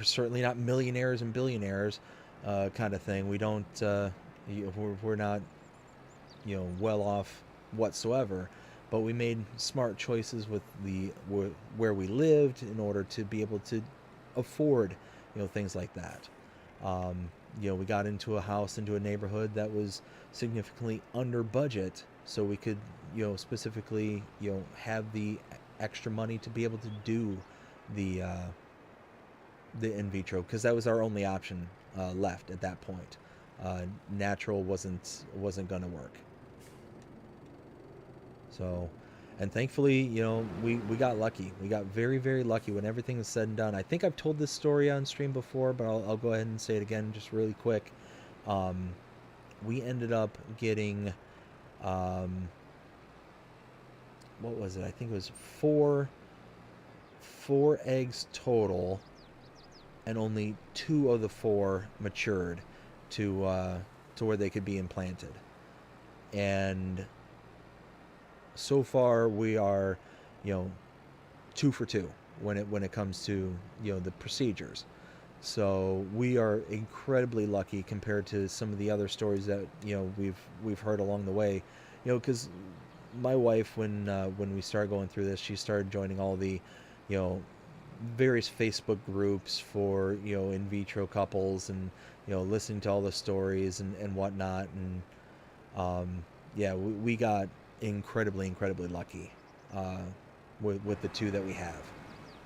S1: certainly not millionaires and billionaires kind of thing. We don't we're not well off whatsoever, but we made smart choices with where we lived in order to be able to afford things like that. We got into a house, into a neighborhood that was significantly under budget, so we could specifically have the extra money to be able to do the in vitro, because that was our only option left at that point. Natural wasn't going to work. So, and thankfully, we got lucky. We got very lucky when everything was said and done. I think I've told this story on stream before, but I'll go ahead and say it again just really quick. We ended up getting, what was it? I think it was four eggs total, and only 2 of the 4 matured to where they could be implanted. And so far we are 2 for 2 when it comes to the procedures. So we are incredibly lucky compared to some of the other stories that we've heard along the way, because my wife, when we started going through this, she started joining all the, you know, various Facebook groups for, you know, in vitro couples, and, you know, listening to all the stories and whatnot. And yeah, we got incredibly lucky uh, with the two that we have.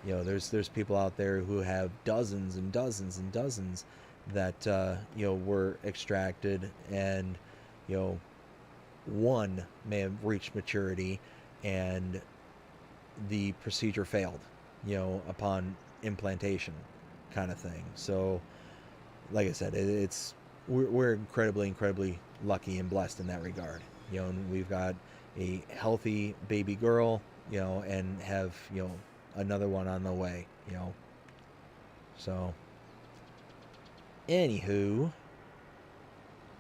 S1: You know, there's people out there who have dozens and dozens and dozens that you know, were extracted, and, you know, one may have reached maturity, and the procedure failed, you know, upon implantation, kind of thing. So, like I said, it's we're incredibly lucky and blessed in that regard. You know, and we've got a healthy baby girl, you know, and have, you know, another one on the way, you know. So, anywho,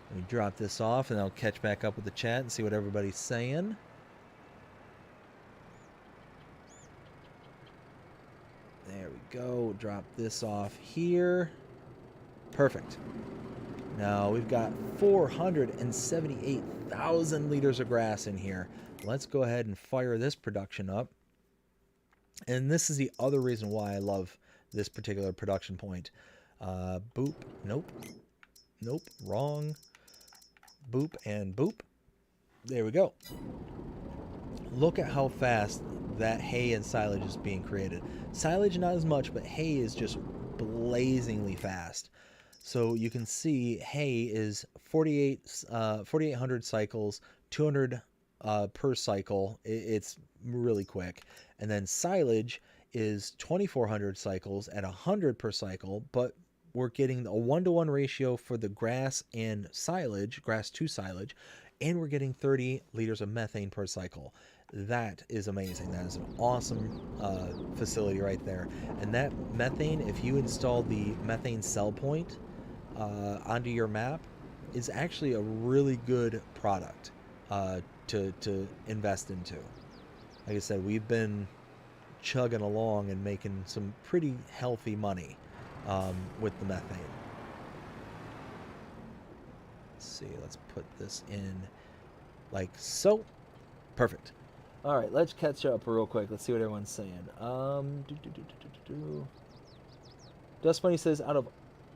S1: let me drop this off, and I'll catch back up with the chat and see what everybody's saying. There we go. Drop this off here. Perfect. Now we've got 478,000 liters of grass in here. Let's go ahead and fire this production up. And this is the other reason why I love this particular production point. Boop. Nope. Nope. Wrong. Boop and boop. There we go. Look at how fast that hay and silage is being created. Silage not as much, but hay is just blazingly fast. So you can see hay is 4,800 cycles, 200 per cycle. It's really quick. And then silage is 2,400 cycles at 100 per cycle, but we're getting a 1-to-1 ratio for the grass and silage, grass to silage, and we're getting 30 liters of methane per cycle. That is amazing. That is an awesome facility right there. And that methane, if you install the methane cell point onto your map, is actually a really good product to invest into. Like I said, we've been chugging along and making some pretty healthy money with the methane. Let's see, let's put this in like so. Perfect. All right, let's catch up real quick. Let's see what everyone's saying. Dust Bunny says, out of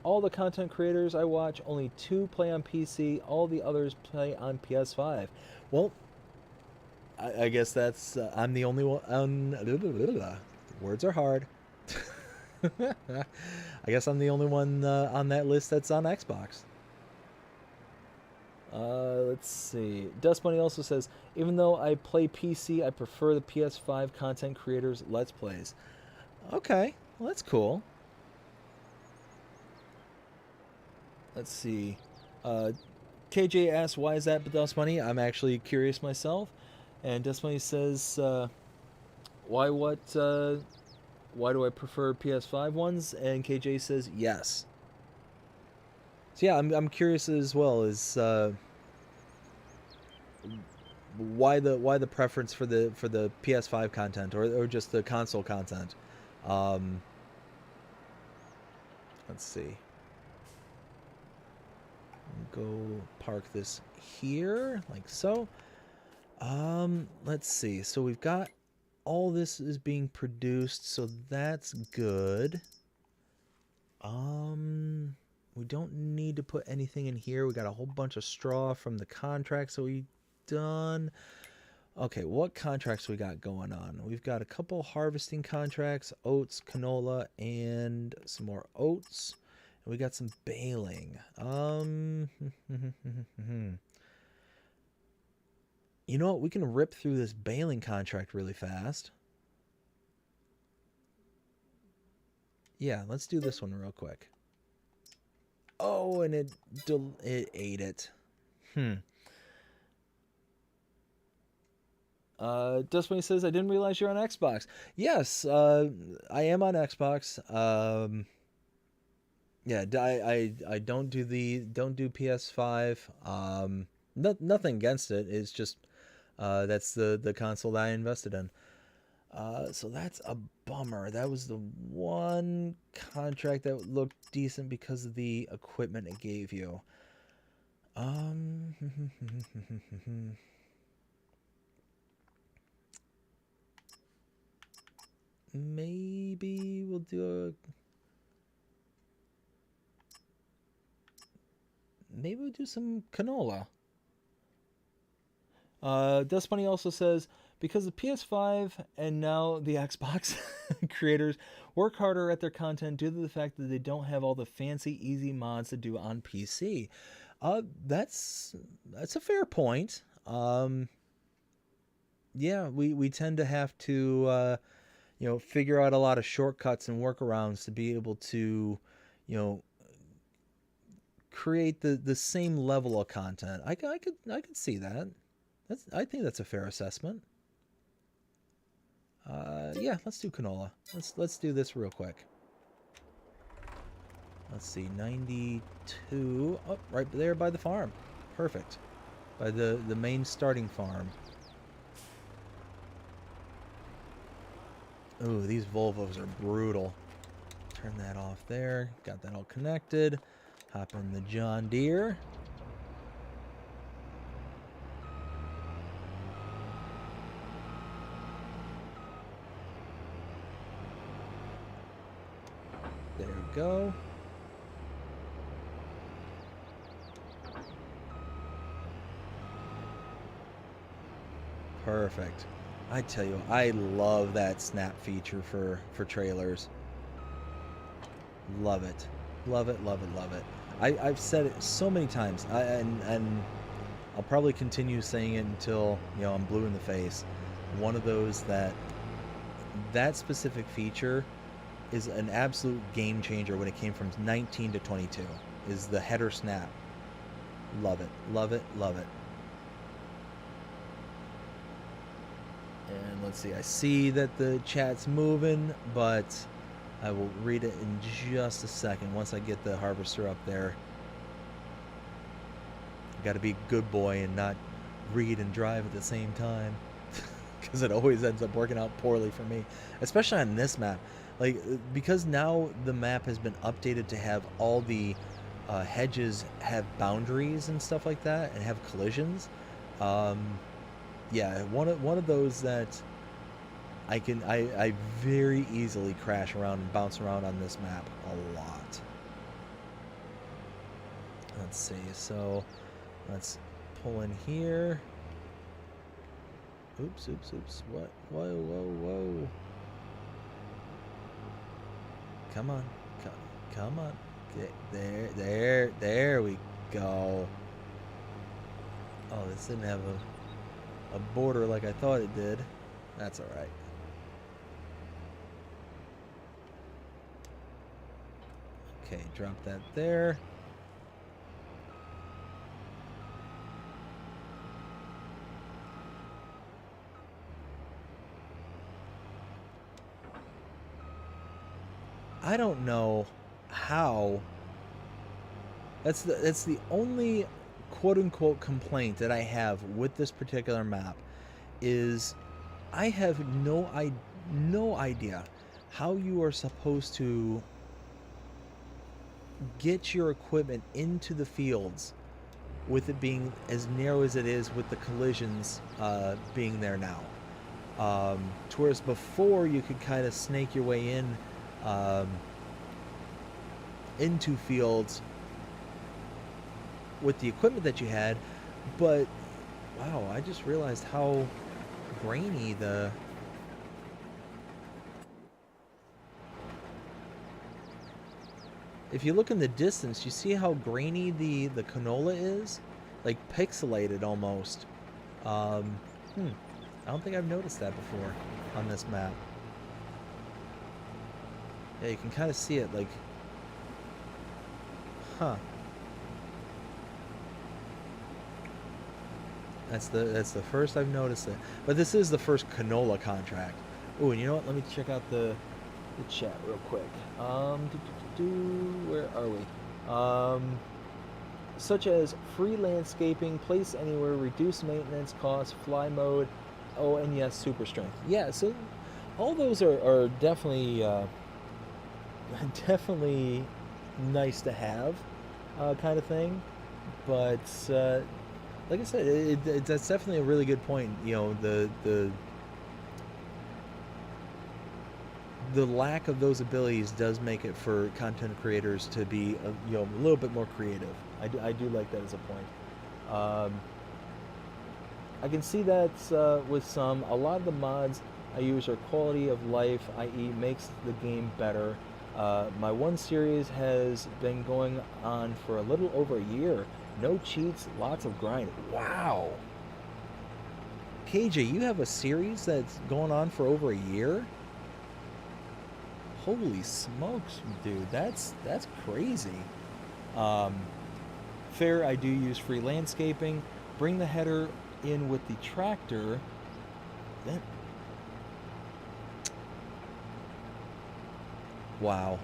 S1: all the content creators I watch, only 2 play on PC. All the others play on PS5. Well, I guess that's I'm the only one. Words are hard. I guess I'm the only one on that list that's on Xbox. Let's see. Dust Bunny also says, even though I play PC, I prefer the PS5 content creators' Let's Plays. Okay, well, that's cool. Let's see. KJ asks, why is that, Dust Bunny? I'm actually curious myself. And Dust Bunny says, why do I prefer PS5 ones? And KJ says, yes. So yeah, I'm curious as well. Is why the preference for the PS5 content, or just the console content? Let's see. Go park this here like so. Let's see. So we've got all this is being produced, so that's good. We don't need to put anything in here. We got a whole bunch of straw from the contracts that we done. Okay, what contracts we got going on? We've got a couple harvesting contracts, oats, canola, and some more oats. And we got some baling. You know what? We can rip through this baling contract really fast. Yeah, let's do this one real quick. Oh, and it ate it. Dust Bunny says, I didn't realize you're on Xbox. Yes, I am on Xbox. Yeah, I don't do PS5. Nothing against it. It's just that's the console that I invested in. So that's a bummer. That was the one contract that looked decent because of the equipment it gave you. maybe we'll do maybe we'll do some canola. Dust Bunny also says, because the PS5 and now the Xbox creators work harder at their content due to the fact that they don't have all the fancy, easy mods to do on PC. That's a fair point. Yeah, we tend to have to figure out a lot of shortcuts and workarounds to be able to, create the same level of content. I could see that. I think that's a fair assessment. Yeah, let's do canola. Let's do this real quick. Let's see, 92. Oh, right there by the farm. Perfect. By the main starting farm. Ooh, these Volvos are brutal. Turn that off there. Got that all connected. Hop in the John Deere. There we go. Perfect. I tell you, I love that snap feature for trailers. Love it. Love it, love it, love it. I've said it so many times, and I'll probably continue saying it until, I'm blue in the face. One of those that specific feature is an absolute game changer when it came from 19 to 22, is the header snap. Love it, love it, love it. And let's see, I see that the chat's moving, but I will read it in just a second once I get the harvester up there. Got to be a good boy and not read and drive at the same time, because it always ends up working out poorly for me, especially on this map. Like, because now the map has been updated to have all the hedges have boundaries and stuff like that, and have collisions. Yeah, one of those that I very easily crash around and bounce around on this map a lot. Let's see, so let's pull in here. Oops, oops, oops. What? Whoa, whoa, whoa. Come on. Come on. Get there we go. Oh, this didn't have a border like I thought it did. That's alright. Okay, drop that there. I don't know how. That's the only quote-unquote complaint that I have with this particular map, is I have no idea how you are supposed to get your equipment into the fields with it being as narrow as it is, with the collisions being there now. To whereas before you could kind of snake your way in into fields with the equipment that you had, but wow, I just realized how grainy if you look in the distance, you see how grainy the canola is, like pixelated almost. I don't think I've noticed that before on this map. Yeah, you can kind of see it, like, huh. That's the first I've noticed it. But this is the first canola contract. Oh, and you know what? Let me check out the chat real quick. Where are we? Such as free landscaping, place anywhere, reduced maintenance costs, fly mode. Oh, and yes, super strength. Yeah, so all those are definitely definitely nice to have, kind of thing. But like I said, that's definitely a really good point. You know, the lack of those abilities does make it for content creators to be a little bit more creative. I do like that as a point. I can see that with some. A lot of the mods I use are quality of life, i.e. makes the game better. My one series has been going on for a little over a year. No cheats, lots of grind. Wow. KJ, you have a series that's going on for over a year? Holy smokes, dude. That's crazy. Fair, I do use free landscaping. Bring the header in with the tractor. Then wow.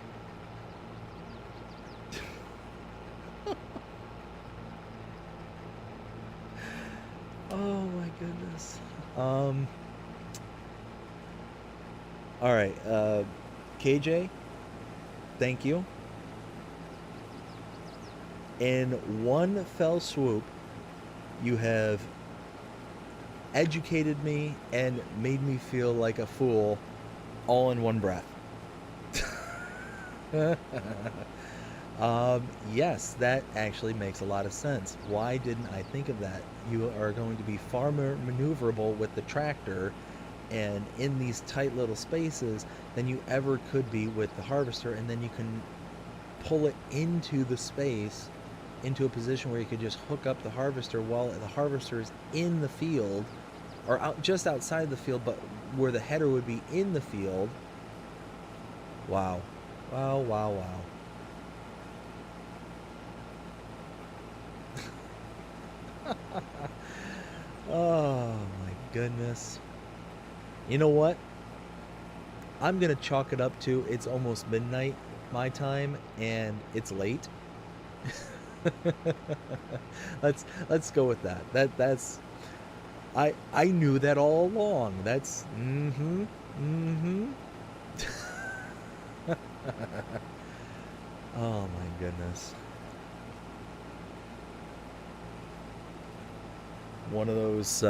S1: Oh my goodness. All right, KJ, thank you. In one fell swoop, you have educated me and made me feel like a fool all in one breath. Yes, that actually makes a lot of sense. Why didn't I think of that? You are going to be far more maneuverable with the tractor and in these tight little spaces than you ever could be with the harvester, and then you can pull it into the space, into a position where you could just hook up the harvester while the harvester is in the field, or just outside the field, but where the header would be in the field. Wow. Wow, wow, wow. Oh my goodness. You know what? I'm gonna chalk it up to it's almost midnight my time and it's late. Let's go with that. That's I knew that all along. That's Oh my goodness. One of those,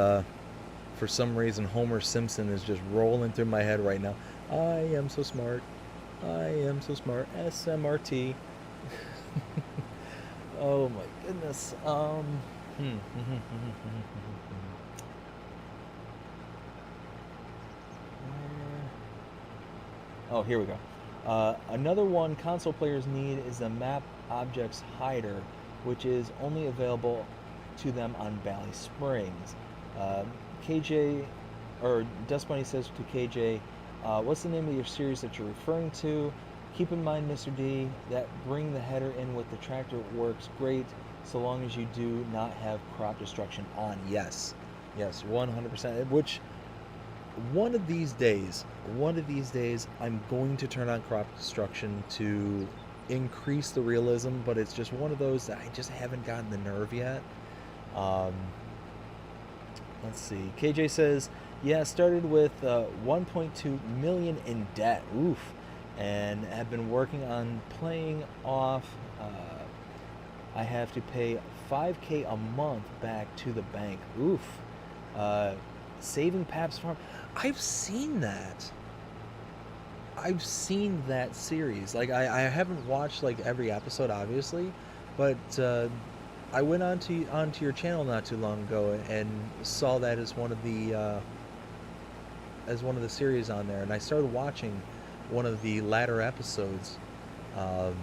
S1: for some reason, Homer Simpson is just rolling through my head right now. I am so smart. I am so smart. SMRT. Oh my goodness. Oh, here we go. Another one console players need is the map objects hider, which is only available to them on Valley Springs. KJ, or Dust Bunny says to KJ, what's the name of your series that you're referring to? Keep in mind, Mr. D, that bring the header in with the tractor works great so long as you do not have crop destruction on. Yes, 100%. Which one of these days, I'm going to turn on crop destruction to increase the realism, but it's just one of those that I just haven't gotten the nerve yet. Let's see. KJ says, yeah, started with 1.2 million in debt. Oof. And have been working on paying off. I have to pay $5,000 a month back to the bank. Oof. Saving Pap's Farm. I've seen that. I've seen that series. Like I haven't watched like every episode, obviously, but I went onto your channel not too long ago and saw that as one of the series on there, and I started watching one of the latter episodes. Wow,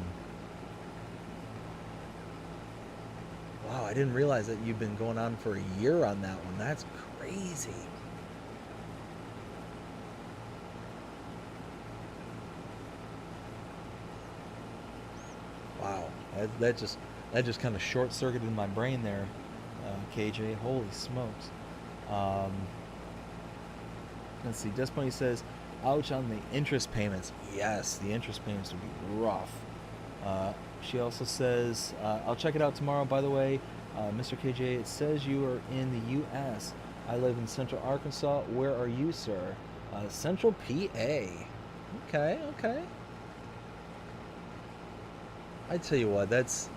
S1: I didn't realize that you've been going on for a year on that one. That's crazy. Wow, that just kind of short-circuited my brain there, KJ. Holy smokes. Let's see. Dust Bunny says, ouch on the interest payments. Yes, the interest payments would be rough. She also says, I'll check it out tomorrow, by the way. Mr. KJ, it says you are in the U.S. I live in Central Arkansas. Where are you, sir? Central PA. Okay. I tell you what, that's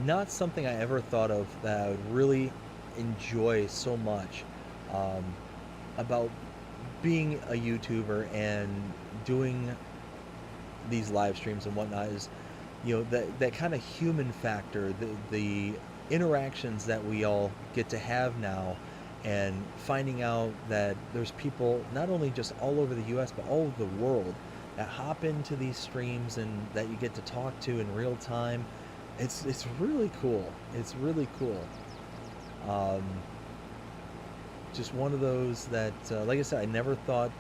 S1: not something I ever thought of that I would really enjoy so much about being a YouTuber and doing these live streams and whatnot is, that kind of human factor, the interactions that we all get to have now, and finding out that there's people not only just all over the US but all over the world that hop into these streams and that you get to talk to in real time. It's really cool. It's really cool. Just one of those that, like I said, I never thought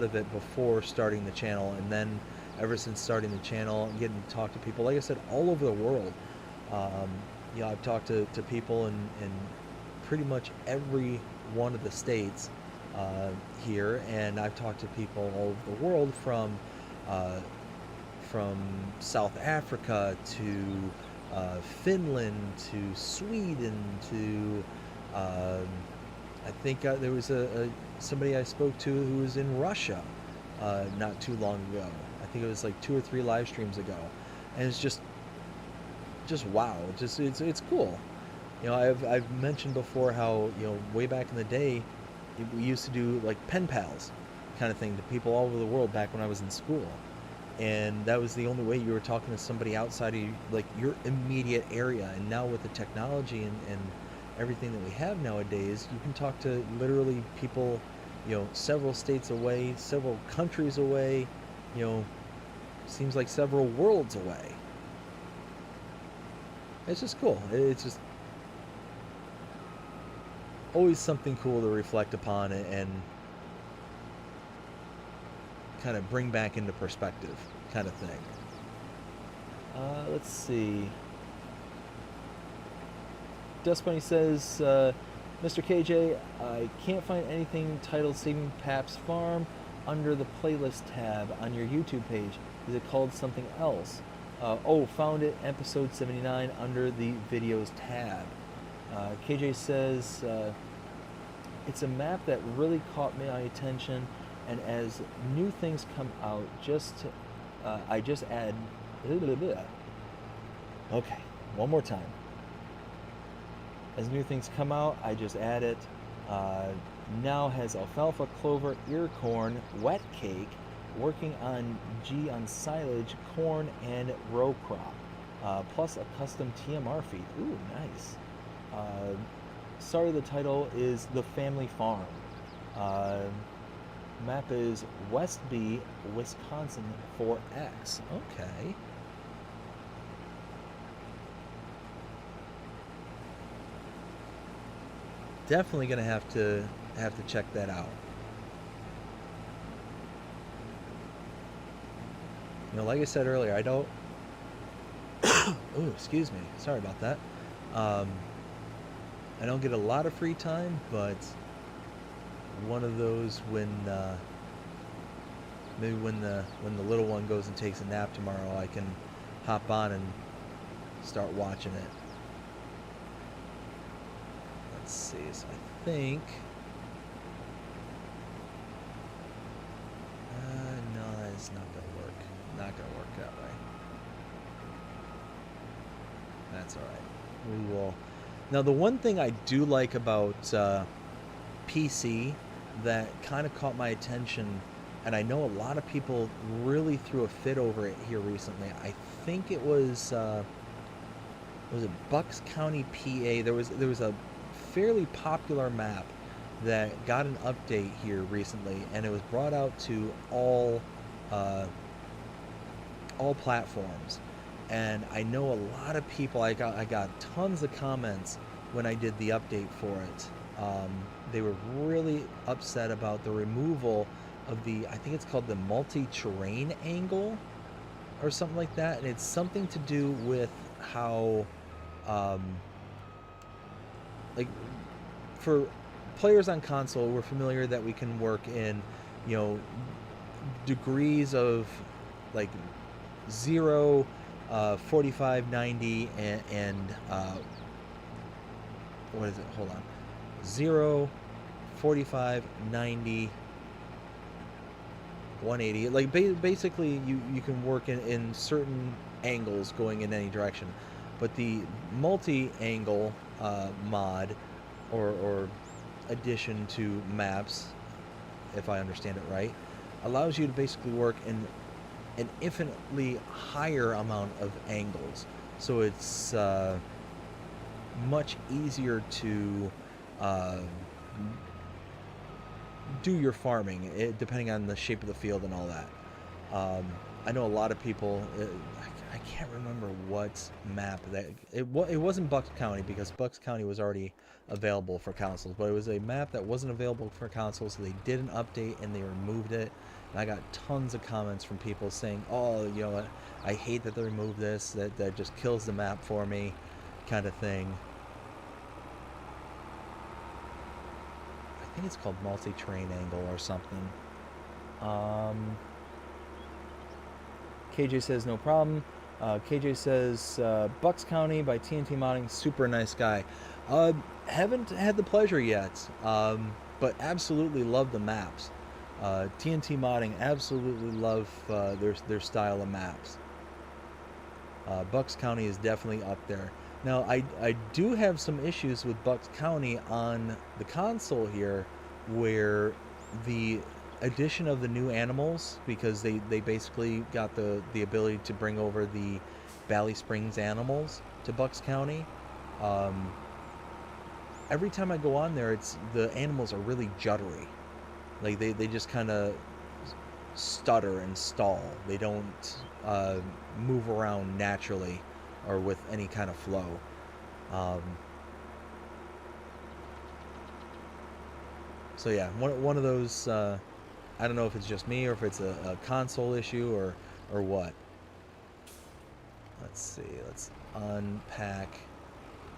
S1: of it before starting the channel, and then ever since starting the channel, I'm getting to talk to people, like I said, all over the world. I've talked to people in pretty much every one of the states here, and I've talked to people all over the world, from South Africa to Finland to Sweden to I think there was somebody I spoke to who was in Russia not too long ago. I think it was like 2 or 3 live streams ago, and it's just wow. It's cool. I've mentioned before how, way back in the day, we used to do like pen pals kind of thing to people all over the world back when I was in school, and that was the only way you were talking to somebody outside of your immediate area. And now with the technology and everything that we have nowadays, you can talk to literally people, several states away, several countries away, seems like several worlds away. It's just cool. It's just always something cool to reflect upon and kind of bring back into perspective, kind of thing. Let's see. Dust Bunny says, Mr. KJ, I can't find anything titled Saving Pap's Farm under the playlist tab on your YouTube page. Is it called something else? Found it, episode 79, under the videos tab. KJ says, it's a map that really caught my attention, and as new things come out, I just add... Okay, one more time. As new things come out, I just add it. Now has alfalfa, clover, ear corn, wet cake, working on silage, corn, and row crop, plus a custom TMR feed. Ooh, nice. Sorry, the title is The Family Farm. Map is West B, Wisconsin 4X. Okay. Definitely gonna have to check that out. Like I said earlier, I don't... oh, excuse me. Sorry about that. I don't get a lot of free time, but one of those when maybe when the little one goes and takes a nap tomorrow, I can hop on and start watching it. Let's see. So I think no, that's not gonna work. Not gonna work that way. That's all right. We will. Now, the one thing I do like about PC that kind of caught my attention, and I know a lot of people really threw a fit over it here recently. I think it was it Bucks County, PA. There was a fairly popular map that got an update here recently, and it was brought out to all platforms. And I know a lot of people, I got tons of comments when I did the update for it. They were really upset about the removal of I think it's called the multi-terrain angle or something like that. And it's something to do with how, like, for players on console, we're familiar that we can work in, degrees of like 0, 45, 90, and what is it? Hold on. 0, 45, 90, 180. Like basically, you can work in certain angles going in any direction. But the multi-angle mod or addition to maps, if I understand it right, allows you to basically work in an infinitely higher amount of angles. So it's much easier to uh, do your farming, depending on the shape of the field and all that. I know a lot of people. I can't remember what map that it wasn't Bucks County, because Bucks County was already available for consoles, but it was a map that wasn't available for consoles, so they did an update and they removed it. And I got tons of comments from people saying, "Oh, you know, I hate that they removed this. That just kills the map for me," kind of thing. I think it's called multi-terrain angle or something. KJ says no problem. KJ says Bucks County by TNT Modding, super nice guy. Haven't had the pleasure yet, but absolutely love the maps. TNT Modding, absolutely love their style of maps. Bucks County is definitely up there. Now, I do have some issues with Bucks County on the console here, where the addition of the new animals, because they basically got the ability to bring over the Valley Springs animals to Bucks County. Every time I go on there, the animals are really juddery. Like they just kind of stutter and stall. They don't move around naturally or with any kind of flow. So yeah, one of those. I don't know if it's just me or if it's a console issue or what. Let's see. Let's unpack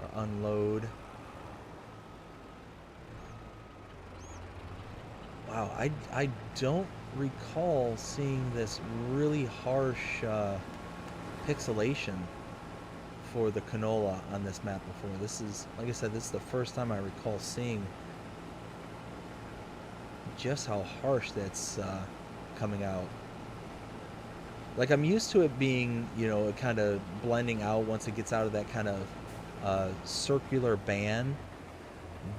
S1: or unload. Wow, I don't recall seeing this really harsh pixelation for the canola on this map before. This is, like I said, this is the first time I recall seeing just how harsh that's coming out. Like, I'm used to it being, you know, kind of blending out once it gets out of that kind of circular band,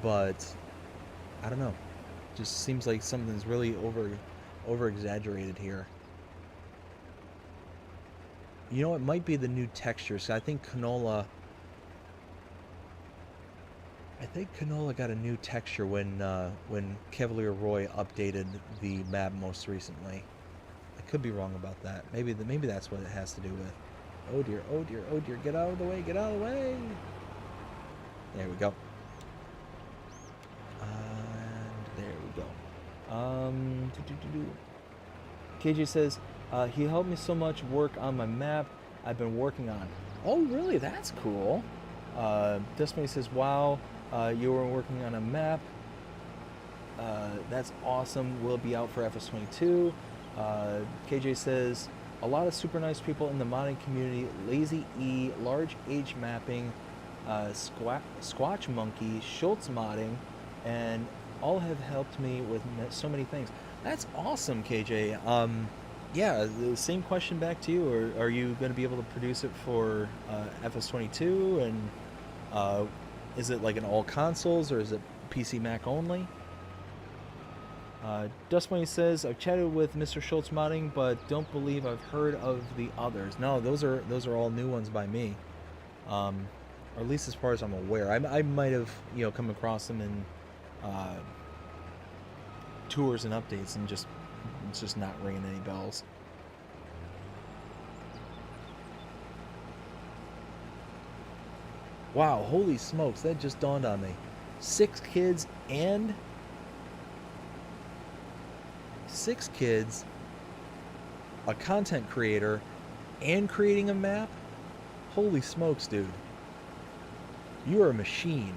S1: but I don't know. Just seems like something's really over exaggerated here. You know, it might be the new textures. I think canola got a new texture when Cavalier Roy updated the map most recently. I could be wrong about that. Maybe that's what it has to do with. Oh dear, oh dear, oh dear! Get out of the way! Get out of the way! There we go. And there we go. KJ says he helped me so much work on my map I've been working on. Oh, really? That's cool. Destiny says, wow. You were working on a map. That's awesome. Will be out for FS22. KJ says, a lot of super nice people in the modding community. Lazy E, Large Age Mapping, Squatch Monkey, Schultz Modding, and all have helped me with so many things. That's awesome, KJ. Yeah, the same question back to you. Or are you going to be able to produce it for FS22? And is it like an all consoles, or is it PC Mac only? Dustmoney says, I've chatted with Mr. Schultz Modding, but don't believe I've heard of the others. No, those are all new ones by me, or at least as far as I'm aware. I might have, you know, come across them in tours and updates, and it's just not ringing any bells. Wow, holy smokes, that just dawned on me. 6 kids, a content creator, and creating a map? Holy smokes, dude. You are a machine.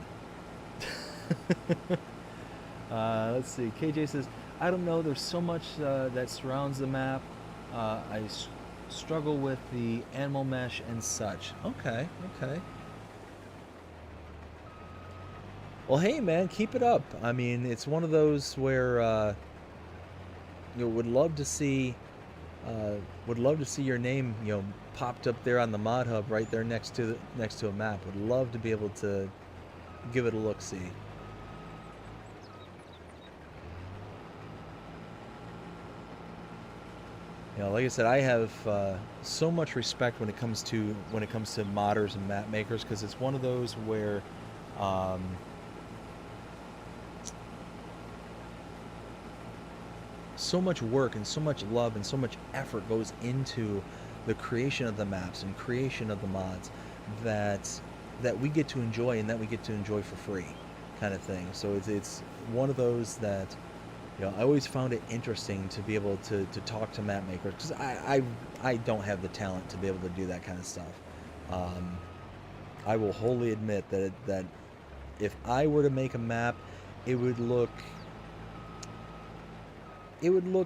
S1: Let's see. KJ says, I don't know. There's so much that surrounds the map. I struggle with the animal mesh and such. Okay. Well, hey, man, keep it up. I mean, it's one of those where you know, would love to see your name, you know, popped up there on the mod hub right there next to a map. Would love to be able to give it a look-see. Like I said, I have so much respect when it comes to modders and map makers, because it's one of those where um, so much work and so much love and so much effort goes into the creation of the maps and creation of the mods that we get to enjoy, and that we get to enjoy for free, kind of thing. So it's one of those that I always found it interesting to be able to talk to map makers, because I don't have the talent to be able to do that kind of stuff. Um, I will wholly admit that if I were to make a map, it would look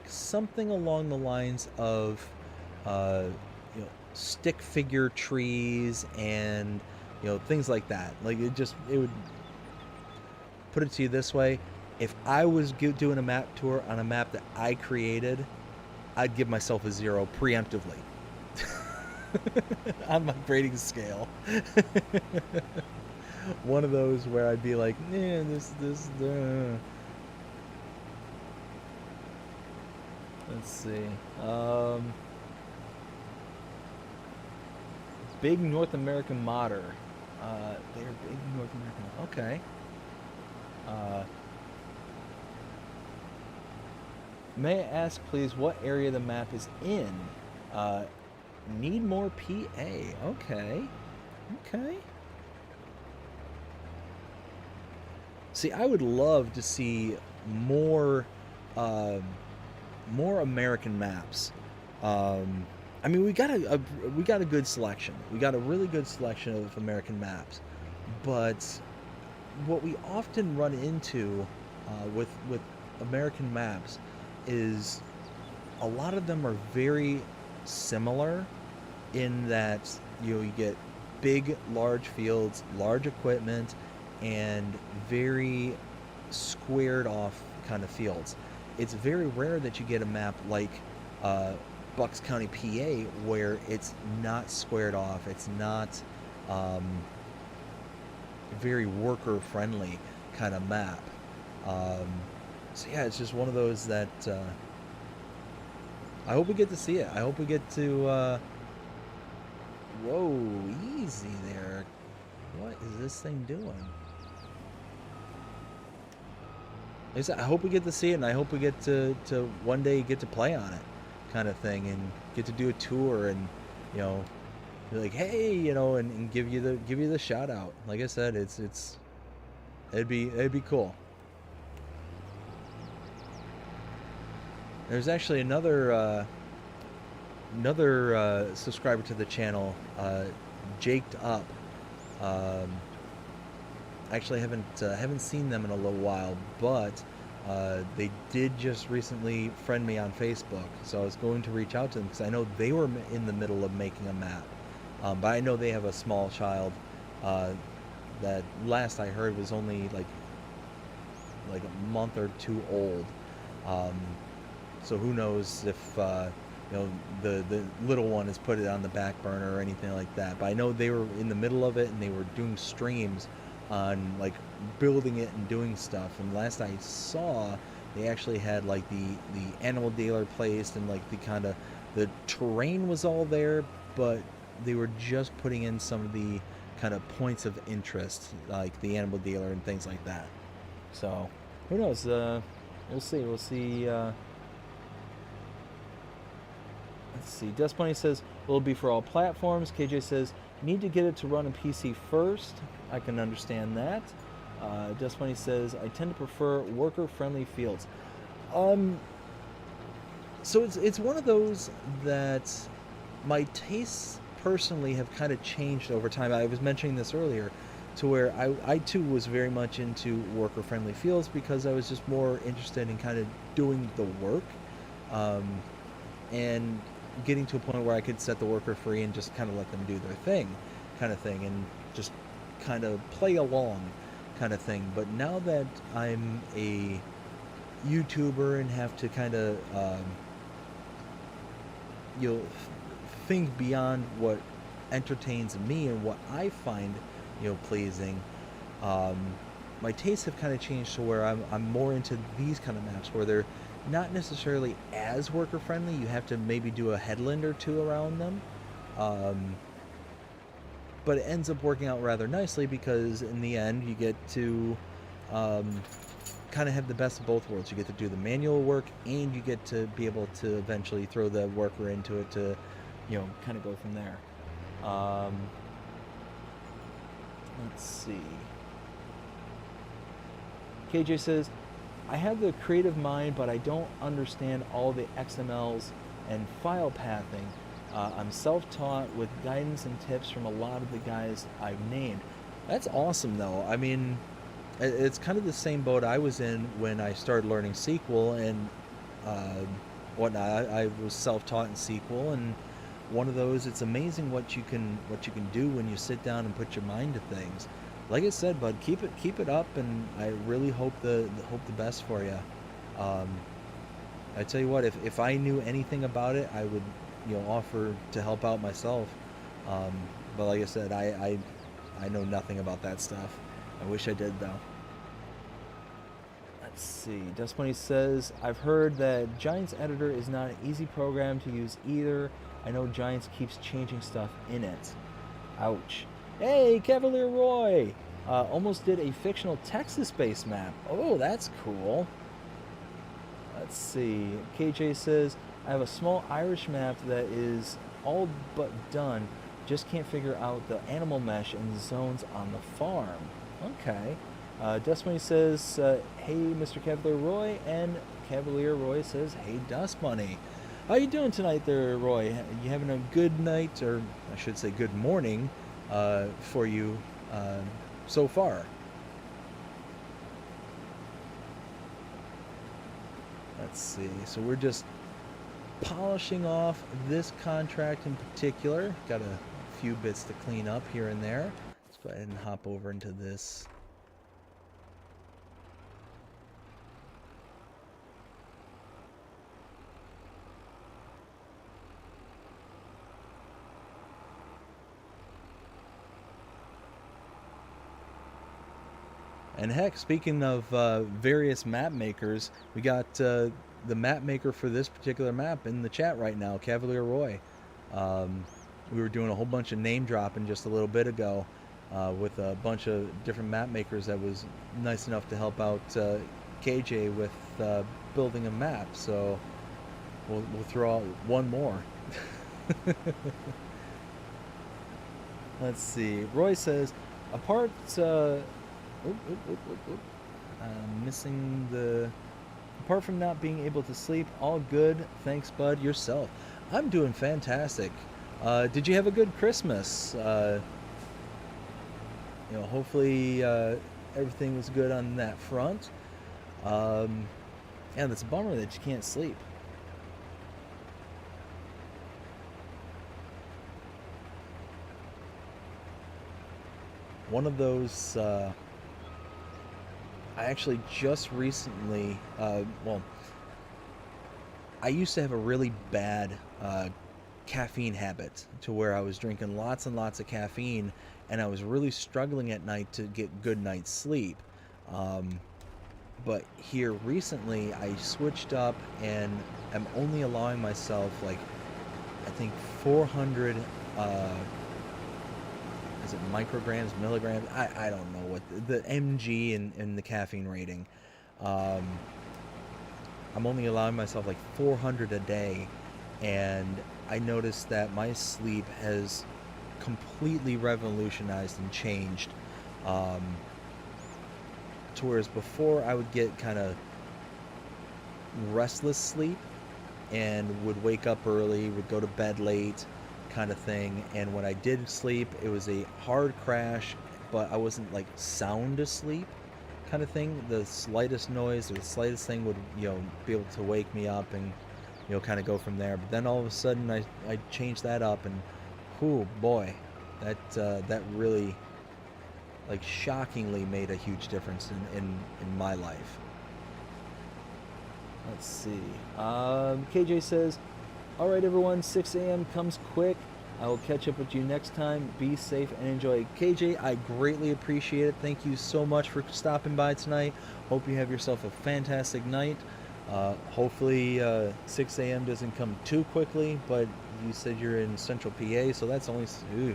S1: something along the lines of uh, stick figure trees and things like that. Like it would put it to you this way: if I was doing a map tour on a map that I created, I'd give myself a 0 preemptively on my grading scale. One of those where I'd be like, this. Let's see. Big North American modder. They're big North American. Okay. Uh, may I ask, please, what area the map is in? Need more PA. Okay. Okay. See, I would love to see more, more American maps. I mean, we got a good selection. We got a really good selection of American maps, but what we often run into with American maps is a lot of them are very similar in that you get big, large fields, large equipment, and very squared off kind of fields. It's very rare that you get a map like Bucks County, PA, where it's not squared off. It's not very worker friendly kind of map. So yeah, it's just one of those that I hope we get to see it. I hope we get to. Whoa, easy there. What is this thing doing? I hope we get to see it, and I hope we get to one day get to play on it, kind of thing, and get to do a tour, and be like, hey, and give you the shout out. Like I said, it'd be cool. There's actually another subscriber to the channel, Jaked Up. Actually, haven't seen them in a little while, but they did just recently friend me on Facebook, so I was going to reach out to them because I know they were in the middle of making a map. But I know they have a small child that last I heard was only like a month or two old. So who knows if the little one has put it on the back burner or anything like that. But I know they were in the middle of it, and they were doing streams on like building it and doing stuff. And last I saw, they actually had like the animal dealer placed, and like the terrain was all there, but they were just putting in some of the kind of points of interest, like the animal dealer and things like that. So who knows? We'll see. Let's see. Despony says, will it be for all platforms? KJ says, need to get it to run on PC first. I can understand that. Despony says, I tend to prefer worker-friendly fields. So it's one of those that my tastes personally have kind of changed over time. I was mentioning this earlier, to where I too was very much into worker-friendly fields because I was just more interested in kind of doing the work. And getting to a point where I could set the worker free and just kind of let them do their thing, kind of thing, and just kind of play along, kind of thing. But now that I'm a YouTuber and have to kind of think beyond what entertains me and what I find pleasing, my tastes have kind of changed to where I'm more into these kind of maps where they're not necessarily as worker friendly. You have to maybe do a headland or two around them. But it ends up working out rather nicely because in the end you get to kind of have the best of both worlds. You get to do the manual work and you get to be able to eventually throw the worker into it to, kind of go from there. Let's see. KJ says, I have the creative mind, but I don't understand all the XMLs and file pathing. I'm self-taught with guidance and tips from a lot of the guys I've named. That's awesome, though. I mean, it's kind of the same boat I was in when I started learning SQL and whatnot. I was self-taught in SQL, and one of those. It's amazing what you can do when you sit down and put your mind to things. Like I said, bud, keep it up, and I really hope the best for you. I tell you what, if I knew anything about it, I would offer to help out myself. But like I said, I know nothing about that stuff. I wish I did, though. Let's see. Dust Bunny says, I've heard that Giants Editor is not an easy program to use either. I know Giants keeps changing stuff in it. Ouch. Hey, Cavalier Roy! Almost did a fictional Texas-based map. Oh, that's cool. Let's see. KJ says, I have a small Irish map that is all but done. Just can't figure out the animal mesh and zones on the farm. Okay. Dustmoney says, hey, Mr. Cavalier Roy. And Cavalier Roy says, hey, Dust Bunny. How you doing tonight there, Roy? You having a good night, or I should say good morning, for you so far? Let's see. So we're just polishing off this contract in particular. Got a few bits to clean up here and there. Let's go ahead and hop over into this. And heck, speaking of various map makers, we got the map maker for this particular map in the chat right now, Cavalier Roy. We were doing a whole bunch of name dropping just a little bit ago with a bunch of different map makers that was nice enough to help out KJ with building a map. So we'll throw out one more. Let's see. Roy says, apart... missing the... Apart from not being able to sleep, all good. Thanks, bud. Yourself. I'm doing fantastic. Did you have a good Christmas? Hopefully everything was good on that front. And it's a bummer that you can't sleep. One of those... I actually just recently, I used to have a really bad caffeine habit to where I was drinking lots and lots of caffeine, and I was really struggling at night to get good night's sleep. But here recently, I switched up and am only allowing myself, like, I think 400... is it micrograms, milligrams? I don't know what the mg in the caffeine rating. I'm only allowing myself like 400 a day, and I noticed that my sleep has completely revolutionized and changed. To whereas before I would get kind of restless sleep and would wake up early, would go to bed late, kind of thing, and when I did sleep, it was a hard crash, but I wasn't like sound asleep kind of thing. The slightest noise or the slightest thing would be able to wake me up and kind of go from there. But then all of a sudden I changed that up, and oh boy, that really like shockingly made a huge difference in my life. Let's see. KJ says, all right, everyone, 6 a.m. comes quick. I will catch up with you next time. Be safe and enjoy. KJ, I greatly appreciate it. Thank you so much for stopping by tonight. Hope you have yourself a fantastic night. Hopefully 6 a.m. doesn't come too quickly, but you said you're in central PA, so that's only, ooh,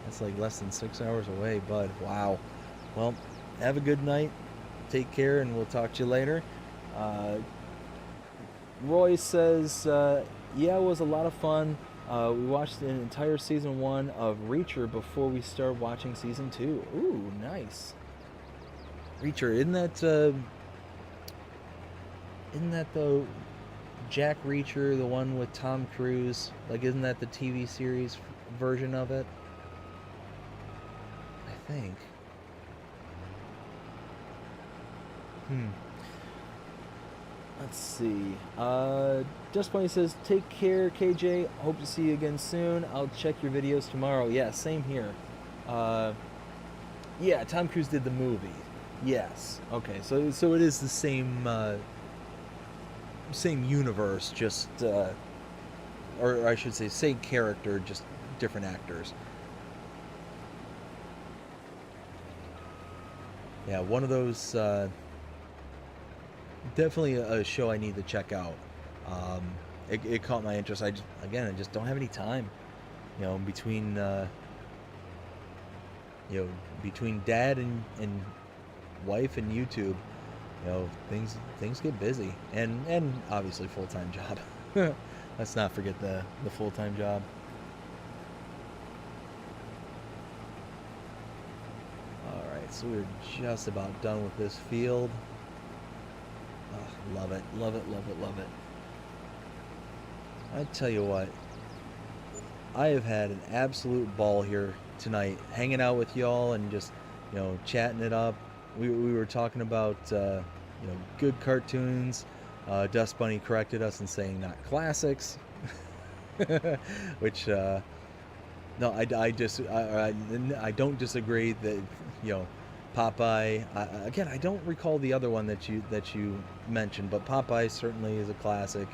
S1: that's like less than 6 hours away, bud. Wow. Well, have a good night. Take care, and we'll talk to you later. Uh, Roy says, yeah, it was a lot of fun. We watched an entire season 1 of Reacher before we started watching season 2. Ooh, nice. Reacher, isn't that the Jack Reacher, the one with Tom Cruise? Like, isn't that the TV series version of it? I think. Let's see. Just Funny says, take care, KJ. Hope to see you again soon. I'll check your videos tomorrow. Yeah, same here. Yeah, Tom Cruise did the movie. Yes. Okay, so it is the same universe, just or I should say same character, just different actors. Yeah, one of those definitely a show I need to check out. Um, it caught my interest. I just don't have any time. Between between dad and wife and YouTube, things get busy, and obviously full-time job. Let's not forget the full-time job. All right, so we're just about done with this field. Oh, love it, love it, love it, love it. I tell you what, I have had an absolute ball here tonight, hanging out with y'all and just chatting it up. We were talking about good cartoons. Dust Bunny corrected us in saying not classics, which no, I don't disagree that Popeye. Again, I don't recall the other one that you mentioned, but Popeye certainly is a classic.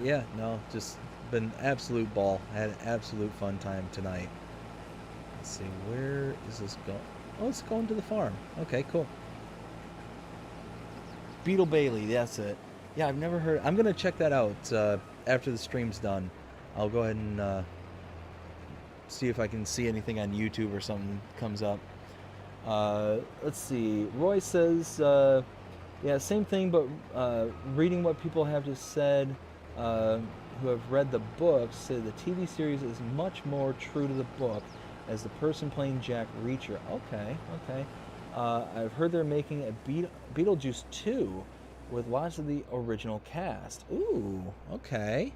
S1: Yeah, no, just been absolute ball. Had an absolute fun time tonight. Let's see, where is this going? Oh, it's going to the farm. Okay, cool. Beetle Bailey, that's it. Yeah, I've never heard. I'm gonna check that out after the stream's done. I'll go ahead and see if I can see anything on YouTube or something comes up. Let's see. Roy says, yeah, same thing, but reading what people have just said, who have read the books, say the TV series is much more true to the book as the person playing Jack Reacher. Okay, okay. I've heard they're making a Beetlejuice 2 with lots of the original cast. Ooh, okay.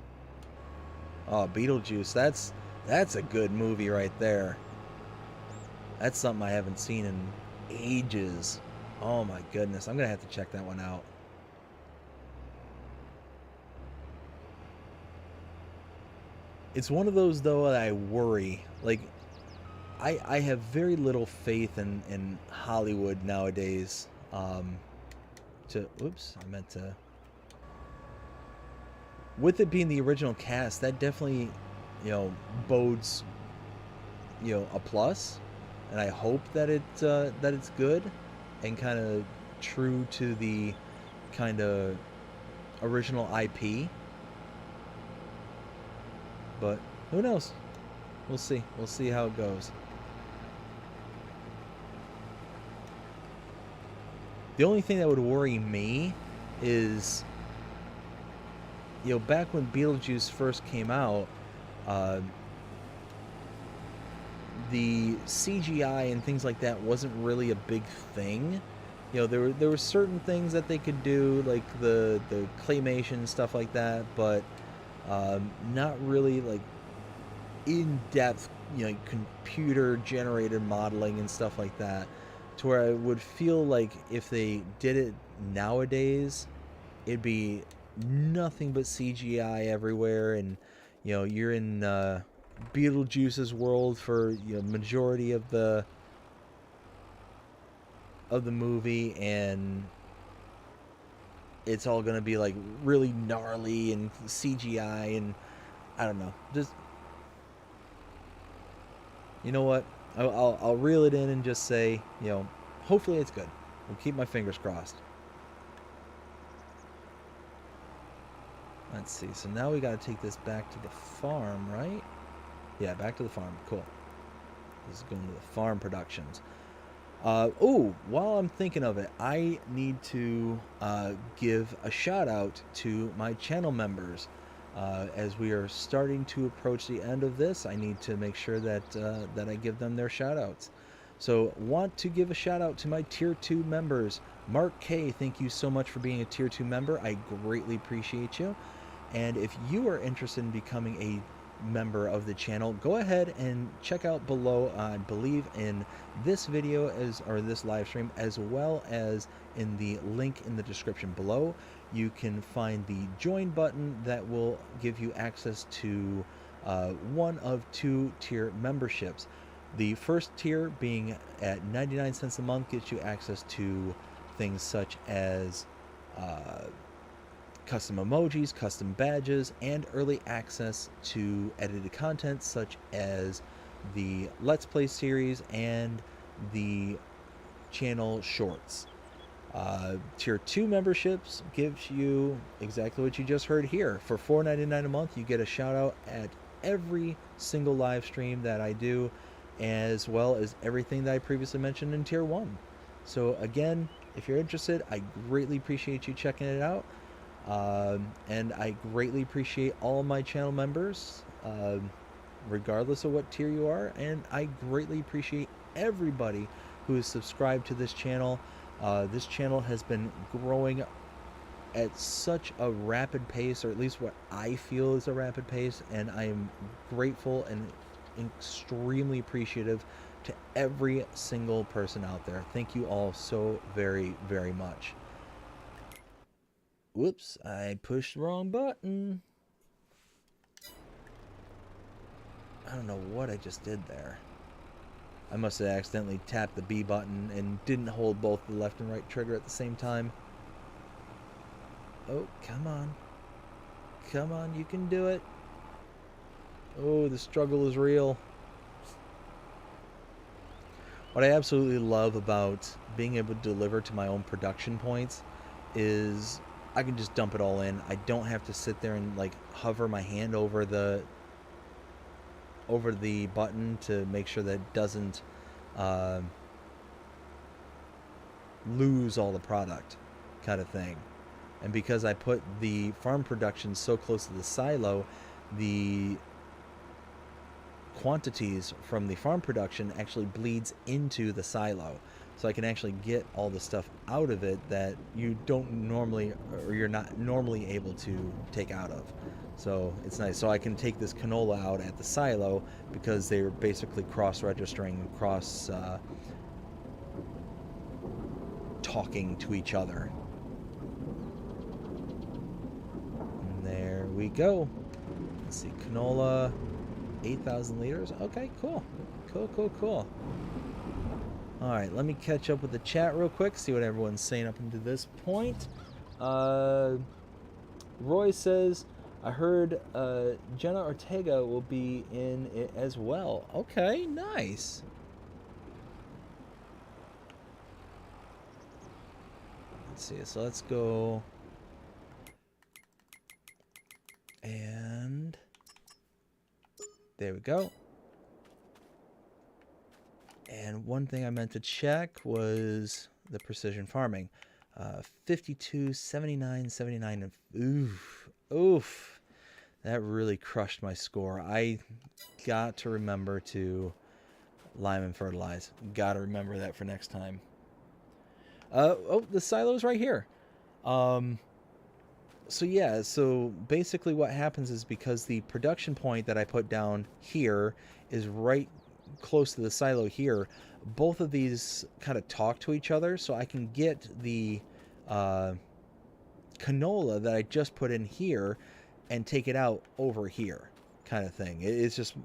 S1: Oh, Beetlejuice, that's a good movie right there. That's something I haven't seen in ages. Oh my goodness, I'm gonna have to check that one out. It's one of those though that I worry. Like, I have very little faith in Hollywood nowadays. Oops, I meant to. With it being the original cast, that definitely, bodes, a plus, and I hope that it's good, and kind of true to the kind of original IP. But who knows? We'll see. We'll see how it goes. The only thing that would worry me is, back when Beetlejuice first came out, the CGI and things like that wasn't really a big thing. There were certain things that they could do, like the claymation stuff like that, but not really like in-depth, computer generated modeling and stuff like that, to where I would feel like if they did it nowadays, it'd be nothing but CGI everywhere, and you're in Beetlejuice's world for majority of the movie, and it's all gonna be like really gnarly and CGI, and I don't know, just, you know what, I'll reel it in and just say, Hopefully it's good. We'll keep my fingers crossed. Let's see. So now we got to take this back to the farm, right? Yeah, back to the farm. Cool. This is going to the farm productions. Oh, while I'm thinking of it, I need to give a shout out to my channel members. As we are starting to approach the end of this, I need to make sure that that I give them their shout outs. So want to give a shout out to my tier 2 members. Mark K, thank you so much for being a tier 2 member. I greatly appreciate you. And if you are interested in becoming a member of the channel, go ahead and check out below, I believe in this video or this live stream, as well as in the link in the description below. You can find the join button that will give you access to one of 2 tier memberships. The first tier, being at 99 cents a month, gets you access to things such as custom emojis, custom badges, and early access to edited content such as the Let's Play series and the channel shorts. Tier 2 memberships gives you exactly what you just heard here. For $4.99 a month, you get a shout out at every single live stream that I do, as well as everything that I previously mentioned in Tier 1. So again, if you're interested, I greatly appreciate you checking it out. And I greatly appreciate all my channel members, regardless of what tier you are, and I greatly appreciate everybody who is subscribed to this channel. This channel has been growing at such a rapid pace, or at least what I feel is a rapid pace, and I am grateful and extremely appreciative to every single person out there. Thank you all so very, very much. Whoops, I pushed the wrong button. I don't know what I just did there. I must have accidentally tapped the B button and didn't hold both the left and right trigger at the same time. Oh, come on. Come on, you can do it. Oh, the struggle is real. What I absolutely love about being able to deliver to my own production points is I can just dump it all in. I don't have to sit there and like hover my hand over the button to make sure that it doesn't lose all the product, kind of thing. And because I put the farm production so close to the silo, the quantities from the farm production actually bleeds into the silo, so I can actually get all the stuff out of it that you don't normally, or you're not normally able to take out of. So it's nice. So I can take this canola out at the silo because they're basically cross-registering, talking to each other. And there we go. Let's see, canola, 8,000 liters. Okay, cool. Cool. Alright, let me catch up with the chat real quick, see what everyone's saying up until this point. Roy says, I heard Jenna Ortega will be in it as well. Okay, nice. Let's see, so let's go. And there we go. And one thing I meant to check was the precision farming. 52, 79, 79. Oof. That really crushed my score. I got to remember to lime and fertilize. Got to remember that for next time. Oh, the silo's right here. So yeah, so basically what happens is because the production point that I put down here is right close to the silo here, both of these kind of talk to each other, so I can get the canola that I just put in here and take it out over here, kind of thing. It's just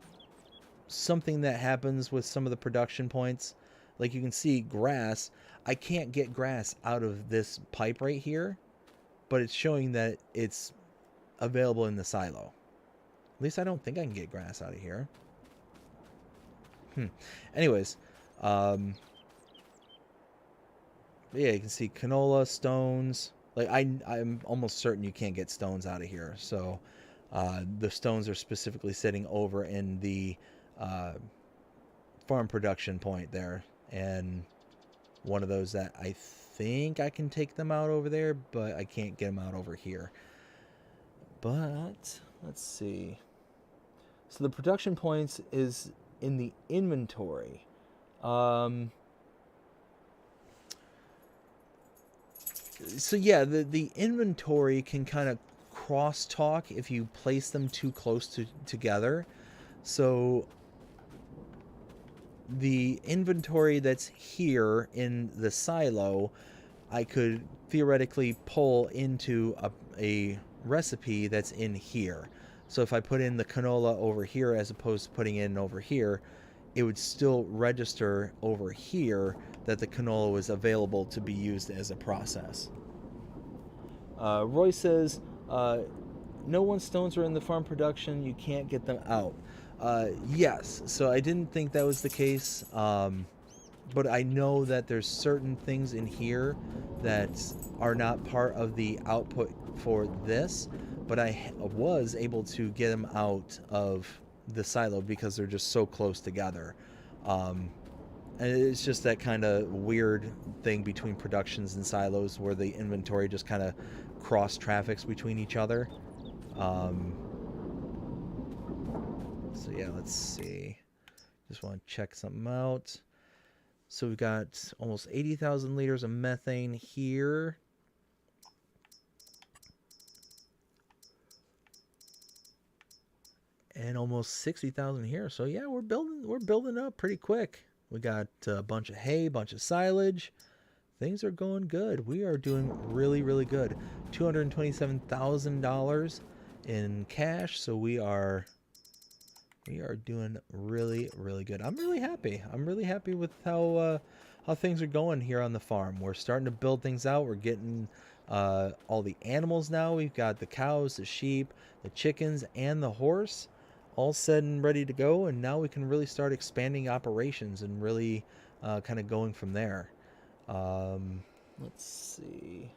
S1: something that happens with some of the production points. Like you can see grass, I can't get grass out of this pipe right here, but it's showing that it's available in the silo. At least I don't think I can get grass out of here. Anyways, yeah, you can see canola, stones. Like I'm almost certain you can't get stones out of here. So the stones are specifically sitting over in the uh, farm production point there, and one of those that I think I can take them out over there, but I can't get them out over here. But let's see. So the production points is in the inventory. So yeah, the inventory can kind of crosstalk if you place them too close together. So the inventory that's here in the silo, I could theoretically pull into a recipe that's in here. So if I put in the canola over here as opposed to putting it in over here, it would still register over here that the canola was available to be used as a process. Roy says, no one stones are in the farm production, you can't get them out. Yes, so I didn't think that was the case, but I know that there's certain things in here that are not part of the output for this, but I was able to get them out of the silo because they're just so close together. And it's just that kind of weird thing between productions and silos where the inventory just kind of cross traffics between each other. So yeah, let's see. Just want to check something out. So we've got almost 80,000 liters of methane here. And almost 60,000 here. So yeah, we're building up pretty quick. We got a bunch of hay, a bunch of silage. Things are going good. We are doing really, really good. $227,000 in cash. So we are doing really, really good. I'm really happy. I'm really happy with how things are going here on the farm. We're starting to build things out. We're getting all the animals now. We've got the cows, the sheep, the chickens, and the horse all set and ready to go. And now we can really start expanding operations and really kind of going from there. Let's see.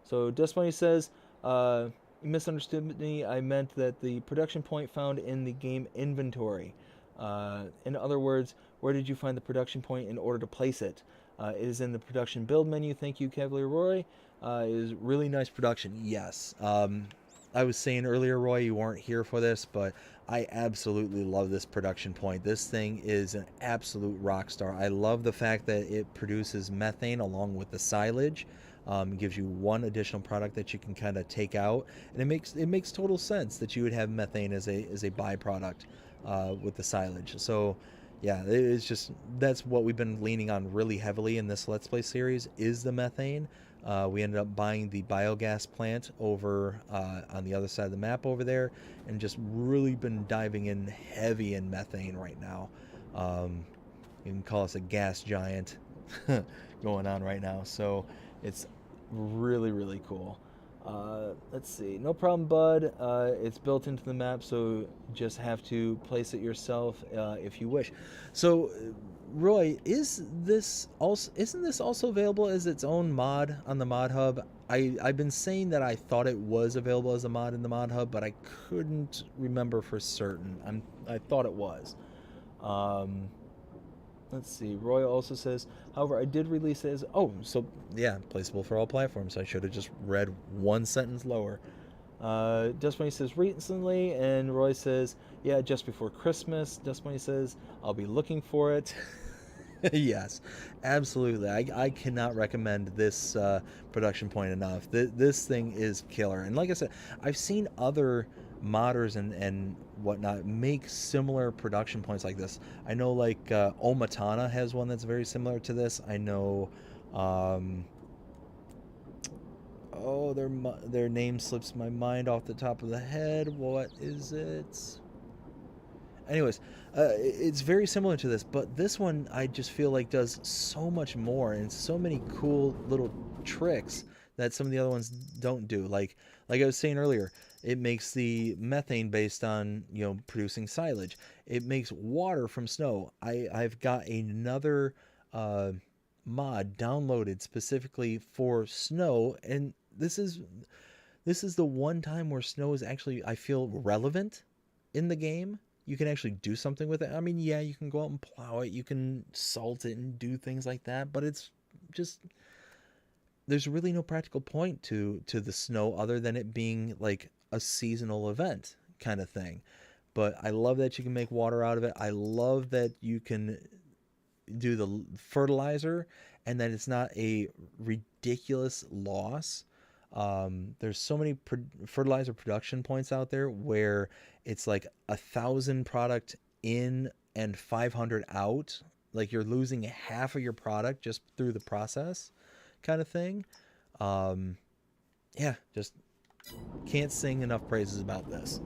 S1: So Dust Bunny says, you misunderstood me. I meant that the production point found in the game inventory. In other words, where did you find the production point in order to place it? It is in the production build menu. Thank you, Cavalier Roy. It is really nice production. Yes. I was saying earlier, Roy, you weren't here for this, but I absolutely love this production point. This thing is an absolute rock star. I love the fact that it produces methane along with the silage. It gives you one additional product that you can kind of take out, and it makes total sense that you would have methane as a byproduct with the silage. So yeah, it's just that's what we've been leaning on really heavily in this Let's Play series is the methane. We ended up buying the biogas plant over on the other side of the map over there, and just really been diving in heavy in methane right now. You can call us a gas giant going on right now. So it's really, really cool. Let's see. No problem, bud. It's built into the map, so just have to place it yourself if you wish. So, Roy, isn't this also available as its own mod on the mod hub? I've been saying that I thought it was available as a mod in the mod hub, but I couldn't remember for certain. I thought it was. Let's see. Roy also says, however, I did release it as... Oh, so, yeah, placeable for all platforms. I should have just read one sentence lower. Dust Bunny says, recently, and Roy says, yeah, just before Christmas. Dust Bunny says, I'll be looking for it. Yes, absolutely. I cannot recommend this production point enough. This thing is killer. And like I said, I've seen other modders and whatnot make similar production points like this. I know like Omatana has one that's very similar to this. I know oh, their name slips my mind off the top of the head. What is it? Anyways, it's very similar to this, but this one I just feel like does so much more and so many cool little tricks that some of the other ones don't do. Like I was saying earlier, it makes the methane based on, producing silage. It makes water from snow. I've got another mod downloaded specifically for snow, and this is the one time where snow is actually, I feel, relevant in the game. You can actually do something with it. I mean, yeah, you can go out and plow it, you can salt it and do things like that, but it's just, there's really no practical point to the snow other than it being like a seasonal event kind of thing. But I love that you can make water out of it. I love that you can do the fertilizer and that it's not a ridiculous loss. There's so many fertilizer production points out there where it's like 1,000 product in and 500 out. Like you're losing half of your product just through the process, kind of thing. Yeah, just can't sing enough praises about this.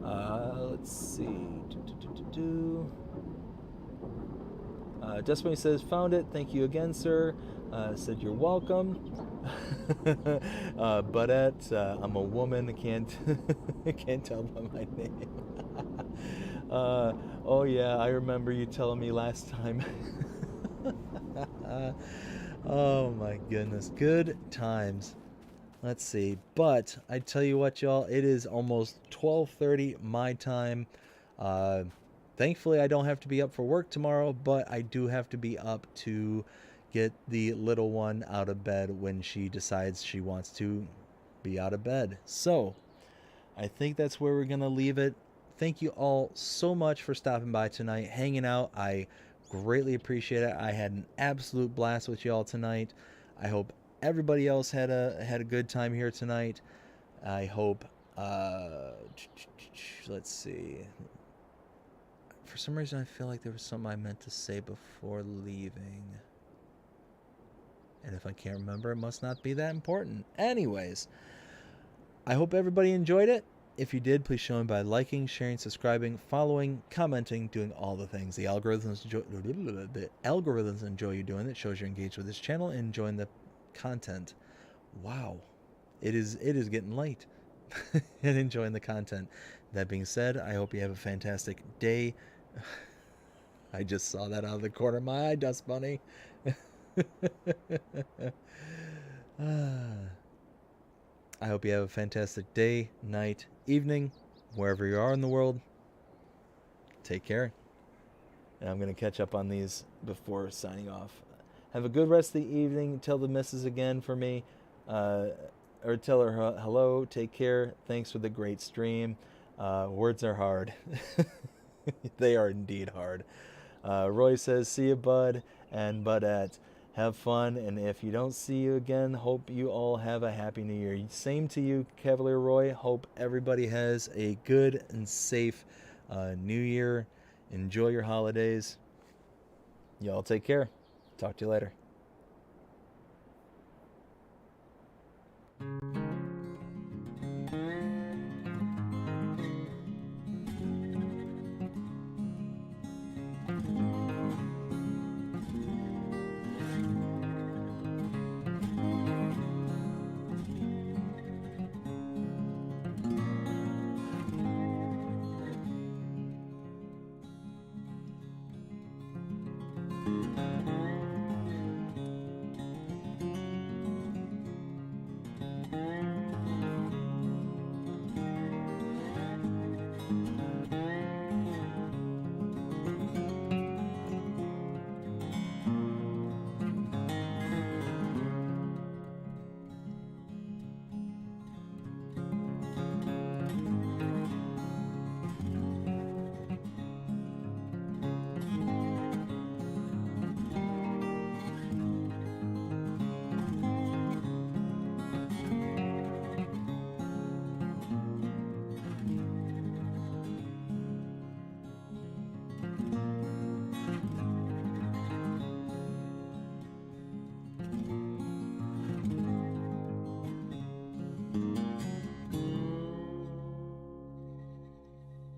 S1: Let's see. Destiny says, found it. Thank you again, sir. Said you're welcome. Budette, I'm a woman. Can't tell by my name. Oh yeah, I remember you telling me last time. Oh my goodness, good times. Let's see. But I tell you what, y'all, it is almost 12:30 my time. Uh, Thankfully, I don't have to be up for work tomorrow, but I do have to be up to get the little one out of bed when she decides she wants to be out of bed. So, I think that's where we're going to leave it. Thank you all so much for stopping by tonight, hanging out. I greatly appreciate it. I had an absolute blast with y'all tonight. I hope everybody else had a good time here tonight. I hope let's see. For some reason I feel like there was something I meant to say before leaving. And if I can't remember, it must not be that important. Anyways, I hope everybody enjoyed it. If you did, please show me by liking, sharing, subscribing, following, commenting, doing all the things. The algorithms enjoy you doing it. Shows you're engaged with this channel and enjoying the content. Wow. It is getting late. And enjoying the content. That being said, I hope you have a fantastic day. I just saw that out of the corner of my eye, Dust Bunny. I hope you have a fantastic day, night, evening, wherever you are in the world. Take care. And I'm going to catch up on these before signing off. Have a good rest of the evening. Tell the missus again for me. Or tell her hello. Take care. Thanks for the great stream. Words are hard. They are indeed hard. Roy says, see you, bud. And Budette, have fun. And if you don't see you again, hope you all have a happy new year. Same to you, Cavalier Roy. Hope everybody has a good and safe new year. Enjoy your holidays. Y'all take care. Talk to you later.